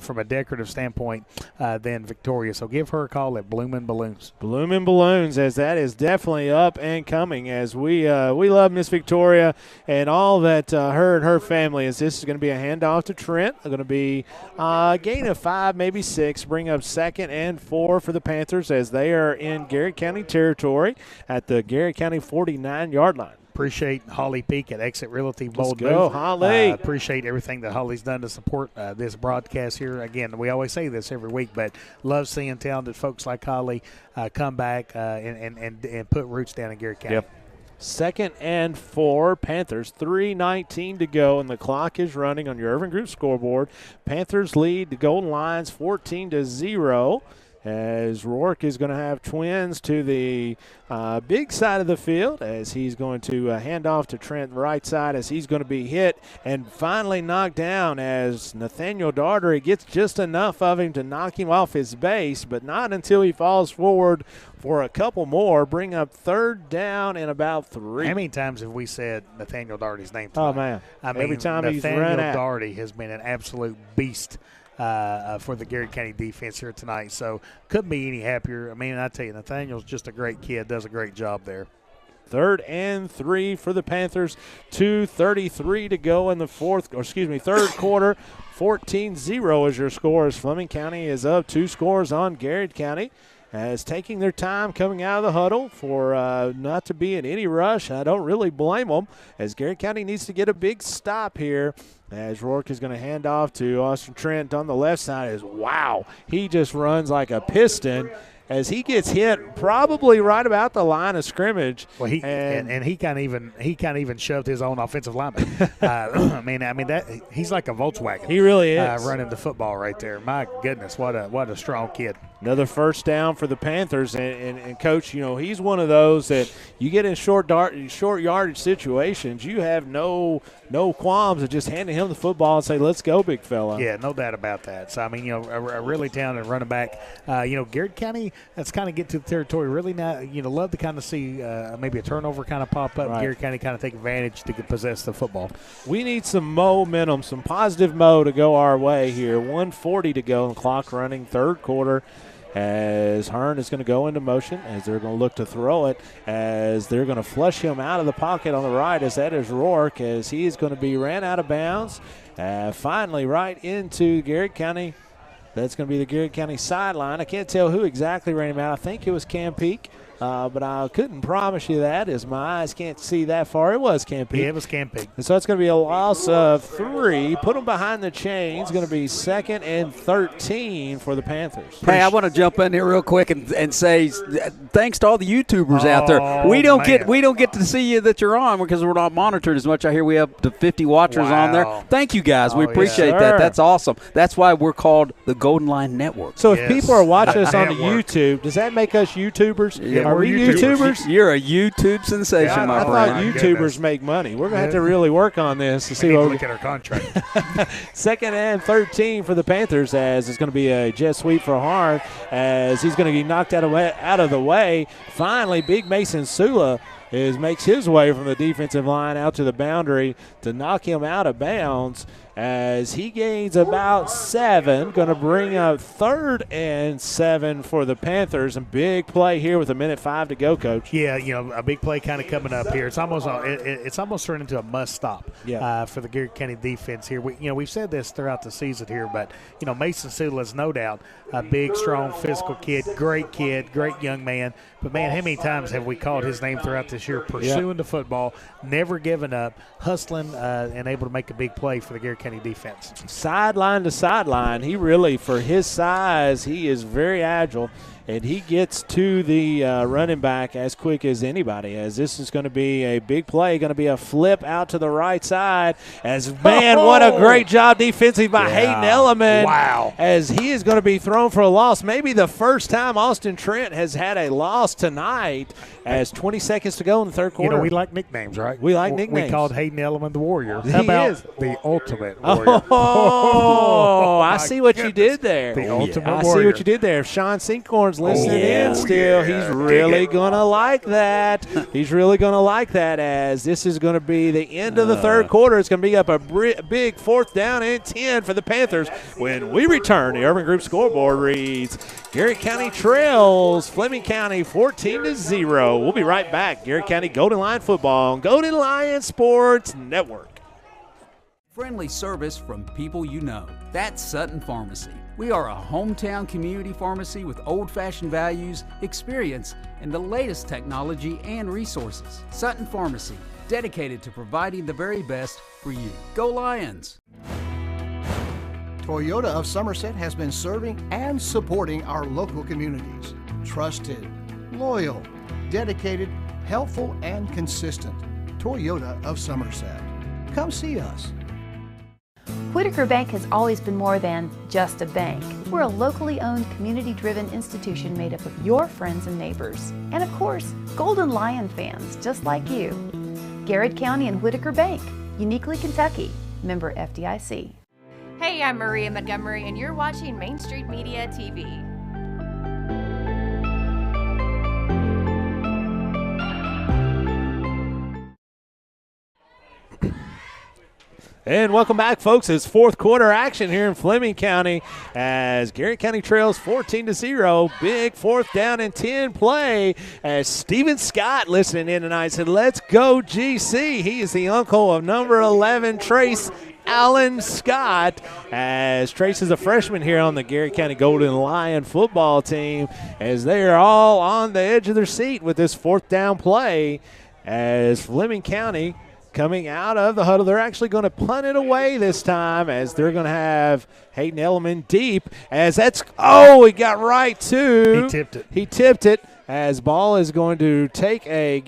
from a decorative standpoint than Victoria. So give her a call at Bloomin' Balloons. Bloomin' Balloons, as that is definitely up and coming, as we love Miss Victoria and all that her and her family. As this is going to be a handoff to Trent. They're going to be a gain of 5, maybe 6, bring up 2nd and 4 for the Panthers as they are in Garrett County territory at the Garrett County 49-yard line. Appreciate Holly Peak at Exit Realty. Bold Let's go, move. Holly. Appreciate everything that Holly's done to support this broadcast here. Again, we always say this every week, but love seeing talented folks like Holly come back and put roots down in Garrett County. Yep. 2nd and 4, Panthers, 3:19 to go, and the clock is running on your Urban Group scoreboard. Panthers lead the Golden Lions 14-0. as Rourke is going to have twins to the big side of the field as he's going to hand off to Trent right side as he's going to be hit and finally knocked down as Nathaniel Dartery gets just enough of him to knock him off his base, but not until he falls forward for a couple more, bring up third down and about 3. How many times have we said Nathaniel Darty's name tonight? Oh, man. I mean, every time he's run Nathaniel out. Darty has been an absolute beast for the Garrett County defense here tonight. So couldn't be any happier. I mean, I tell you, Nathaniel's just a great kid, does a great job there. 3rd and 3 for the Panthers. 2:33 to go in the third quarter. 14-0 is your score as Fleming County is up 2 scores on Garrett County. As taking their time coming out of the huddle for not to be in any rush. I don't really blame them as Garrett County needs to get a big stop here as Rourke is going to hand off to Austin Trent on the left side. Wow, he just runs like a piston as he gets hit probably right about the line of scrimmage. Well, he can't even shoved his own offensive lineman. I mean that he's like a Volkswagen. He really is running the football right there. My goodness, what a strong kid. Another first down for the Panthers, and Coach, you know, he's one of those that you get in short yardage situations, you have no qualms of just handing him the football and say, let's go, big fella. Yeah, no doubt about that. So, I mean, you know, a really talented running back. You know, Garrett County, that's kind of get to the territory. Really now, you know, love to kind of see maybe a turnover kind of pop up. Right. Garrett County kind of take advantage to possess the football. We need some momentum, some positive mo to go our way here. 1:40 to go, and clock running, third quarter. As Hearn is going to go into motion, as they're going to look to throw it, as they're going to flush him out of the pocket on the right, as that is Rourke, as he is going to be ran out of bounds. Finally right into Garrett County. That's going to be the Garrett County sideline. I can't tell who exactly ran him out. I think it was Cam Peak. But I couldn't promise you that as my eyes can't see that far. It was Cam Peak. Yeah, it was Cam Peak. And so it's going to be a loss of 3. Put them behind the chains. Going to be 2nd and 13 for the Panthers. Hey, I want to jump in here real quick and say thanks to all the YouTubers out there. We don't get to see you that you're on because we're not monitored as much. I hear we have up to 50 watchers on there. Thank you guys. We appreciate that. That's awesome. That's why we're called the Golden Line Network. So if people are watching us on the YouTube, does that make us YouTubers? Yeah. Are we YouTubers? You're a YouTube sensation, my friend. I thought YouTubers make money. We're going to have to really work on this to see what we look at our contract. 2nd and 13 for the Panthers, as it's going to be a jet sweep for Hart as he's going to be knocked out of the way. Finally, Big Mason Sula makes his way from the defensive line out to the boundary to knock him out of bounds as he gains about 7. Going to bring up 3rd and 7 for the Panthers. A big play here with 1:05 to go, Coach. Yeah, you know, a big play kind of coming up here. It's almost turned into a must stop for the Garrett County defense here. We've said this throughout the season here, but you know, Mason Sula is no doubt a big, strong, physical kid, great young man. But man, how many times have we called his name throughout this year? Pursuing the football, never giving up, hustling, and able to make a big play for the Garrett County defense. Sideline to sideline, he really, for his size, he is very agile. And he gets to the running back as quick as anybody, as this is going to be a big play, going to be a flip out to the right side. What a great job defensive by Hayden Elliman. Wow. As he is going to be thrown for a loss. Maybe the first time Austin Trent has had a loss tonight as 20 seconds to go in the third quarter. You know, we like nicknames, right? We like nicknames. We called Hayden Elliman the Warrior. He How about is. the Ultimate Warrior? I see what you did there. The Ultimate I Warrior. see what you did there. If Sean Sinkhorn's listening in still, he's really going to like that. He's really going to like that, as this is going to be the end of the third quarter. It's going to be up a big 4th down and 10 for the Panthers. When we return, the Urban Group scoreboard reads Garrett County trails Fleming County 14-0. We'll be right back. Garrett County Golden Lion football on Golden Lion Sports Network. Friendly service from people you know. That's Sutton Pharmacy. We are a hometown community pharmacy with old-fashioned values, experience, and the latest technology and resources. Sutton Pharmacy, dedicated to providing the very best for you. Go Lions! Toyota of Somerset has been serving and supporting our local communities. Trusted, loyal, dedicated, helpful, and consistent. Toyota of Somerset. Come see us. Whitaker Bank has always been more than just a bank. We're a locally owned, community-driven institution made up of your friends and neighbors. And of course, Golden Lion fans just like you. Garrard County and Whitaker Bank, uniquely Kentucky, member FDIC. Hey, I'm Maria Montgomery, and you're watching Main Street Media TV. And welcome back, folks. It's fourth quarter action here in Fleming County as Garrett County trails 14-0. Big fourth down and 10 play as Steven Scott listening in tonight said, let's go GC. He is the uncle of number 11, Trace Allen Scott, as Trace is a freshman here on the Garrett County Golden Lion football team, as they are all on the edge of their seat with this fourth down play as Fleming County coming out of the huddle. They're actually going to punt it away this time as they're going to have Hayden Elliman deep as that's – oh, he got right to – He tipped it. He tipped it as ball is going to take a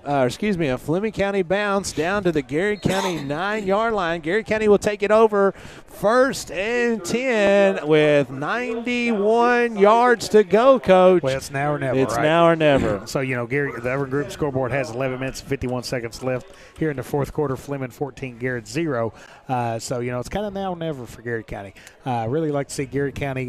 a Fleming County bounce down to the Garrard County 9-yard line. Garrard County will take it over first and 10 with 91 yards to go, Coach. Well, it's now or never, It's right? now or never. So, Gary, the Everett Group scoreboard has 11 minutes and 51 seconds left here in the fourth quarter. Fleming 14, Garrett 0. It's kind of now or never for Garrett County. Really like to see Garrett County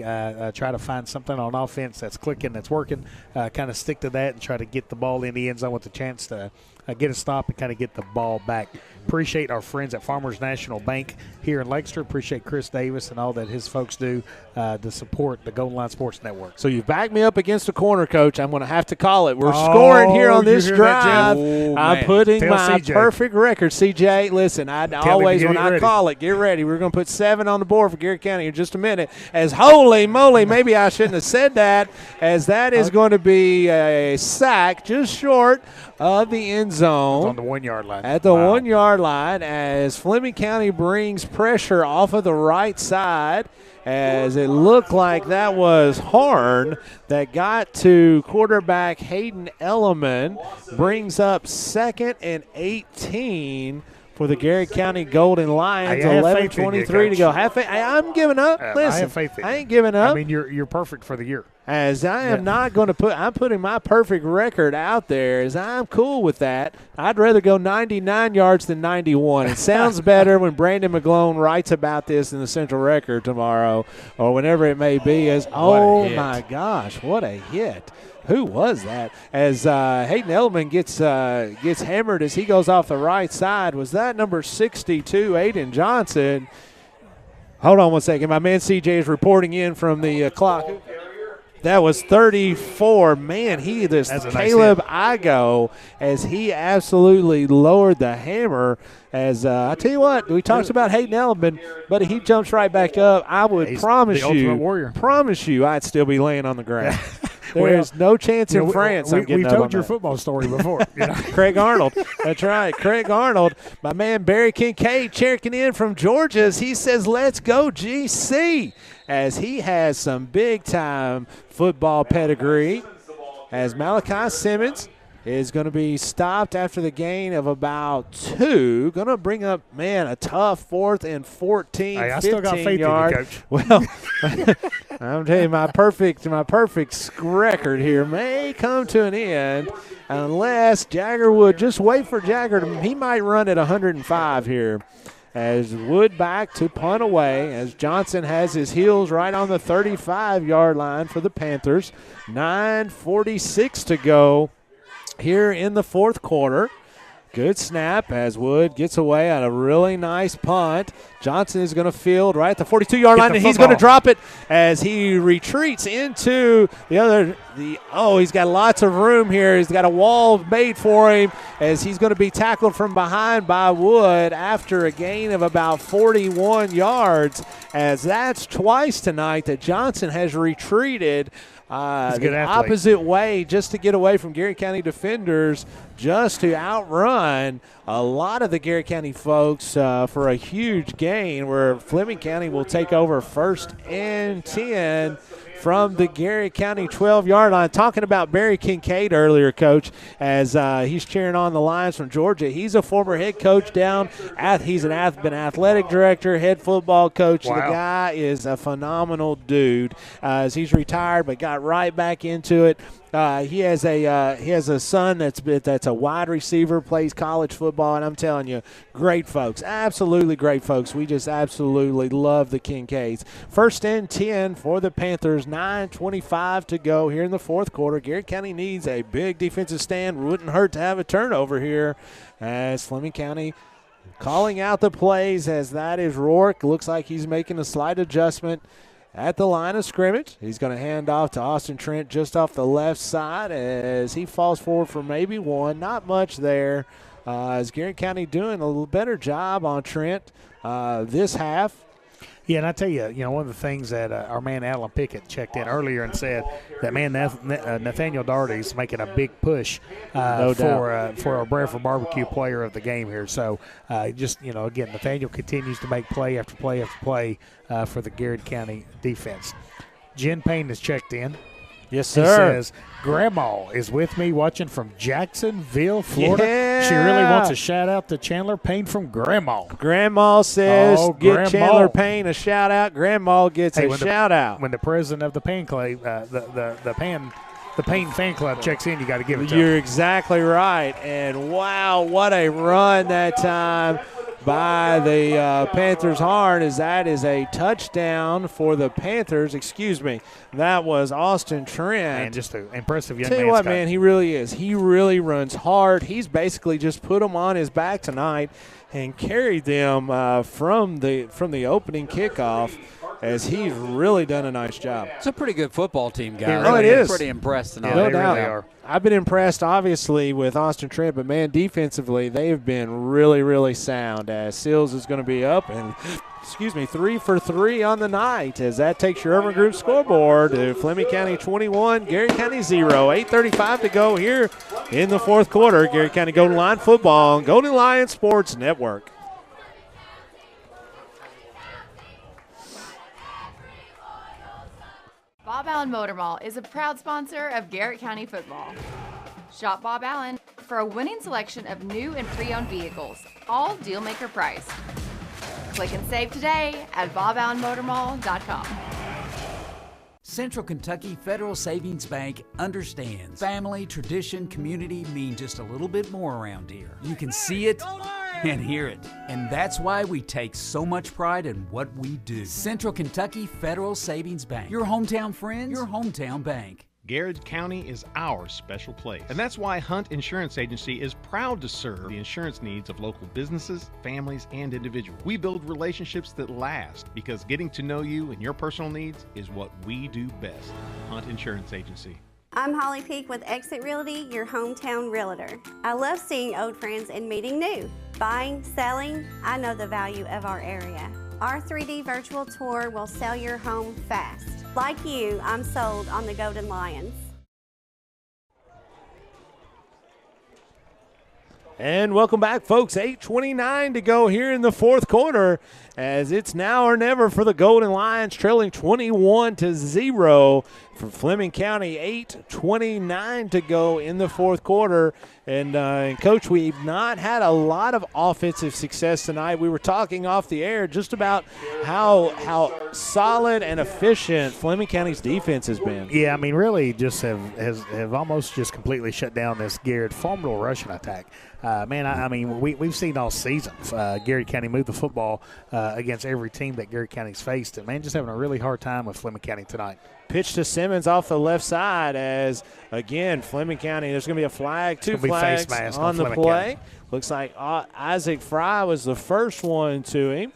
try to find something on offense that's clicking, that's working, kind of stick to that and try to get the ball in the end zone with a chance to get a stop and kind of get the ball back. Appreciate our friends at Farmers National Bank here in Lancaster. Appreciate Chris Davis and all that his folks do to support the Golden Line Sports Network. So you've backed me up against the corner, Coach. I'm going to have to call it. We're scoring here on this drive. I'm putting my perfect record. CJ, listen, when I call it, get ready. We're going to put 7 on the board for Garrett County in just a minute. As holy moly, maybe I shouldn't have said that, as that is going to be a sack just short of the end zone. On the 1-yard line. At the 1-yard line as Fleming County brings pressure off of the right side, as it looked like that was Horn that got to quarterback Hayden Elliman. Brings up 2nd and 18 for the Garrett County Golden Lions. 11:23 to go. I'm giving up. Listen, I have faith in you. I ain't giving up. I mean, you're perfect for the year. As I am not going to I'm putting my perfect record out there, as I'm cool with that. I'd rather go 99 yards than 91. It sounds better when Brandon McGlone writes about this in the Central Record tomorrow or whenever it may be, as, oh, my gosh, what a hit. Who was that? As Hayden Elliman gets hammered as he goes off the right side. Was that number 62, Aiden Johnson? Hold on one second. My man CJ is reporting in from the clock. That was 34. Man, Caleb Igo, as he absolutely lowered the hammer. As I tell you what, we talked about Hayden Elliman, but he jumps right back up. I would promise you, I'd still be laying on the ground. There is no chance in France. We told your football story before. Craig Arnold. That's right. Craig Arnold. My man Barry Kincaid checking in from Georgia as he says, let's go GC, as he has some big-time football pedigree, as Malachi Simmons is going to be stopped after the gain of about 2. Going to bring up, a tough 4th and 14, I 15 still got faith yard. in you, Coach. Well, I'm telling you, my perfect record here may come to an end unless Jagger would just wait for Jagger. He might run at 105 here. As Wood back to punt away, as Johnson has his heels right on the 35-yard line for the Panthers. 9:46 to go here in the fourth quarter. Good snap as Wood gets away on a really nice punt. Johnson is going to field right at the 42-yard line, and he's going to drop it as he retreats into he's got lots of room here. He's got a wall made for him as he's going to be tackled from behind by Wood after a gain of about 41 yards, as that's twice tonight that Johnson has retreated the opposite way just to get away from Garrett County defenders, just to outrun a lot of the Garrett County folks for a huge gain, where Fleming County will take over 1st and 10 from the Garrett County 12-yard line. Talking about Barry Kincaid earlier, Coach, as he's cheering on the Lions from Georgia. He's a former head coach down. He's been athletic director, head football coach. Wow. The guy is a phenomenal dude. As he's retired, but got right back into it. He has a son that's a wide receiver, plays college football, and I'm telling you, great folks, absolutely great folks. We just absolutely love the Kincaids. First and 10 for the Panthers, 9:25 to go here in the fourth quarter. Garrett County needs a big defensive stand. Wouldn't hurt to have a turnover here as Fleming County calling out the plays, as that is Rourke. Looks like he's making a slight adjustment at the line of scrimmage. He's going to hand off to Austin Trent just off the left side as he falls forward for maybe one. Not much there. As Garrett County doing a little better job on Trent this half. Yeah, and I tell you, one of the things that our man Alan Pickett checked in earlier and said that, man, Nathaniel Darty's making a big push for our Bradford Barbecue player of the game here. So again, Nathaniel continues to make play after play after play for the Garrett County defense. Jen Payne has checked in. Yes, sir. He says, Grandma is with me watching from Jacksonville, Florida. Yeah. She really wants a shout-out to Chandler Payne from Grandma. Grandma says, give Grandma. Chandler Payne a shout-out. Grandma gets a shout-out. When the president of the Payne Club, the Payne fan club checks in, you got to give it to You're him. exactly right. And, wow, what a run that time by the Panthers Horn, as that is a touchdown for the Panthers. Excuse me. That was Austin Trent. And just an impressive young man. Tell you what, man, he really is. He really runs hard. He's basically just put them on his back tonight and carried them from the opening kickoff, as he's really done a nice job. It's a pretty good football team, guys. It is. Pretty impressed tonight. No doubt. Really are. I've been impressed, obviously, with Austin Trent, but, man, defensively, they've been really, really sound, as Sills is going to be up and, 3 for 3 on the night, as that takes your Urban Group scoreboard to Fleming County 21, Garrett County 0. 8:35 to go here in the fourth quarter. Garrett County Golden Lion football on Golden Lion Sports Network. Bob Allen Motor Mall is a proud sponsor of Garrett County football. Shop Bob Allen for a winning selection of new and pre-owned vehicles, all deal-maker price. Click and save today at boballenmotormall.com. Central Kentucky Federal Savings Bank understands family, tradition, community mean just a little bit more around here. You can see it and hear it, and that's why we take so much pride in what we do. Central Kentucky Federal Savings Bank, your hometown friends, your hometown bank. Garrard County is our special place, and that's why Hunt Insurance Agency is proud to serve the insurance needs of local businesses, families, and individuals. We build relationships that last, because getting to know you and your personal needs is what we do best. Hunt Insurance Agency. I'm Holly Peak with Exit Realty, your hometown realtor. I love seeing old friends and meeting new. Buying, selling, I know the value of our area. Our 3D virtual tour will sell your home fast. Like you, I'm sold on the Golden Lions. And welcome back, folks. 8:29 to go here in the fourth quarter, as it's now or never for the Golden Lions, trailing 21-0 for Fleming County. 8:29 to go in the fourth quarter. And Coach, we've not had a lot of offensive success tonight. We were talking off the air just about how solid and efficient Fleming County's defense has been. Yeah, I mean, really just have almost just completely shut down this Garrett formidable rushing attack. I mean, we've seen all season Garrett County move the football against every team that Garrett County's faced. And, man, just having a really hard time with Fleming County tonight. Pitch to Simmons off the left side, as, again, Fleming County, there's going to be a flag, two flags on the play. Looks like Isaac Fry was the first one to him,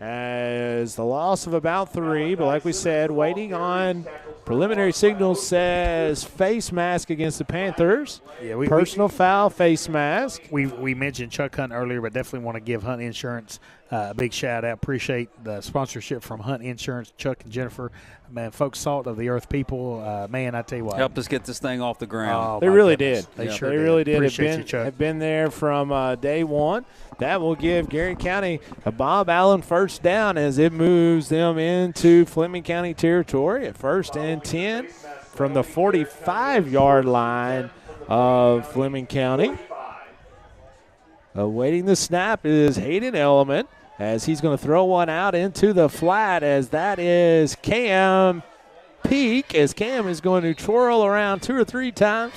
as the loss of about 3. But like we said, waiting on preliminary signal says face mask against the Panthers. Yeah, personal foul, face mask. We mentioned Chuck Hunt earlier, but definitely want to give Hunt Insurance a big shout out. Appreciate the sponsorship from Hunt Insurance, Chuck and Jennifer man, folks salt of the earth people. Man, I tell you what. Helped us get this thing off the ground. Oh, They my really goodness. did. They sure They did. really did. Appreciate you, Chuck. Have been there from day one. That will give Garrett County a Bob Allen first down as it moves them into Fleming County territory at 1st and 10 from the 45-yard line of Fleming County. Awaiting the snap is Hayden Element as he's going to throw one out into the flat, as that is Cam Peak, as Cam is going to twirl around 2 or 3 times,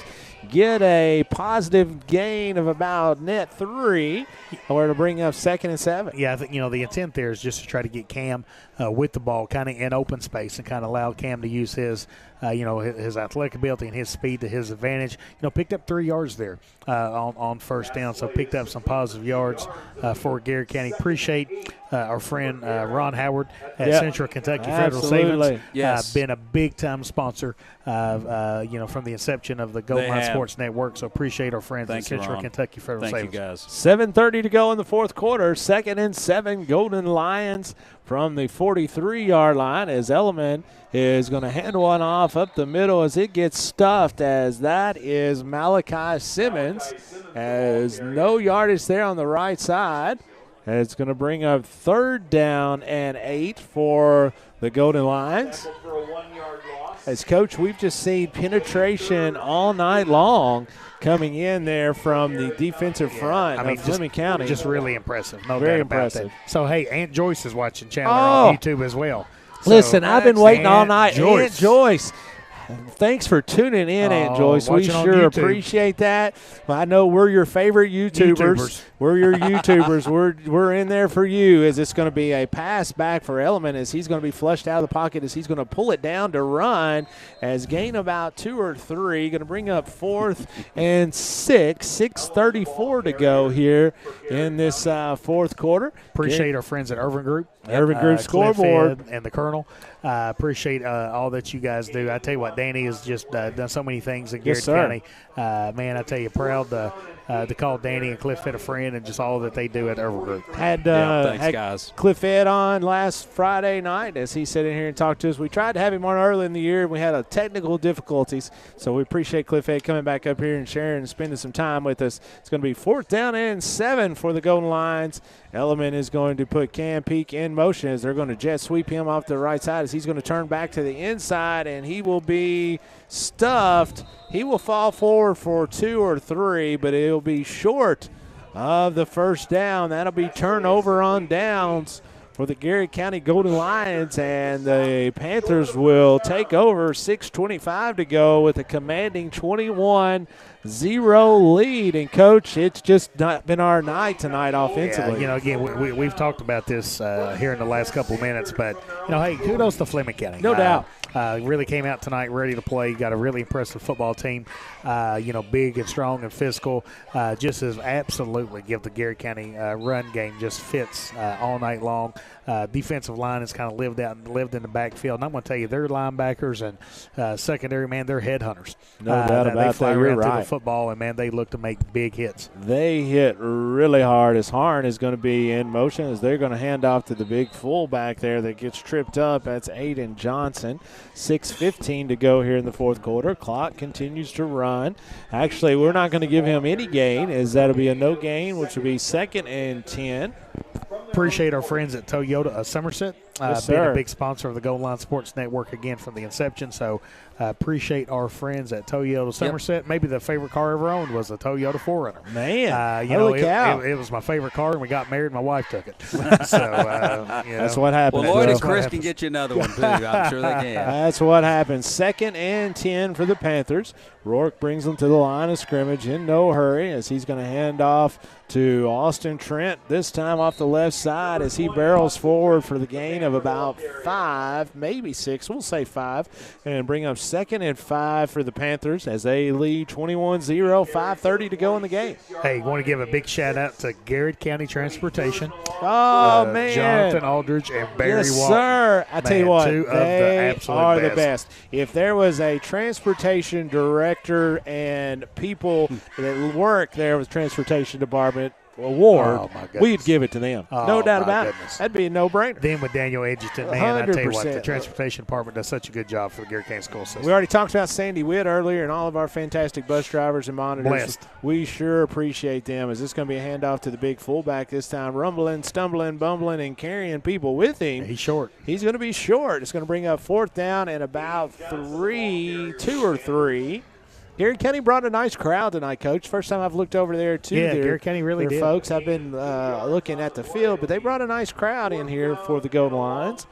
get a positive gain of about net 3. We're to bring up 2nd and 7. Yeah, I think, the intent there is just to try to get Cam with the ball kind of in open space and kind of allow Cam to use his, his athletic ability and his speed to his advantage. Picked up 3 yards there on first down, so picked up some positive yards for Garrett County. Appreciate our friend Ron Howard at Central Kentucky Federal Savings. Yes. Been a big-time sponsor, from the inception of the Gold Line Sports Network, so appreciate our friends at Central Kentucky Federal Savings. Thank you, guys. 7:30 to go in the fourth quarter. 2nd and 7, Golden Lions from the 43-yard line, as Element is going to hand one off up the middle as it gets stuffed, as that is Malachi Simmons, as no yardage there on the right side. And it's going to bring up 3rd down and 8 for the Golden Lions. As Coach, we've just seen penetration all night long coming in there from the defensive front of Fleming County. Just really impressive. No Very doubt about impressive. that. So, hey, Aunt Joyce is watching Chandler on YouTube as well. Listen, So, I've been waiting all Aunt night. Aunt Joyce. Thanks for tuning in, Aunt Joyce. We watching on sure YouTube. appreciate that. I know we're your favorite YouTubers. We're your YouTubers. We're in there for you, as it's going to be a pass back for Element, as he's going to be flushed out of the pocket, as he's going to pull it down to run, as gain about 2 or 3. Going to bring up 4th and 6. 6:34 to go here in this fourth quarter. Appreciate our friends at Irvin Group. Irvin Group scoreboard. Cliff Ed and the Colonel. Appreciate all that you guys do. I tell you what, Danny has just done so many things in Garrett County. Man, I tell you, proud to call Danny and Cliff Ed a friend, and just all that they do at Irvin Group. Thanks, guys. Cliff Ed on last Friday night as he sat in here and talked to us. We tried to have him on early in the year, and we had technical difficulties. So we appreciate Cliff Ed coming back up here and sharing and spending some time with us. It's going to be 4th down and 7 for the Golden Lions. Element is going to put Cam Peak in motion as they're going to jet sweep him off the right side, as he's going to turn back to the inside, and he will be stuffed. He will fall forward for 2 or 3, but it'll be short of the first down. That'll be turnover on downs for the Garrett County Golden Lions, and the Panthers will take over. 6:25 to go with a commanding 21-0 lead. And, Coach, it's just not been our night tonight offensively. Yeah, again, we've talked about this here in the last couple of minutes, but, hey, kudos to Fleming County. No doubt. Really came out tonight ready to play. Got a really impressive football team, big and strong and physical. Just as absolutely give the Garrett County run game just fits all night long. Defensive line has kind of lived in the backfield. And I'm going to tell you, their linebackers and secondary, man, they're headhunters. No doubt about that. They fly that. around You're through right. the football, and, man, they look to make big hits. They hit really hard, as Harn is going to be in motion, as they're going to hand off to the big fullback there that gets tripped up. That's Aiden Johnson. 6:15 to go here in the fourth quarter. Clock continues to run. Actually, we're not going to give him any gain, as that'll be a no gain, which will be 2nd and 10. Appreciate our friends at Toyota of Somerset. Yes, being sir. a big sponsor of the Gold Line Sports Network again from the inception. So appreciate our friends at Toyota of Somerset. Maybe the favorite car I ever owned was a Toyota 4Runner. Man, holy cow. It was my favorite car, and we got married, and my wife took it. So That's what happened. Well, Lloyd and Chris can get you another one, too. I'm sure they can. That's what happens. 2nd and 10 for the Panthers. Rourke brings them to the line of scrimmage in no hurry, as he's going to hand off to Austin Trent, this time off the left side, as he barrels forward for the gain of about 5, maybe 6. We'll say 5, and bring up 2nd and 5 for the Panthers as they lead 21-0, 5:30 to go in the game. Hey, want to give a big shout-out to Garrett County Transportation. Oh, man. Jonathan Aldridge and Barry Yes, Walton. sir. I tell you what, two of the they absolute are best. the best. If there was a transportation director and people that work there with the transportation department, award, Oh, my goodness. we'd give it to them. Oh, no doubt my about goodness. it. That'd be a no-brainer. Then with Daniel Edgerton, man, I tell you what, the 100%. transportation department does such a good job for the Garrett County school system. We already talked about Sandy Witt earlier and all of our fantastic bus drivers and monitors. Blessed. We sure appreciate them. Is this going to be a handoff to the big fullback this time? Rumbling, stumbling, bumbling, and carrying people with him. He's short. He's going to be short. It's going to bring up 4th down and about 2 or 3. Garrett County brought a nice crowd tonight, Coach. First time I've looked over there, too. Yeah, Garrett County really did. Folks, I've been looking at the field, but they brought a nice crowd in here for the Golden Lions.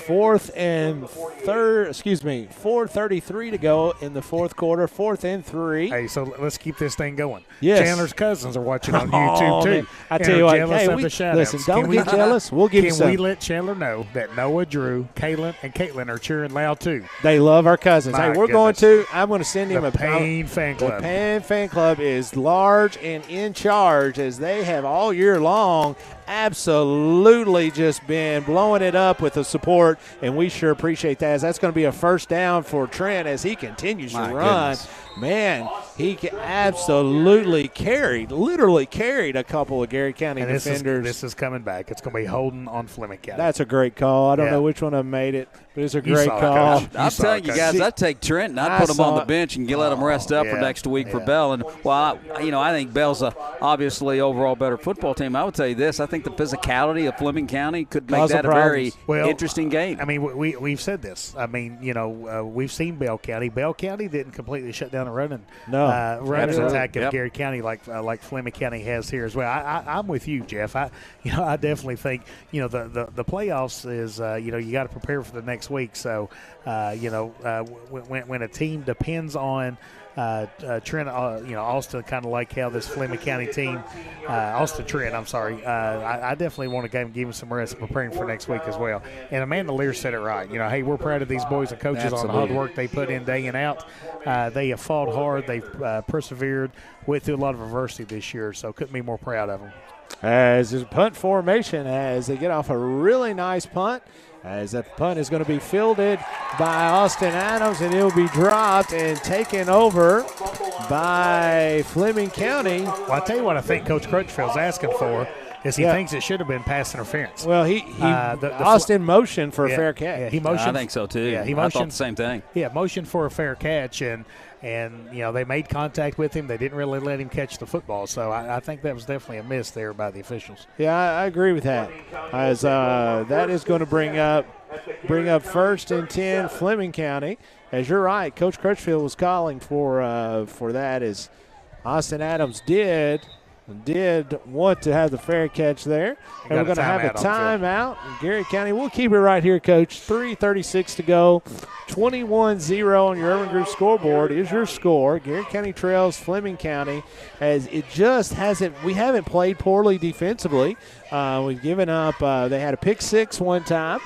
4:33 to go in the fourth quarter. 4th and 3. Hey, so let's keep this thing going. Yes. Chandler's cousins are watching on YouTube, too. Man. I tell you what, hey, listen, don't get jealous. We'll give you some. Can we let Chandler know that Noah, Drew, Kaylin, and Caitlin are cheering loud, too? They love our cousins. My Hey, we're goodness. I'm going to send him The a Payne fan club. The Payne fan club is large and in charge, as they have all year long absolutely just been blowing it up with the support, and we sure appreciate that. As that's going to be a first down for Trent as he continues to run. Goodness. Man, he absolutely literally carried a couple of Garrett County And defenders. this is coming back. It's going to be Holden on Fleming County. That's a great call. I don't know which one of them made it, but it's a great call. I'm telling you guys, I'd take Trent and I'd put him on the bench and let him rest up for yeah, next week for Bell. And I think Bell's a obviously overall better football team. I would tell you this: I think the physicality of Fleming County could make that a very interesting game. I mean, we've said this. I mean, we've seen Bell County. Bell County didn't completely shut down a running attack of Garrett County like Fleming County has here as well. I'm with you, Jeff. I definitely think the playoffs is you got to prepare for the next week. So when a team depends on Trent, Austin, kind of like how this Fleming County team, Austin Trent, I'm sorry. I definitely want to give him some rest preparing for next week as well. And Amanda Lear said it right. Hey, we're proud of these boys and coaches on the hard work they put in day and out. They have fought hard. They've persevered, went through a lot of adversity this year, so couldn't be more proud of them. As his punt formation, as they get off a really nice punt, as that punt is going to be fielded by Austin Adams, and it'll be dropped and taken over by Fleming County. Well, I tell you what I think Coach Crutchfield's asking for is he thinks it should have been pass interference. Well, Austin motioned for a fair catch. Yeah, he motioned. I think so, too. Yeah, he I motioned. thought the same thing. Yeah, motioned for a fair catch, and they made contact with him. They didn't really let him catch the football, so I think that was definitely a miss there by the officials. Yeah, I agree with that. As that is going to bring up 1st and 10 Fleming County. As you're right, Coach Crutchfield was calling for that, as Austin Adams did want to have the fair catch there. And we're going to have a timeout. Garrett County, we'll keep it right here, Coach. 3:36 to go. 21-0 on your Urban Group scoreboard is your score. Garrett County trails Fleming County, as it just we haven't played poorly defensively. We've given up. They had a pick 6 one time.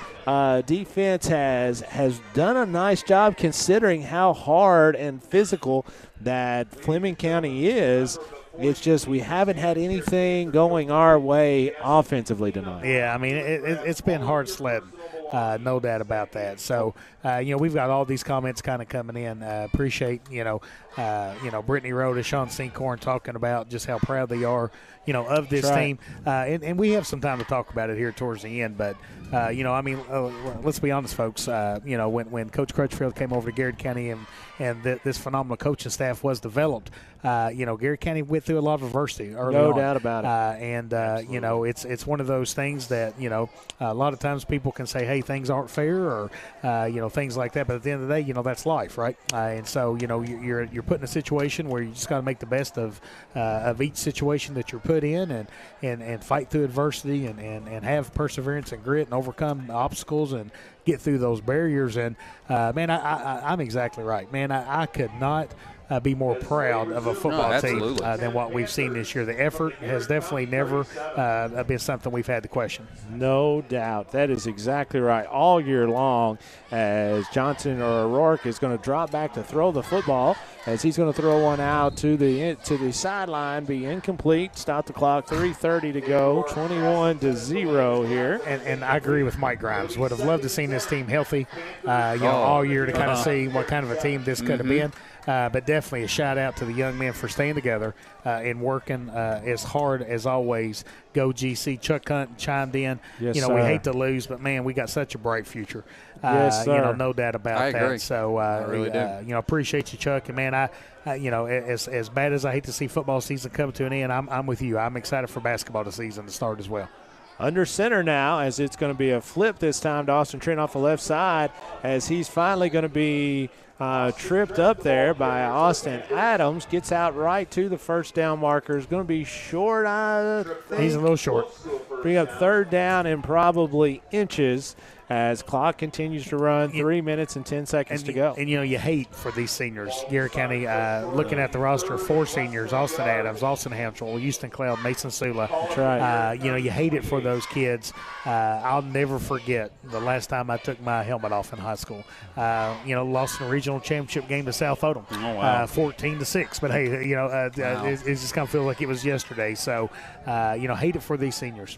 Defense has done a nice job considering how hard and physical that Fleming County is. It's just we haven't had anything going our way offensively tonight. Yeah, I mean, it's been hard sledding. No doubt about that. So, we've got all these comments kind of coming in. Appreciate, Brittany Rhoda, Sean Seacorn talking about just how proud they are, of this team. And we have some time to talk about it here towards the end. But, let's be honest, folks. When Coach Crutchfield came over to Garrett County and this phenomenal coaching staff was developed, Garrett County went through a lot of adversity early on. No doubt about it. It's one of those things that, a lot of times people can say, hey, things aren't fair or, things like that. But at the end of the day, that's life, right? And so, you're put in a situation where you just got to make the best of each situation that you're put in and fight through adversity and have perseverance and grit and overcome obstacles and get through those barriers. And, man, I'm exactly right. Man, I could not be more proud of a football team than what we've seen this year. The effort has definitely never been something we've had to question. No doubt. That is exactly right. All year long, as Johnson or O'Rourke is going to drop back to throw the football, as he's going to throw one out to the sideline, be incomplete. Stop the clock. 3:30 to go. 21-0 here. And I agree with Mike Grimes. Would have loved to seen this team healthy, all year to kind of see what kind of a team this could have been. but definitely a shout out to the young men for staying together and working as hard as always. Go GC. Chuck Hunt chimed in. Yes, we sir. hate to lose, but man, we got such a bright future. Yes, sir. No doubt about I that. agree. So I really do. appreciate you, Chuck. And man, as bad as I hate to see football season come to an end, I'm with you. I'm excited for basketball season to start as well. Under center now, as it's going to be a flip this time to Austin Trent off the left side, as he's finally going to be tripped up there by Austin Adams. Gets out right to the first down marker. Is going to be short, I think. He's a little short. Bring up third down and probably inches as clock continues to run. 3 minutes and 10 seconds to go. And, you hate for these seniors. Garrett County, looking at the roster, 4 seniors, Austin Adams, Austin Hansel, Houston Cloud, Mason Sula. That's right. You hate it for those kids. I'll never forget the last time I took my helmet off in high school. Lost in a regional championship game to South Odom. Oh, wow. 14-6. But, hey, it just kind of feels like it was yesterday. So, hate it for these seniors.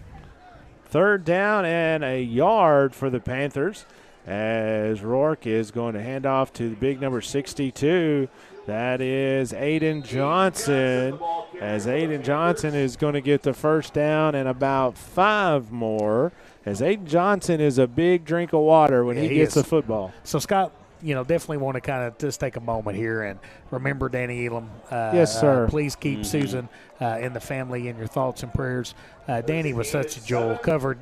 Third down and a yard for the Panthers as Rourke is going to hand off to the big number 62. That is Aiden Johnson, as Aiden Johnson is going to get the first down and about 5 more, as Aiden Johnson is a big drink of water when he gets the football. So, Scott, definitely want to kind of just take a moment here and remember Danny Elam. Yes, sir. Please keep Susan and the family in your thoughts and prayers. Danny was such a jewel. Covered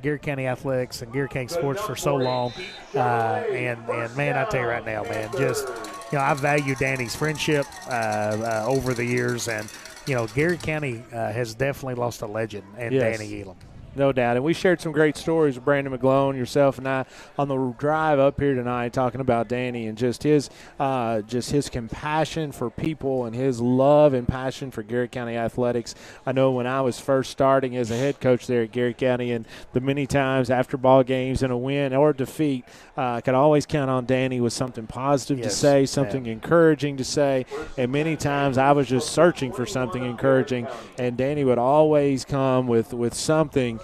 Garrett County athletics and Garrett County sports for so long. And man, I tell you right now, man, just I value Danny's friendship over the years, and Garrett County has definitely lost a legend in Danny Elam. No doubt. And we shared some great stories with Brandon McGlone, yourself, and I on the drive up here tonight talking about Danny and just his compassion for people and his love and passion for Garrett County athletics. I know when I was first starting as a head coach there at Garrett County, and the many times after ball games and a win or defeat, I could always count on Danny with something positive to say, something encouraging to say, and many times I was just searching for something encouraging, and Danny would always come with something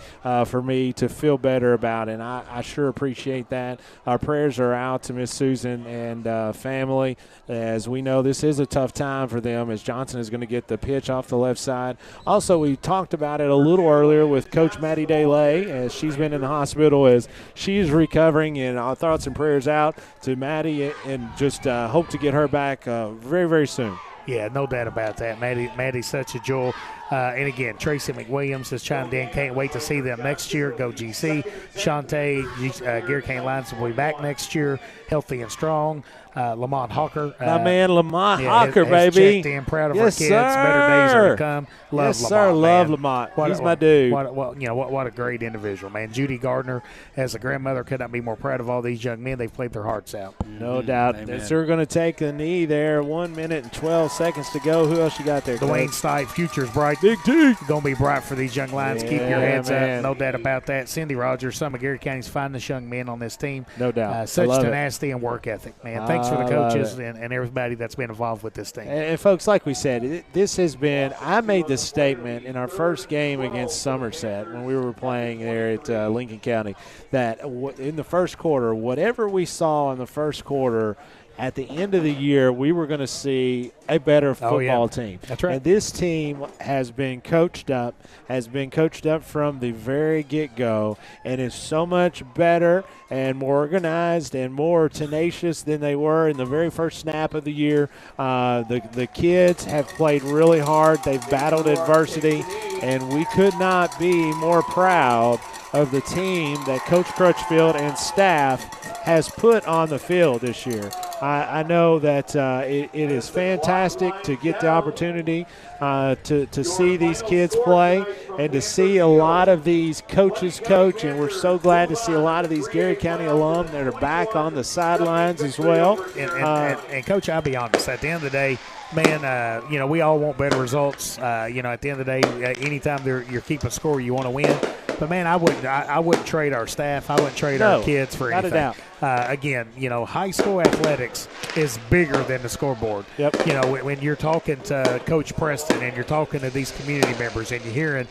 for me to feel better about, and I sure appreciate that. Our prayers are out to Miss Susan and family, as we know this is a tough time for them, as Johnson is going to get the pitch off the left side. Also, we talked about it a little earlier with Coach Maddie DeLay, as she's been in the hospital as she's recovering, and our thoughts and prayers out to Maddie, and just hope to get her back very, very soon. Yeah, no doubt about that. Maddie's such a jewel. And again, Tracy McWilliams has chimed in. Can't wait to see them next year. Go GC. Shantae, Garrett County Lions will be back next year, healthy and strong. Lamont Hawker. My man Lamont Hawker, has baby. Checked in, proud of our kids. Better days are to come. Love yes, Lamont, sir. man. Love Lamont. He's my dude. What a great individual, man. Judy Gardner, as a grandmother, could not be more proud of all these young men. They've played their hearts out. No doubt. They're going to take a knee there. 1 minute and 12 seconds to go. Who else you got there, Dwayne Coach? Stipe, future's bright. Big T. Going to be bright for these young Lions. Keep your heads man. up. No doubt about that. Cindy Rogers, some of Garrett County's finest young men on this team. No doubt. Such I love tenacity and work ethic, man. Thanks for the coaches and everybody that's been involved with this team. And folks, like we said, this has been – I made this statement in our first game against Somerset when we were playing there at Lincoln County, that in the first quarter, whatever we saw in the first quarter – at the end of the year, we were going to see a better football team. That's right. And this team has been coached up from the very get-go, and is so much better and more organized and more tenacious than they were in the very first snap of the year. The kids have played really hard. They've battled adversity, and we could not be more proud of the team that Coach Crutchfield and staff has put on the field this year. I know that it is fantastic to get the opportunity to see these kids play and to see a lot of these coaches coach, and we're so glad to see a lot of these Garrett County alum that are back on the sidelines as well. And Coach, I'll be honest, at the end of the day, man, we all want better results. At the end of the day, anytime you're keeping score, you want to win. But, man, I wouldn't trade our staff. I wouldn't trade our kids for anything. Not a doubt. Again, high school athletics is bigger than the scoreboard. Yep. When you're talking to Coach Preston and you're talking to these community members and you're hearing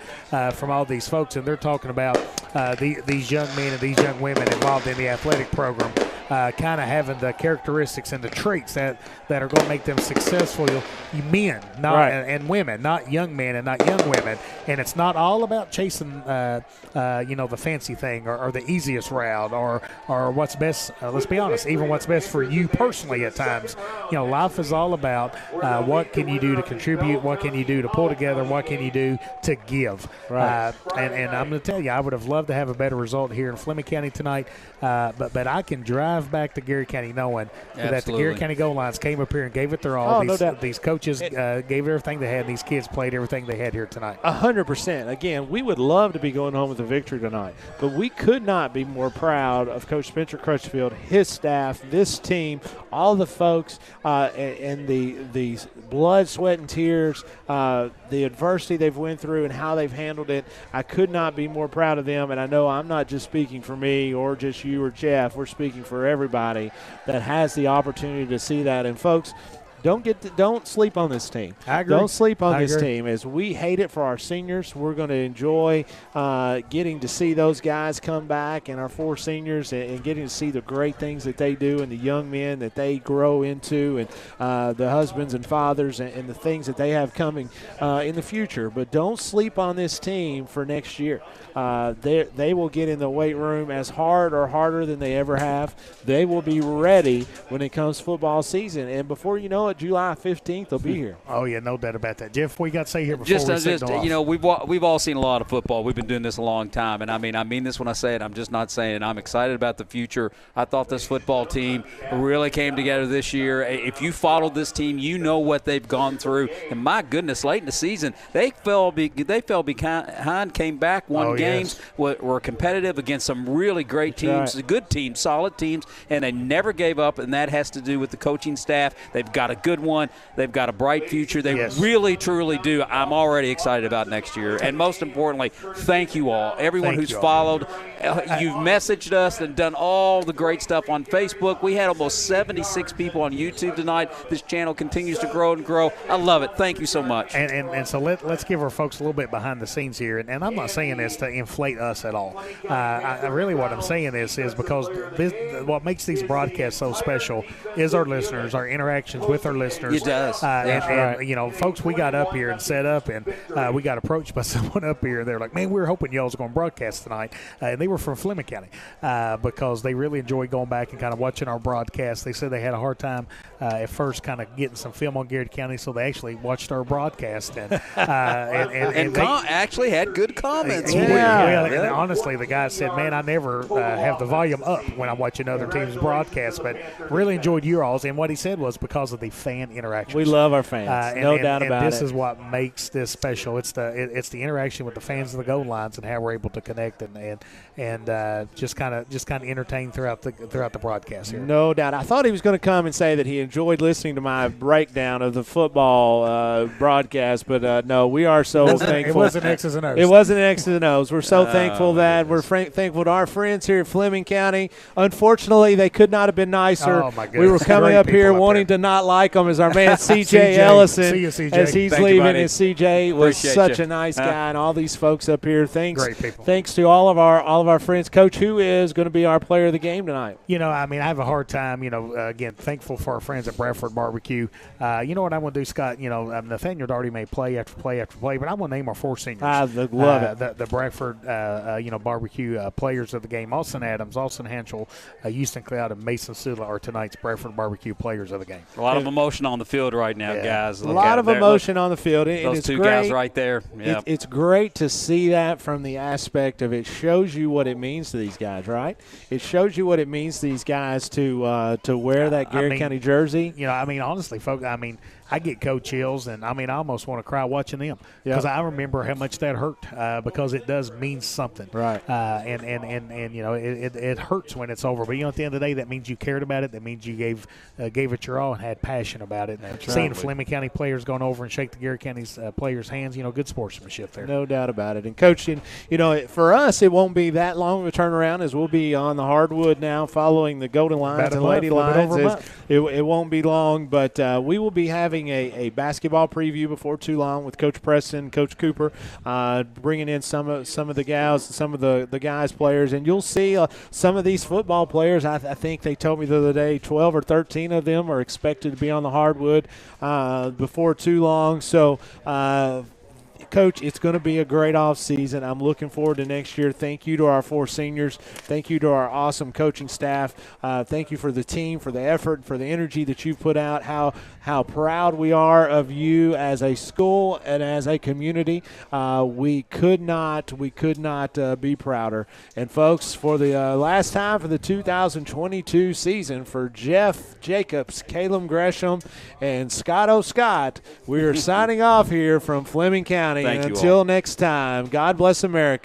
from all these folks, and they're talking about these young men and these young women involved in the athletic program, kind of having the characteristics and the traits that are going to make them successful. You men, not Right. and women, not young men and not young women. And it's not all about chasing, the fancy thing or the easiest route or what's best. Let's be honest, even what's best for you personally at times. Life is all about what can you do to contribute, what can you do to pull together, what can you do to give. Right. And I'm going to tell you, I would have loved to have a better result here in Fleming County tonight, but I can drive back to Garrett County knowing that the Garrett County goal lines came up here and gave it their all. No doubt. These coaches gave everything they had, and these kids played everything they had here tonight. 100%. Again, we would love to be going home with a victory tonight, but we could not be more proud of Coach Spencer Crutchfield, his staff, this team, all the folks, and the blood, sweat, and tears, the adversity they've went through and how they've handled it. I could not be more proud of them, and I know I'm not just speaking for me or just you or Jeff. We're speaking for everybody that has the opportunity to see that. And folks, don't sleep on this team. I agree. Don't sleep on this agree. team. As we hate it for our seniors, we're going to enjoy getting to see those guys come back and our 4 seniors and getting to see the great things that they do and the young men that they grow into and the husbands and fathers and the things that they have coming in the future. But don't sleep on this team for next year. They will get in the weight room as hard or harder than they ever have. They will be ready when it comes football season. And before you know it, July 15th, they'll be here. Oh, yeah, no doubt about that. Jeff, what you got to say here before we signal off? We've all seen a lot of football. We've been doing this a long time, and I mean this when I say it. I'm just not saying it. I'm excited about the future. I thought this football team really came together this year. If you followed this team, you know what they've gone through. And my goodness, late in the season, they fell behind, came back, won games, were competitive against some really great teams, good teams, solid teams, and they never gave up, and that has to do with the coaching staff. They've got a good one. They've got a bright future. They really, truly do. I'm already excited about next year. And most importantly, thank you all. Everyone who's followed. You've messaged us and done all the great stuff on Facebook. We had almost 76 people on YouTube tonight. This channel continues to grow and grow. I love it. Thank you so much. And so let's give our folks a little bit behind the scenes here. And I'm not saying this to inflate us at all. Really what I'm saying is because what makes these broadcasts so special is our listeners, our interactions with our listeners. It does. And folks, we got up here and set up, and we got approached by someone up here. They're like, man, we were hoping y'all was going to broadcast tonight. And they were from Fleming County because they really enjoyed going back and kind of watching our broadcast. They said they had a hard time at first kind of getting some film on Garrett County, so they actually watched our broadcast. And they actually had good comments. And honestly, the guy said, man, I never have the volume up when I'm watching other teams' broadcasts, but really enjoyed your alls. And what he said was because of the fan interaction. We love our fans. No doubt about it. This is what makes this special. It's the interaction with the fans of the goal lines and how we're able to connect and just kind of entertain throughout the broadcast here. No doubt. I thought he was going to come and say that he enjoyed listening to my breakdown of the football broadcast, but no, we are so thankful. It wasn't X's and O's. It wasn't X's and O's. We're so thankful that we're thankful to our friends here at Fleming County. Unfortunately, they could not have been nicer. Oh, my goodness. We were coming up here wanting to not like them as our man CJ Ellison. See you, CJ. As he's Thank you, leaving, buddy. and CJ was Appreciate such you. a nice guy, and all these folks up here. Great people. Thanks to all of our friends. Coach, who is going to be our player of the game tonight? I have a hard time, again, thankful for our friends at Bradford Barbecue. You know what I want to do, Scott? Nathaniel already made play after play after play, but I want to name our 4 seniors. I love it. The Bradford, Barbecue players of the game. Austin Adams, Austin Hanschel, Houston Cloud, and Mason Sula are tonight's Bradford Barbecue players of the game. A lot of emotion on the field right now, guys. A lot of emotion on the field. Those two guys right there. Yeah. It's great to see that from the aspect of it shows you what it means to these guys, right? It shows you what it means to these guys to wear that Garrett County jersey. Honestly, folks, I get coach chills, and I almost want to cry watching them because I remember how much that hurt because it does mean something, right? And it hurts when it's over, but at the end of the day, that means you cared about it. That means you gave it your all and had passion about it. That's Seeing right. Fleming County players going over and shake the Garrett County's players' hands, good sportsmanship there. No doubt about it. And coaching, for us, it won't be that long of a turnaround as we'll be on the hardwood now, following the Golden Lines and Lady Lines. It won't be long, but we will be having having a basketball preview before too long with Coach Preston, Coach Cooper, bringing in some of the gals, some of the guys players, and you'll see some of these football players. I think they told me the other day 12 or 13 of them are expected to be on the hardwood before too long. So. Coach, it's going to be a great off season. I'm looking forward to next year. Thank you to our 4 seniors. Thank you to our awesome coaching staff. Thank you for the team, for the effort, for the energy that you've put out. How proud we are of you as a school and as a community. We could not be prouder. And folks, for the last time for the 2022 season, for Jeff Jacobs, Caleb Gresham, and Scott O'Scott, we are signing off here from Fleming County. Thank and you until all. next time, God bless America.